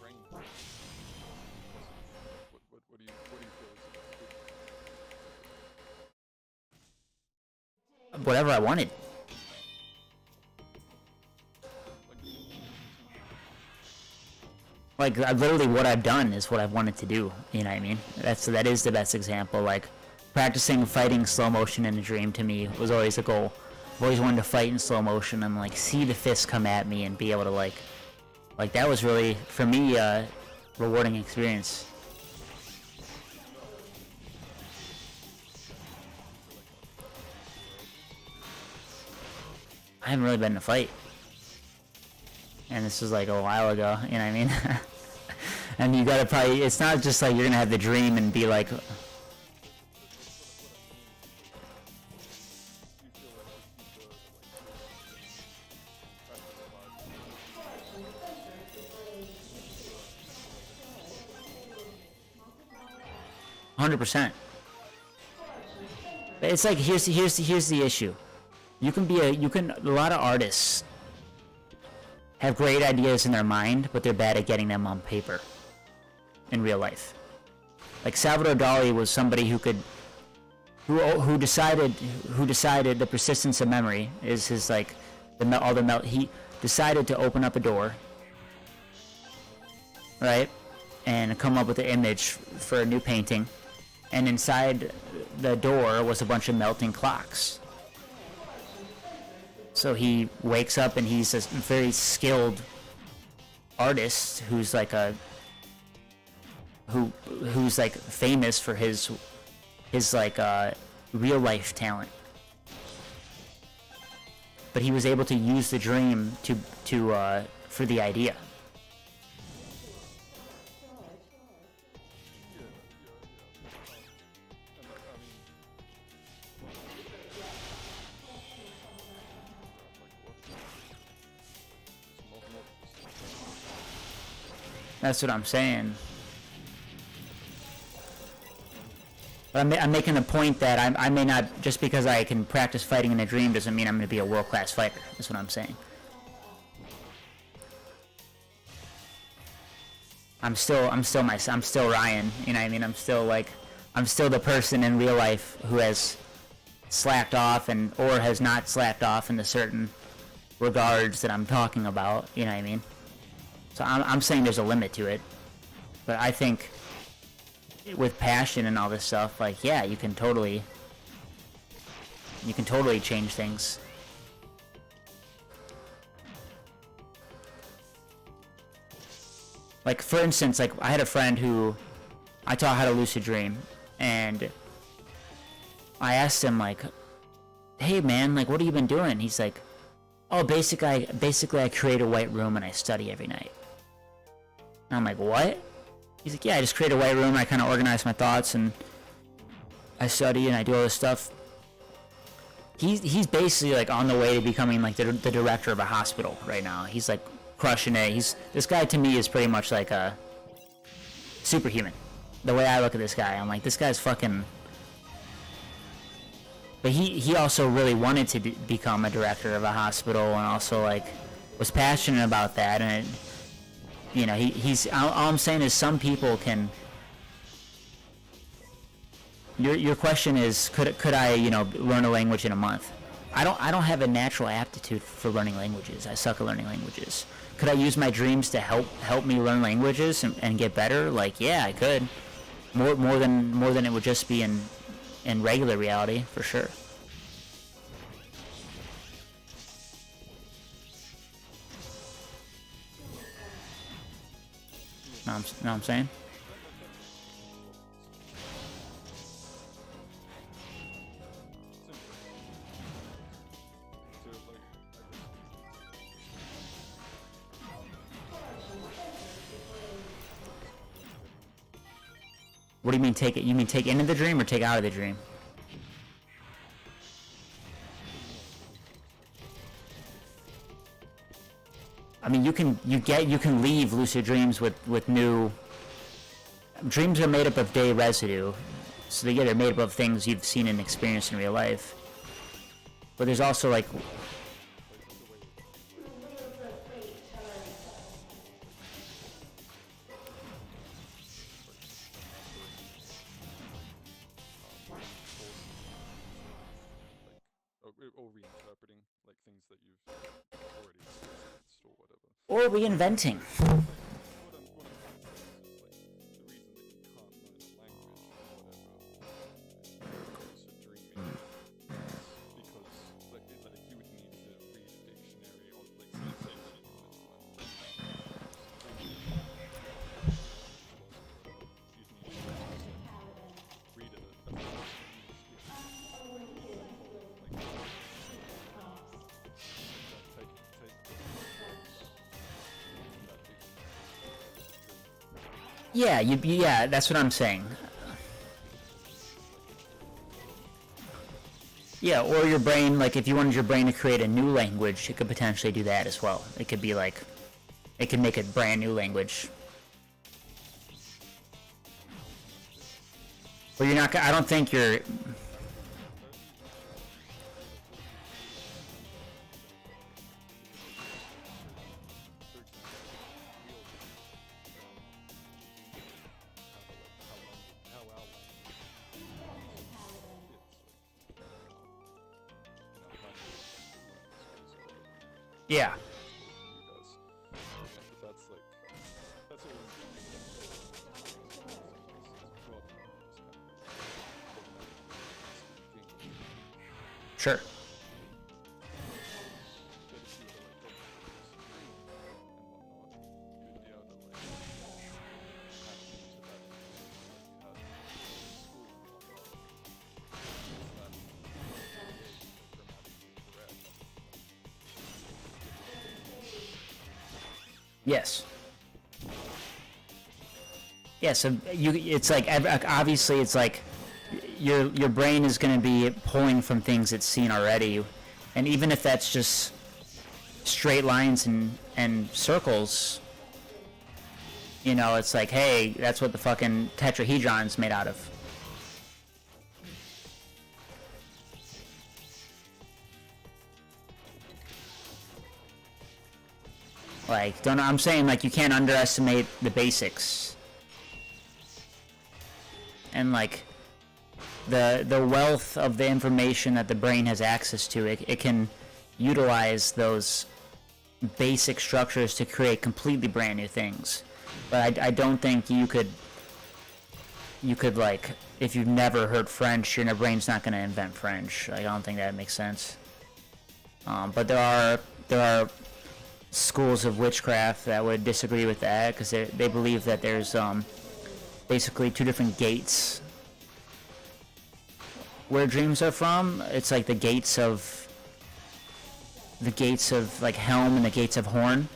brain. What do you feel is whatever I wanted. Like literally what I've done is what I've wanted to do. You know what I mean? That is the best example. Like practicing fighting slow motion in a dream to me was always a goal. I've always wanted to fight in slow motion and like see the fist come at me and be able to like that was really for me a rewarding experience. I haven't really been in a fight. And this was like a while ago, you know what I mean? And you gotta probably, it's not just like you're gonna have the dream and be like, 100%. It's like here's the issue. A lot of artists have great ideas in their mind, but they're bad at getting them on paper in real life. Like Salvador Dali was somebody who decided the persistence of memory is his like he decided to open up a door, right, and come up with an image for a new painting, and inside the door was a bunch of melting clocks. So he wakes up and he's a very skilled artist who's like who's like famous for his like real life talent. But he was able to use the dream to for the idea. That's what I'm saying. But I'm making the point that I may not, just because I can practice fighting in a dream doesn't mean I'm going to be a world-class fighter. That's what I'm saying. I'm still Ryan, you know what I mean? I'm still the person in real life who has slacked off or has not slacked off in the certain regards that I'm talking about, you know what I mean? So I'm saying there's a limit to it, but I think with passion and all this stuff, like, yeah, you can totally change things. Like, for instance, like, I had a friend who I taught how to lucid dream, and I asked him, like, hey, man, like, what have you been doing? He's like, oh, basically I create a white room and I study every night. And I'm like, what? He's like, yeah, I just create a white room and I kind of organize my thoughts and I study and I do all this stuff. He's basically like on the way to becoming like the director of a hospital right now. He's like crushing it. This guy to me is pretty much like a superhuman. The way I look at this guy, I'm like, this guy's fucking. But he also really wanted to become a director of a hospital and also like was passionate about that. And you know, he's all I'm saying is some people can. Your question is could I, you know, learn a language in a month? I don't have a natural aptitude for learning languages. I suck at learning languages. Could I use my dreams to help me learn languages and get better? Like, yeah, I could. more than it would just be in regular reality, for sure. Know what I'm saying? What do you mean take it? You mean take into the dream or take out of the dream? I mean, you can leave lucid dreams with new. Dreams are made up of day residue, so they're made up of things you've seen and experienced in real life. But there's also like. Or reinterpreting like things that you've already experienced or whatever. Or reinventing. What I'm saying is like the reason that you can't learn a language or whatever, lucid dreaming, is because like you would need to read a dictionary or like say read it. Yeah, that's what I'm saying. Yeah, or your brain, like if you wanted your brain to create a new language, it could potentially do that as well. It could be like, it could make a brand new language. But you're not, I don't think you're... Yeah. Sure. Yes. Yeah, so it's like, obviously it's like, your brain is going to be pulling from things it's seen already, and even if that's just straight lines and circles, you know, it's like, hey, that's what the fucking tetrahedron's made out of. Like, I'm saying, like, you can't underestimate the basics. And, like, the wealth of the information that the brain has access to, it can utilize those basic structures to create completely brand new things. But I don't think you could, like, if you've never heard French, your brain's not going to invent French. Like, I don't think that makes sense. But there are schools of witchcraft that would disagree with that, because they believe that there's basically two different gates where dreams are from. It's like the gates of like Helm and the gates of Horn,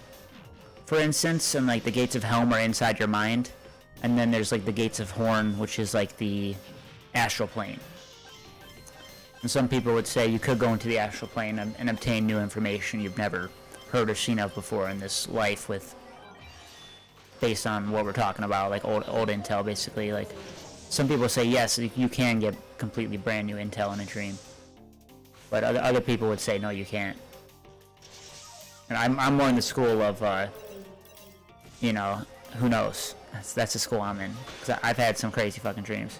for instance, and like the gates of Helm are inside your mind, and then there's like the gates of Horn, which is like the astral plane. And some people would say you could go into the astral plane and obtain new information you've never heard or seen of before in this life, with based on what we're talking about, like old intel, basically. Like, some people say yes, you can get completely brand new intel in a dream, but other people would say no, you can't. And I'm more in the school of you know, who knows. That's the school I'm in, because I've had some crazy fucking dreams.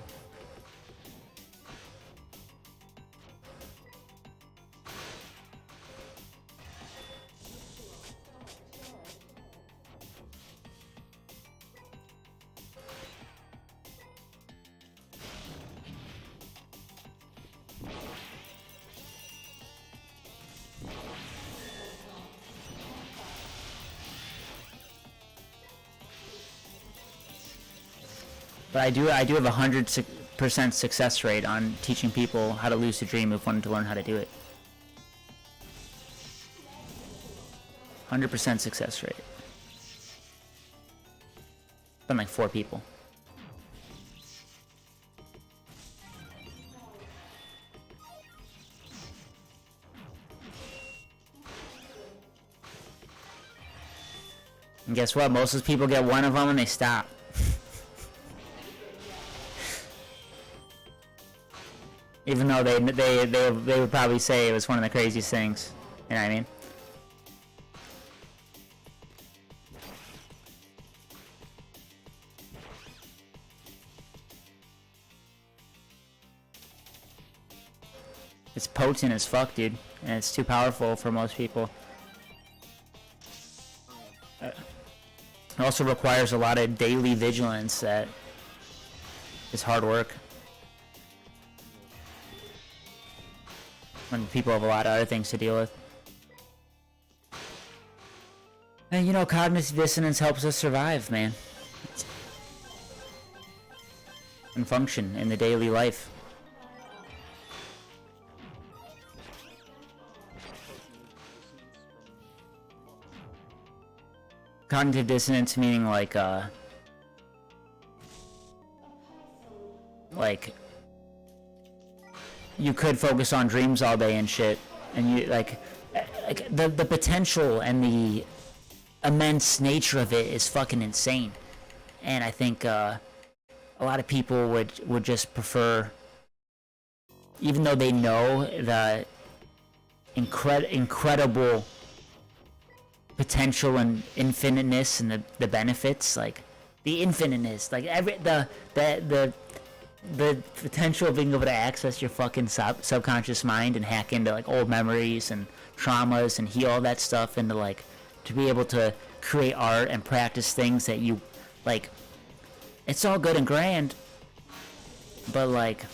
But I do have 100% success rate on teaching people how to lucid dream who wanted to learn how to do it. 100% success rate. Been like 4 people. And guess what? Most of those people get one of them and they stop. Even though they would probably say it was one of the craziest things. You know what I mean? It's potent as fuck, dude. And it's too powerful for most people. It also requires a lot of daily vigilance that is hard work. When people have a lot of other things to deal with. And you know, cognitive dissonance helps us survive, man. And function in the daily life. Cognitive dissonance meaning like you could focus on dreams all day and shit, and you like the potential and the immense nature of it is fucking insane. And I think a lot of people would just prefer, even though they know the incredible potential and infiniteness and the benefits, like the infiniteness, like the potential of being able to access your fucking subconscious mind and hack into like old memories and traumas and heal all that stuff, into like to be able to create art and practice things that you like. It's all good and grand, but like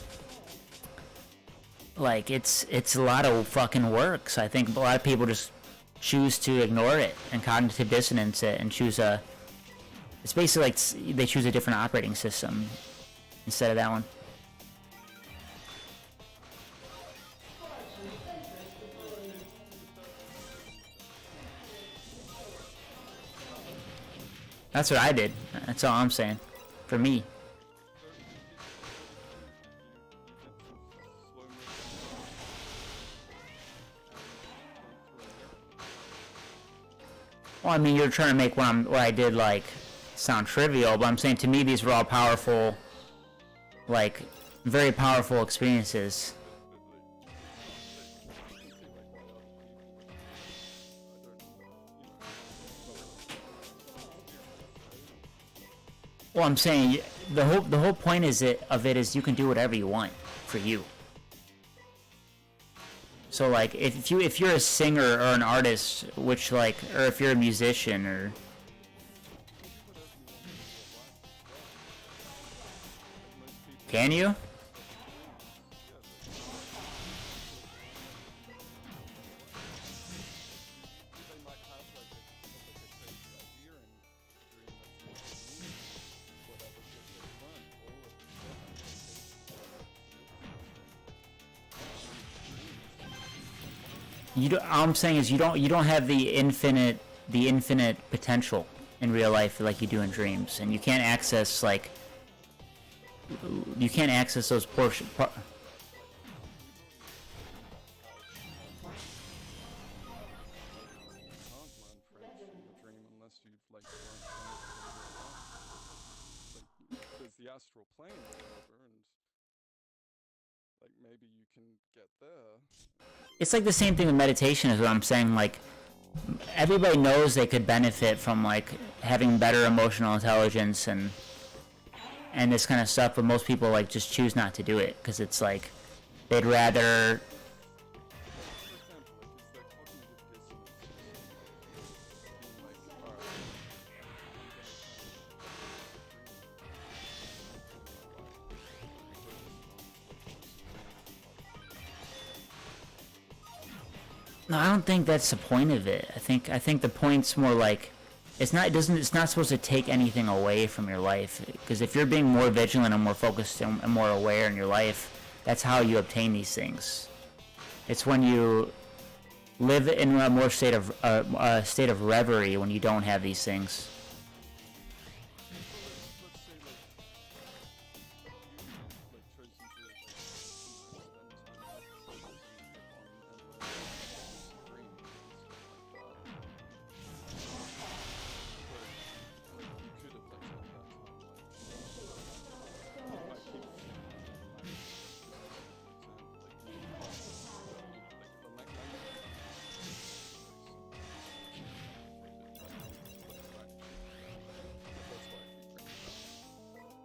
it's a lot of fucking work. So I think a lot of people just choose to ignore it and cognitive dissonance it and choose it's basically like they choose a different operating system instead of that one. That's what I did. That's all I'm saying. For me. Well, I mean, you're trying to make what I did like sound trivial, but I'm saying to me these were all powerful, like very powerful experiences. Well, I'm saying the whole point of it is you can do whatever you want for you. So like if you're a singer or an artist, which like, or if you're a musician, or can you? All I'm saying is you don't have the infinite potential in real life like you do in dreams, and you can't access those portions. There's the astral plane or whatever, and like maybe you can get there. It's like the same thing with meditation, is what I'm saying. Like everybody knows they could benefit from like having better emotional intelligence and this kind of stuff, but most people like just choose not to do it because it's like they'd rather. No, I don't think that's the point of it. I think the point's more like it's not supposed to take anything away from your life. Because if you're being more vigilant and more focused and more aware in your life, that's how you obtain these things. It's when you live in a more state of reverie when you don't have these things.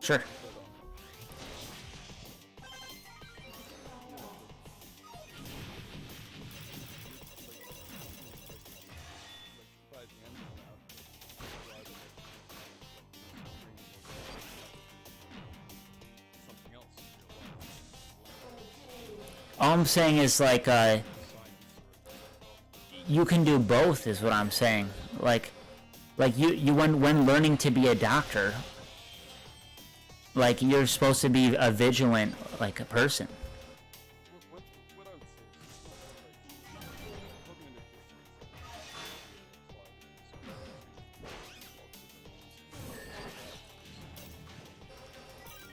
Sure. All I'm saying is like you can do both is what I'm saying. Like you when learning to be a doctor, like you're supposed to be a vigilant like a person. What I would say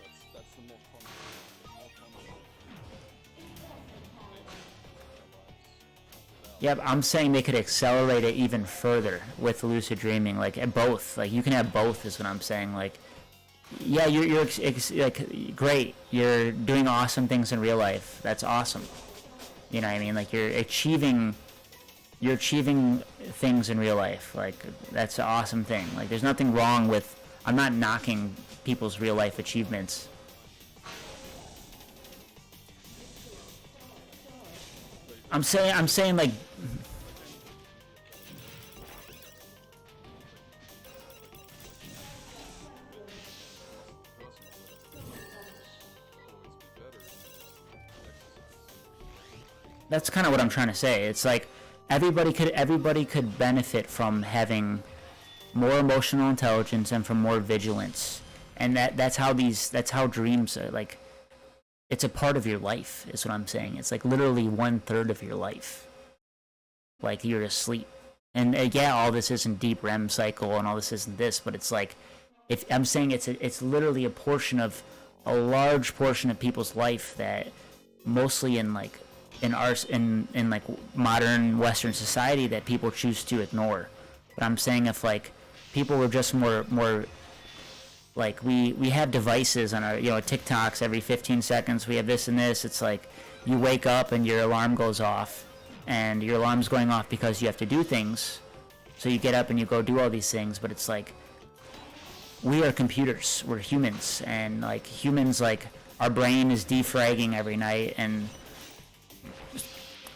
is that's the more common. Yeah, but I'm saying they could accelerate it even further with lucid dreaming, like at both. Like you can have both, is what I'm saying. Like, yeah, you're like great. You're doing awesome things in real life. That's awesome. You know what I mean? Like you're achieving things in real life. Like that's an awesome thing. Like there's nothing wrong with. I'm not knocking people's real life achievements. I'm saying like. That's kind of what I'm trying to say. It's like everybody could benefit from having more emotional intelligence and from more vigilance, and that's how dreams are like. It's a part of your life, is what I'm saying. It's like literally 1/3 of your life. Like you're asleep, and yeah, all this isn't deep REM cycle, and all this isn't this, but it's like, if I'm saying it's literally a large portion of people's life that mostly in like. In like modern Western society that people choose to ignore. But I'm saying if like people were just more like we have devices on our TikToks every 15 seconds, we have this and this. It's like you wake up and your alarm goes off, and your alarm's going off because you have to do things. So you get up and you go do all these things, but it's like we are computers, we're humans, and like humans, like our brain is defragging every night and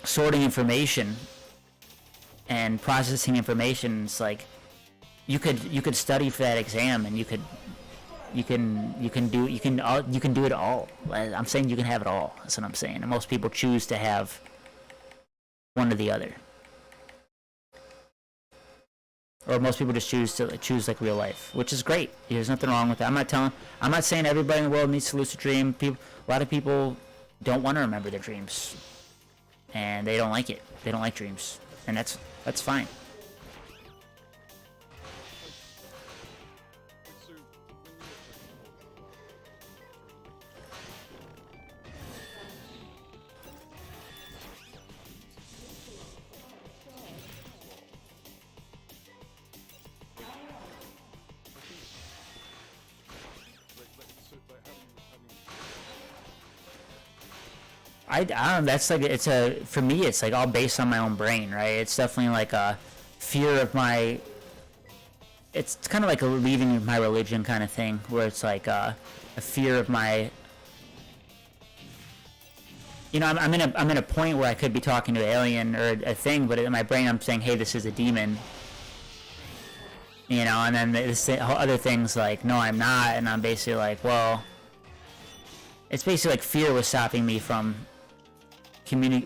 sorting information and processing information. It's like you could study for that exam, and you can do it all. I'm saying you can have it all. That's what I'm saying. And most people choose to have one or the other, or most people just choose like real life, which is great. There's nothing wrong with that. I'm not saying everybody in the world needs to lucid dream. A lot of people don't want to remember their dreams. And they don't like it. They don't like dreams, and that's fine. I don't know, that's like, for me, it's like all based on my own brain, right? It's definitely like a fear of it's kind of like a leaving my religion kind of thing, where it's like a fear of my, I'm in a point where I could be talking to an alien or a thing, but in my brain I'm saying, hey, this is a demon, and then this other things like, no, I'm not, and I'm basically like, well, it's basically like fear was stopping me from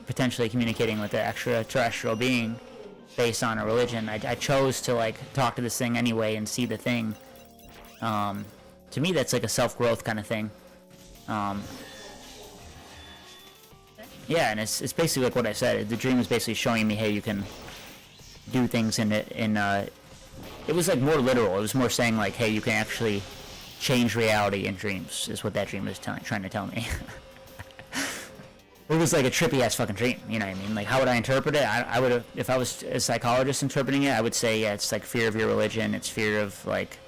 potentially communicating with an extraterrestrial being based on a religion. I chose to like talk to this thing anyway and see the thing, to me, that's like a self-growth kind of thing. Yeah, and it's basically like what I said. The dream was basically showing me, hey, you can do things in it. It was like more literal. It was more saying like, hey, you can actually change reality in dreams. Is what that dream was trying to tell me. It was like a trippy ass fucking dream. You know what I mean? Like, how would I interpret it? I would have, if I was a psychologist interpreting it, I would say, yeah, it's like fear of your religion. It's fear of like,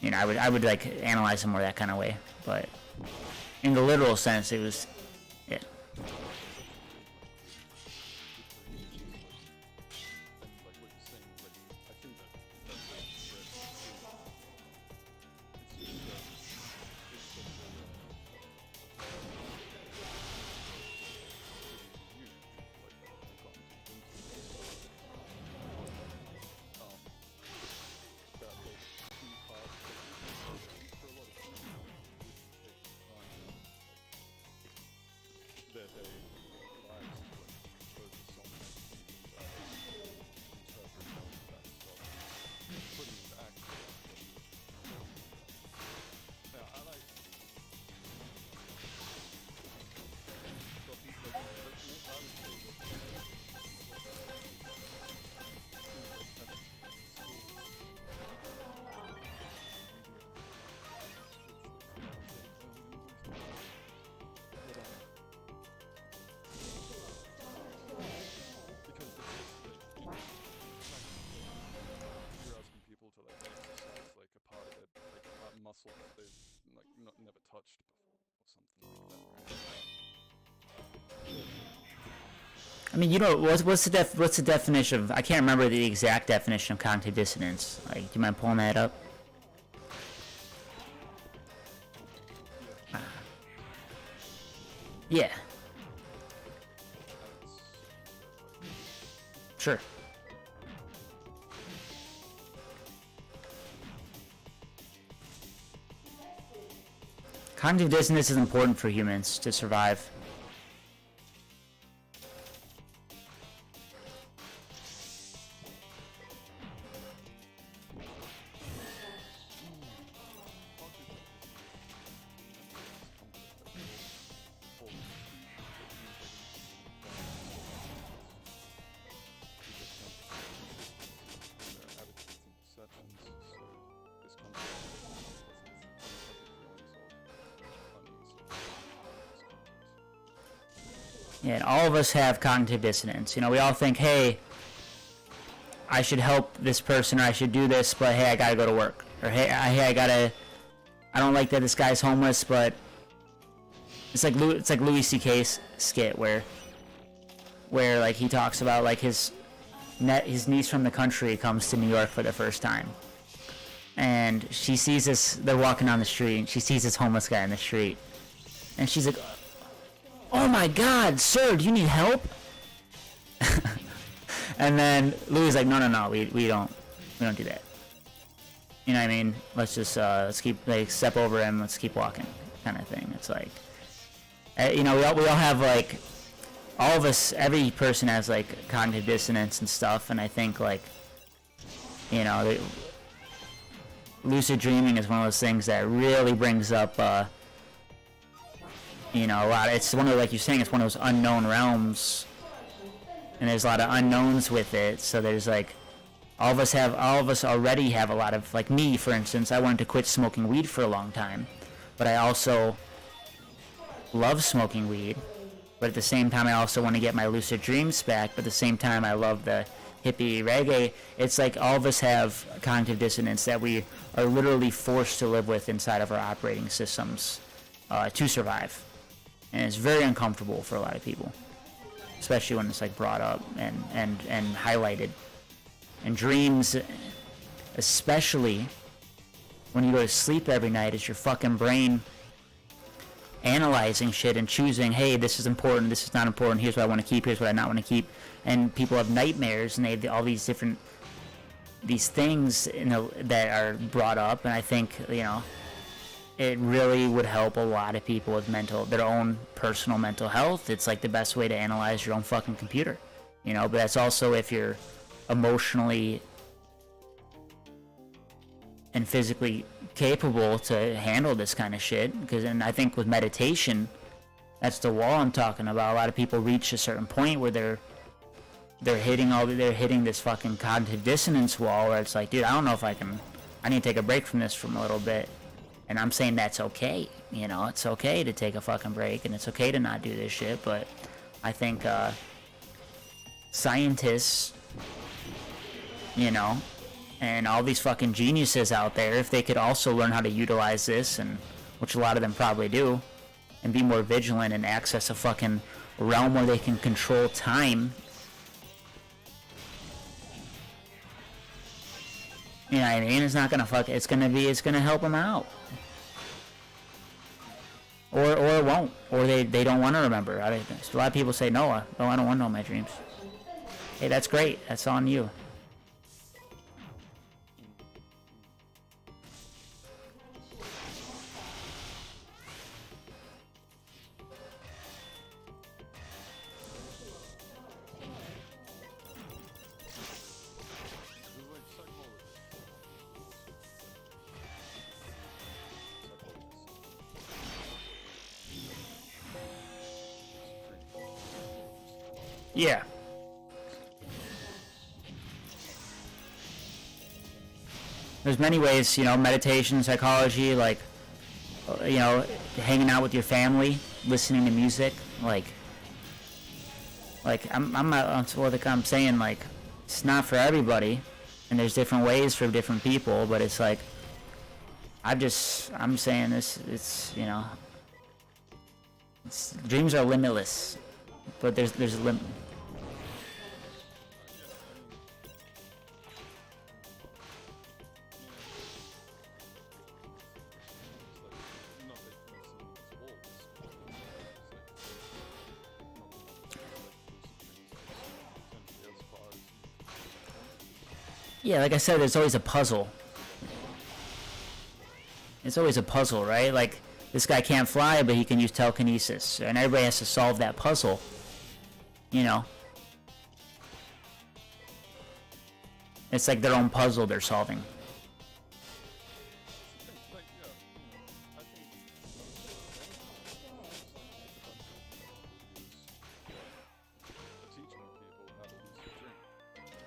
you know, I would like analyze it more that kind of way. But in the literal sense, it was, yeah. muscle that they've like never touched before or something like that, right? I mean, you know, what's the definition of? I can't remember the exact definition of cognitive dissonance. Like, do you mind pulling that up? Yeah. Sure. Cognitive dissonance is important for humans to survive. Yeah, and all of us have cognitive dissonance. You know, we all think, hey, I should help this person, or I should do this, but hey, I gotta go to work. Or hey, I don't like that this guy's homeless, but it's like Louis C.K.'s skit where like he talks about like his niece from the country comes to New York for the first time, and she sees this. They're walking down the street, and she sees this homeless guy in the street, and she's like, "Oh my God, sir, do you need help?" And then Louis is like, no, we don't do that. You know what I mean? Let's just let's keep like step over him. Let's keep walking, kind of thing. It's like, you know, we all have like, all of us, every person has like cognitive dissonance and stuff. And I think like, you know, lucid dreaming is one of those things that really brings up, you know, a lot. It's one of, like you're saying, it's one of those unknown realms. And there's a lot of unknowns with it, so there's like, all of us already have a lot of, like me, for instance, I wanted to quit smoking weed for a long time, but I also love smoking weed, but at the same time I also want to get my lucid dreams back, but at the same time I love the hippie reggae. It's like all of us have cognitive dissonance that we are literally forced to live with inside of our operating systems to survive, and it's very uncomfortable for a lot of people. Especially when it's like brought up and highlighted. And dreams, especially when you go to sleep every night, is your fucking brain analyzing shit and choosing, hey, this is important, this is not important, here's what I want to keep, here's what I not want to keep. And people have nightmares, and they have all these different, these things, you know, that are brought up. And I think, you know, it really would help a lot of people with their own personal mental health. It's like the best way to analyze your own fucking computer, you know. But that's also if you're emotionally and physically capable to handle this kind of shit. Because, and I think with meditation, that's the wall I'm talking about. A lot of people reach a certain point where they're hitting this fucking cognitive dissonance wall where it's like, dude, I don't know if I need to take a break from this for a little bit. And I'm saying that's okay. You know, it's okay to take a fucking break, and it's okay to not do this shit. But I think scientists, you know, and all these fucking geniuses out there, if they could also learn how to utilize this, and which a lot of them probably do, and be more vigilant and access a fucking realm where they can control time. You know what I mean? It's not gonna it's gonna help them out. Or it won't. Or they don't want to remember. A lot of people say, no, I don't want to know my dreams. Hey, that's great. That's on you. Yeah. There's many ways, you know, meditation, psychology, like, you know, hanging out with your family, listening to music, like I'm saying, like, it's not for everybody, and there's different ways for different people, but it's like, I'm saying this, it's, you know, dreams are limitless, but there's a limit. Yeah, like I said, there's always a puzzle. It's always a puzzle, right? Like, this guy can't fly, but he can use telekinesis. And everybody has to solve that puzzle. You know? It's like their own puzzle they're solving.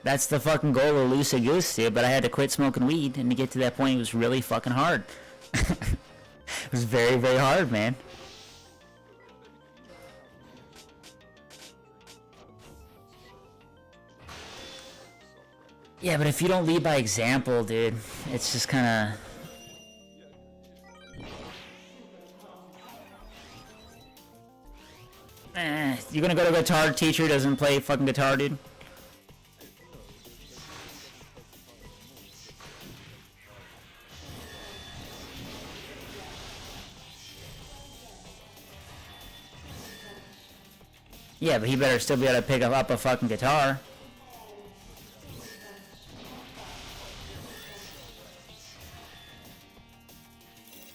That's the fucking goal of Lucid Goose, dude, but I had to quit smoking weed, and to get to that point, it was really fucking hard. It was very, very hard, man. Yeah, but if you don't lead by example, dude, it's just kind of... You gonna go to a guitar teacher who doesn't play fucking guitar, dude? Yeah, but he better still be able to pick up a fucking guitar.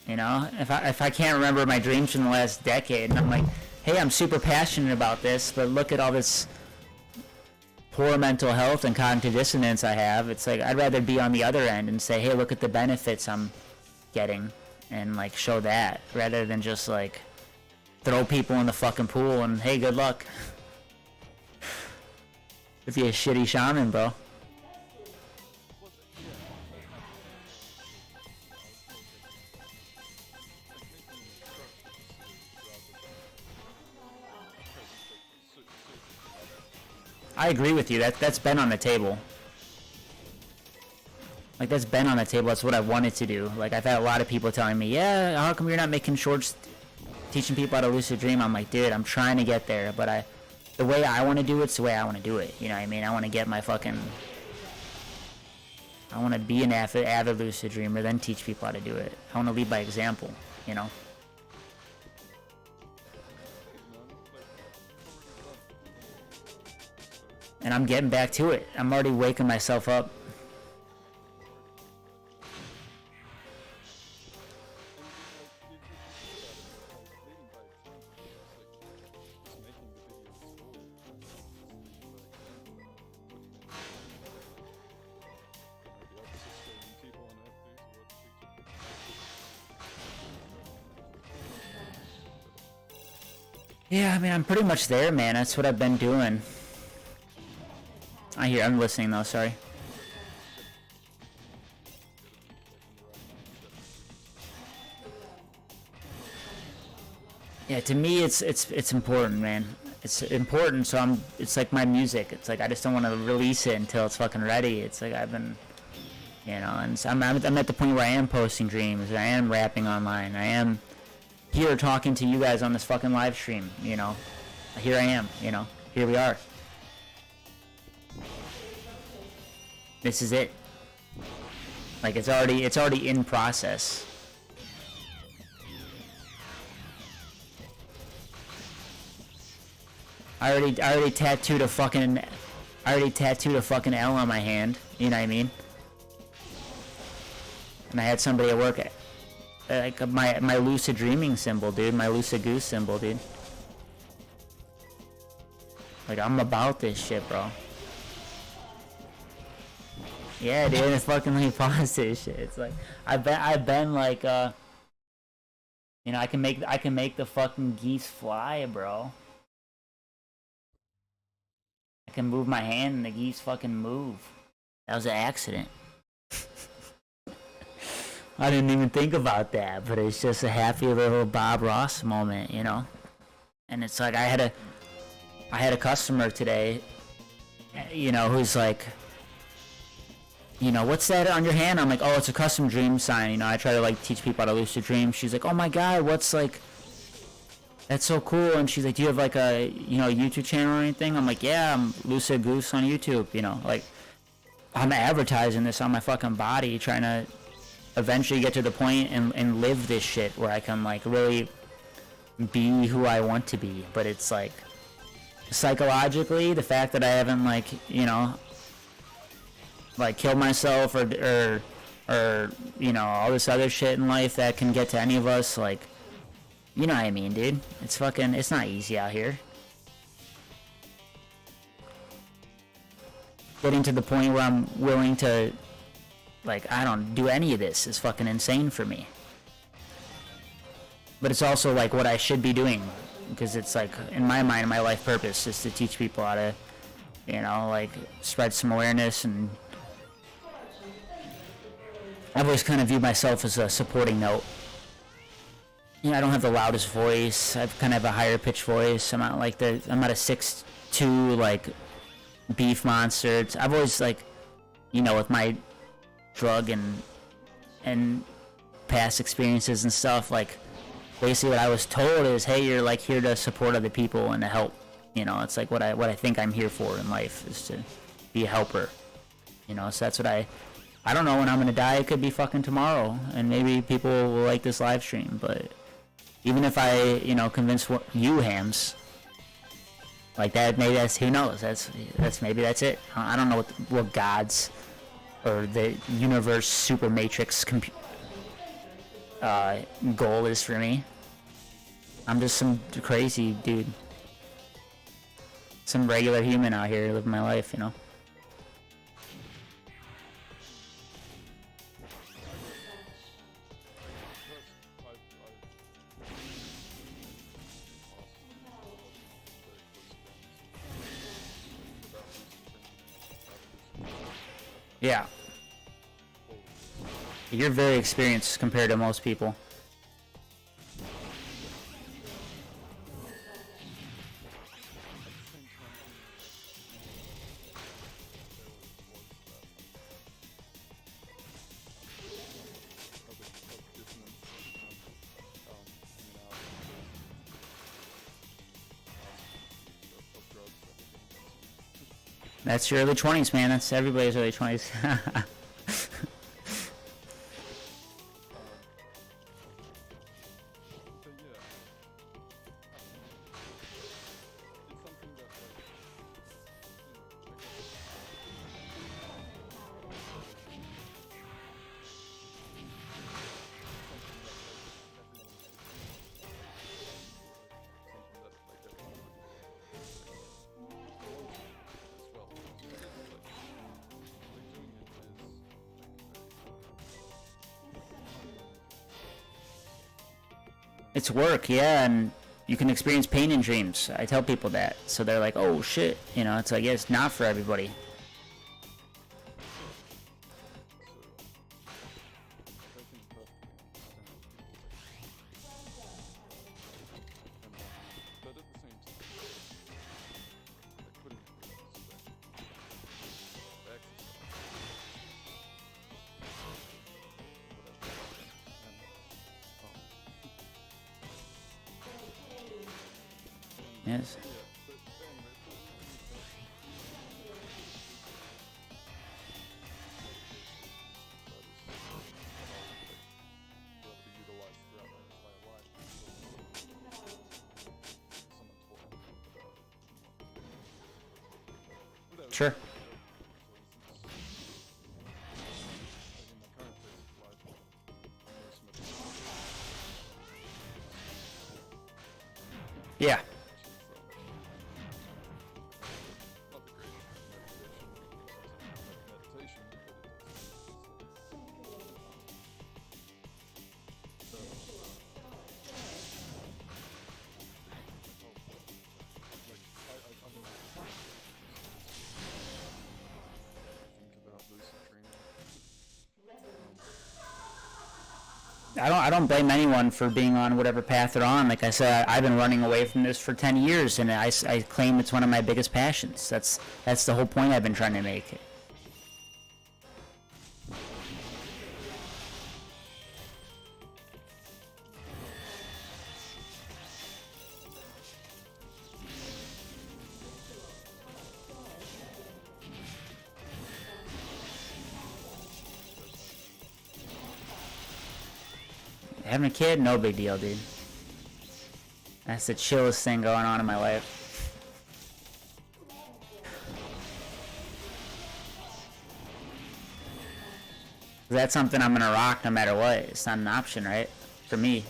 You know, if I can't remember my dreams from the last decade, and I'm like, hey, I'm super passionate about this, but look at all this poor mental health and cognitive dissonance I have. It's like, I'd rather be on the other end and say, hey, look at the benefits I'm getting, and like show that, rather than just like throw people in the fucking pool and hey, good luck. If you're a shitty shaman, bro. I agree with you. That's been on the table. Like, that's been on the table. That's what I wanted to do. Like, I've had a lot of people telling me, yeah, how come you're not making shorts teaching people how to lucid dream? I'm like, dude, I'm trying to get there, but the way I want to do it's the way I want to do it. You know what I mean? I want to get my fucking... I want to be an avid lucid dreamer, then teach people how to do it. I want to lead by example, you know? And I'm getting back to it. I'm already waking myself up. Yeah, I mean, I'm pretty much there, man. That's what I've been doing. I'm listening though, sorry. Yeah, to me, it's important, man. It's important, so it's like my music. It's like I just don't want to release it until it's fucking ready. It's like I've been, and so I'm at the point where I am posting dreams. I am rapping online. I am here talking to you guys on this fucking live stream. Here I am. Here we are. This is it. Like it's already in process. I already tattooed a fucking L on my hand. You know what I mean? And I had somebody at work, like my lucid dreaming symbol, dude. My lucid goose symbol, dude. Like I'm about this shit, bro. Yeah, dude. It's fucking like positive shit. It's like I've been like I can make the fucking geese fly, bro. I can move my hand and the geese fucking move. That was an accident. I didn't even think about that, but it's just a happy little Bob Ross moment, And it's like I had a customer today, who's like, what's that on your hand? I'm like, oh, it's a custom dream sign. I try to like teach people how to lucid dream. She's like, oh my god, that's so cool. And she's like, do you have like a YouTube channel or anything? I'm like, yeah, I'm Lucid Goose on YouTube. Like I'm advertising this on my fucking body, trying to eventually get to the point and live this shit where I can like really be who I want to be. But it's like psychologically, the fact that I haven't like like killed myself or all this other shit in life that can get to any of us, like, you know what I mean, dude? It's not easy out here. Getting to the point where I'm willing to, like, I don't do any of this is fucking insane for me. But it's also, like, what I should be doing. Because it's, like, in my mind, my life purpose is to teach people how to, like, spread some awareness. And I've always kind of viewed myself as a supporting note. I don't have the loudest voice. I kind of have a higher pitched voice. I'm not a 6'2", like, beef monster. I've always, like, with my drug and past experiences and stuff, like, basically what I was told is, hey, you're, like, here to support other people and to help. It's like what I think I'm here for in life, is to be a helper. So that's what I don't know when I'm gonna die. It could be fucking tomorrow, and maybe people will like this live stream, but even if I, convince you hams, like that, maybe who knows? That's maybe that's it. I don't know what God's or the universe super matrix goal is for me. I'm just some crazy dude, some regular human out here living my life, Yeah. You're very experienced compared to most people. That's your early 20s, man. That's everybody's early 20s. It's work, yeah, and you can experience pain in dreams. I tell people that, so they're like, oh shit, you know. It's like, yeah, it's not for everybody. Yes. Sure. Yeah. I don't blame anyone for being on whatever path they're on. Like I said, I've been running away from this for 10 years, and I claim it's one of my biggest passions. That's the whole point I've been trying to make. Having a kid, no big deal, dude. That's the chillest thing going on in my life. That's something I'm gonna rock no matter what. It's not an option, right? For me.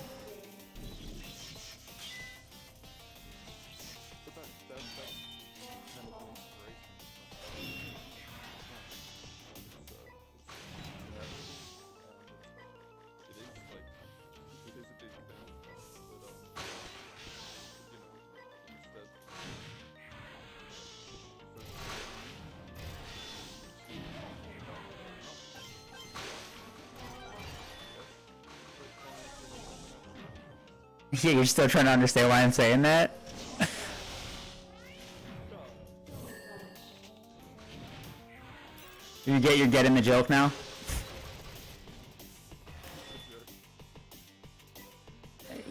Yeah, you're still trying to understand why I'm saying that? You're getting the joke now?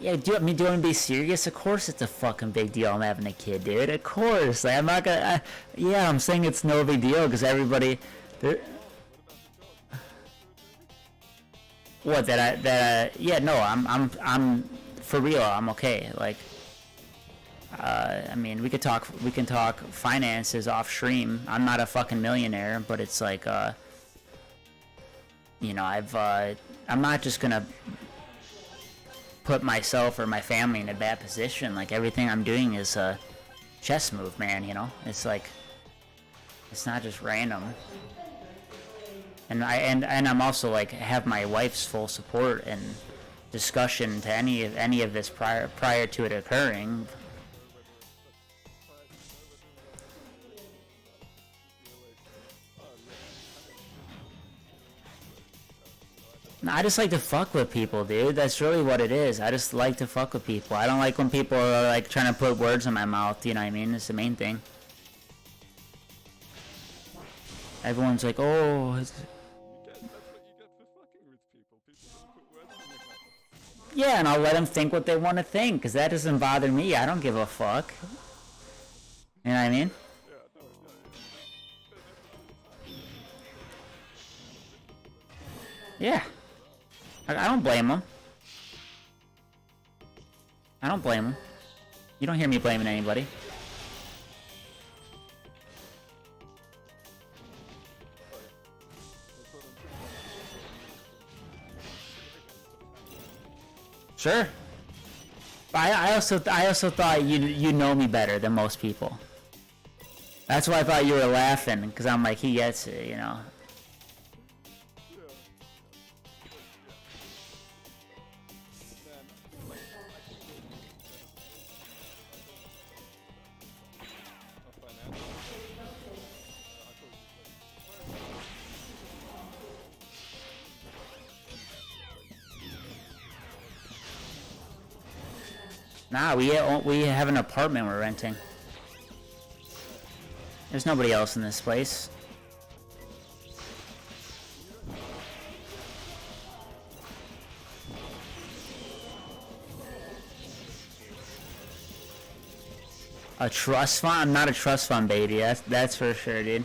Yeah, do you want me to be serious? Of course it's a fucking big deal I'm having a kid, dude. Of course. Like, I'm not gonna... yeah, I'm saying it's no big deal because everybody... What, yeah, no, I'm... For real, I'm okay. Like... I mean, we can talk finances off stream. I'm not a fucking millionaire, but it's like, you know, I'm not just gonna put myself or my family in a bad position. Like, everything I'm doing is a chess move, man, you know? It's like, it's not just random. And I'm also like, have my wife's full support and discussion to any of this prior to it occurring. I just like to fuck with people, dude. That's really what it is. I just like to fuck with people. I don't like when people are like trying to put words in my mouth, you know what I mean? It's the main thing. Everyone's like, oh... Yeah, and I'll let them think what they want to think, because that doesn't bother me. I don't give a fuck. You know what I mean? Yeah. I don't blame them. I don't blame them. You don't hear me blaming anybody. Sure. I also thought you know me better than most people. That's why I thought you were laughing, because I'm like, he gets it, you know. Nah, we have an apartment we're renting. There's nobody else in this place. A trust fund? I'm not a trust fund baby. That's for sure, dude.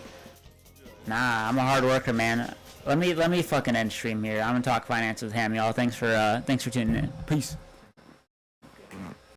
Nah, I'm a hard worker, man. Let me fucking end stream here. I'm gonna talk finance with Ham, y'all. Thanks for tuning in. Peace.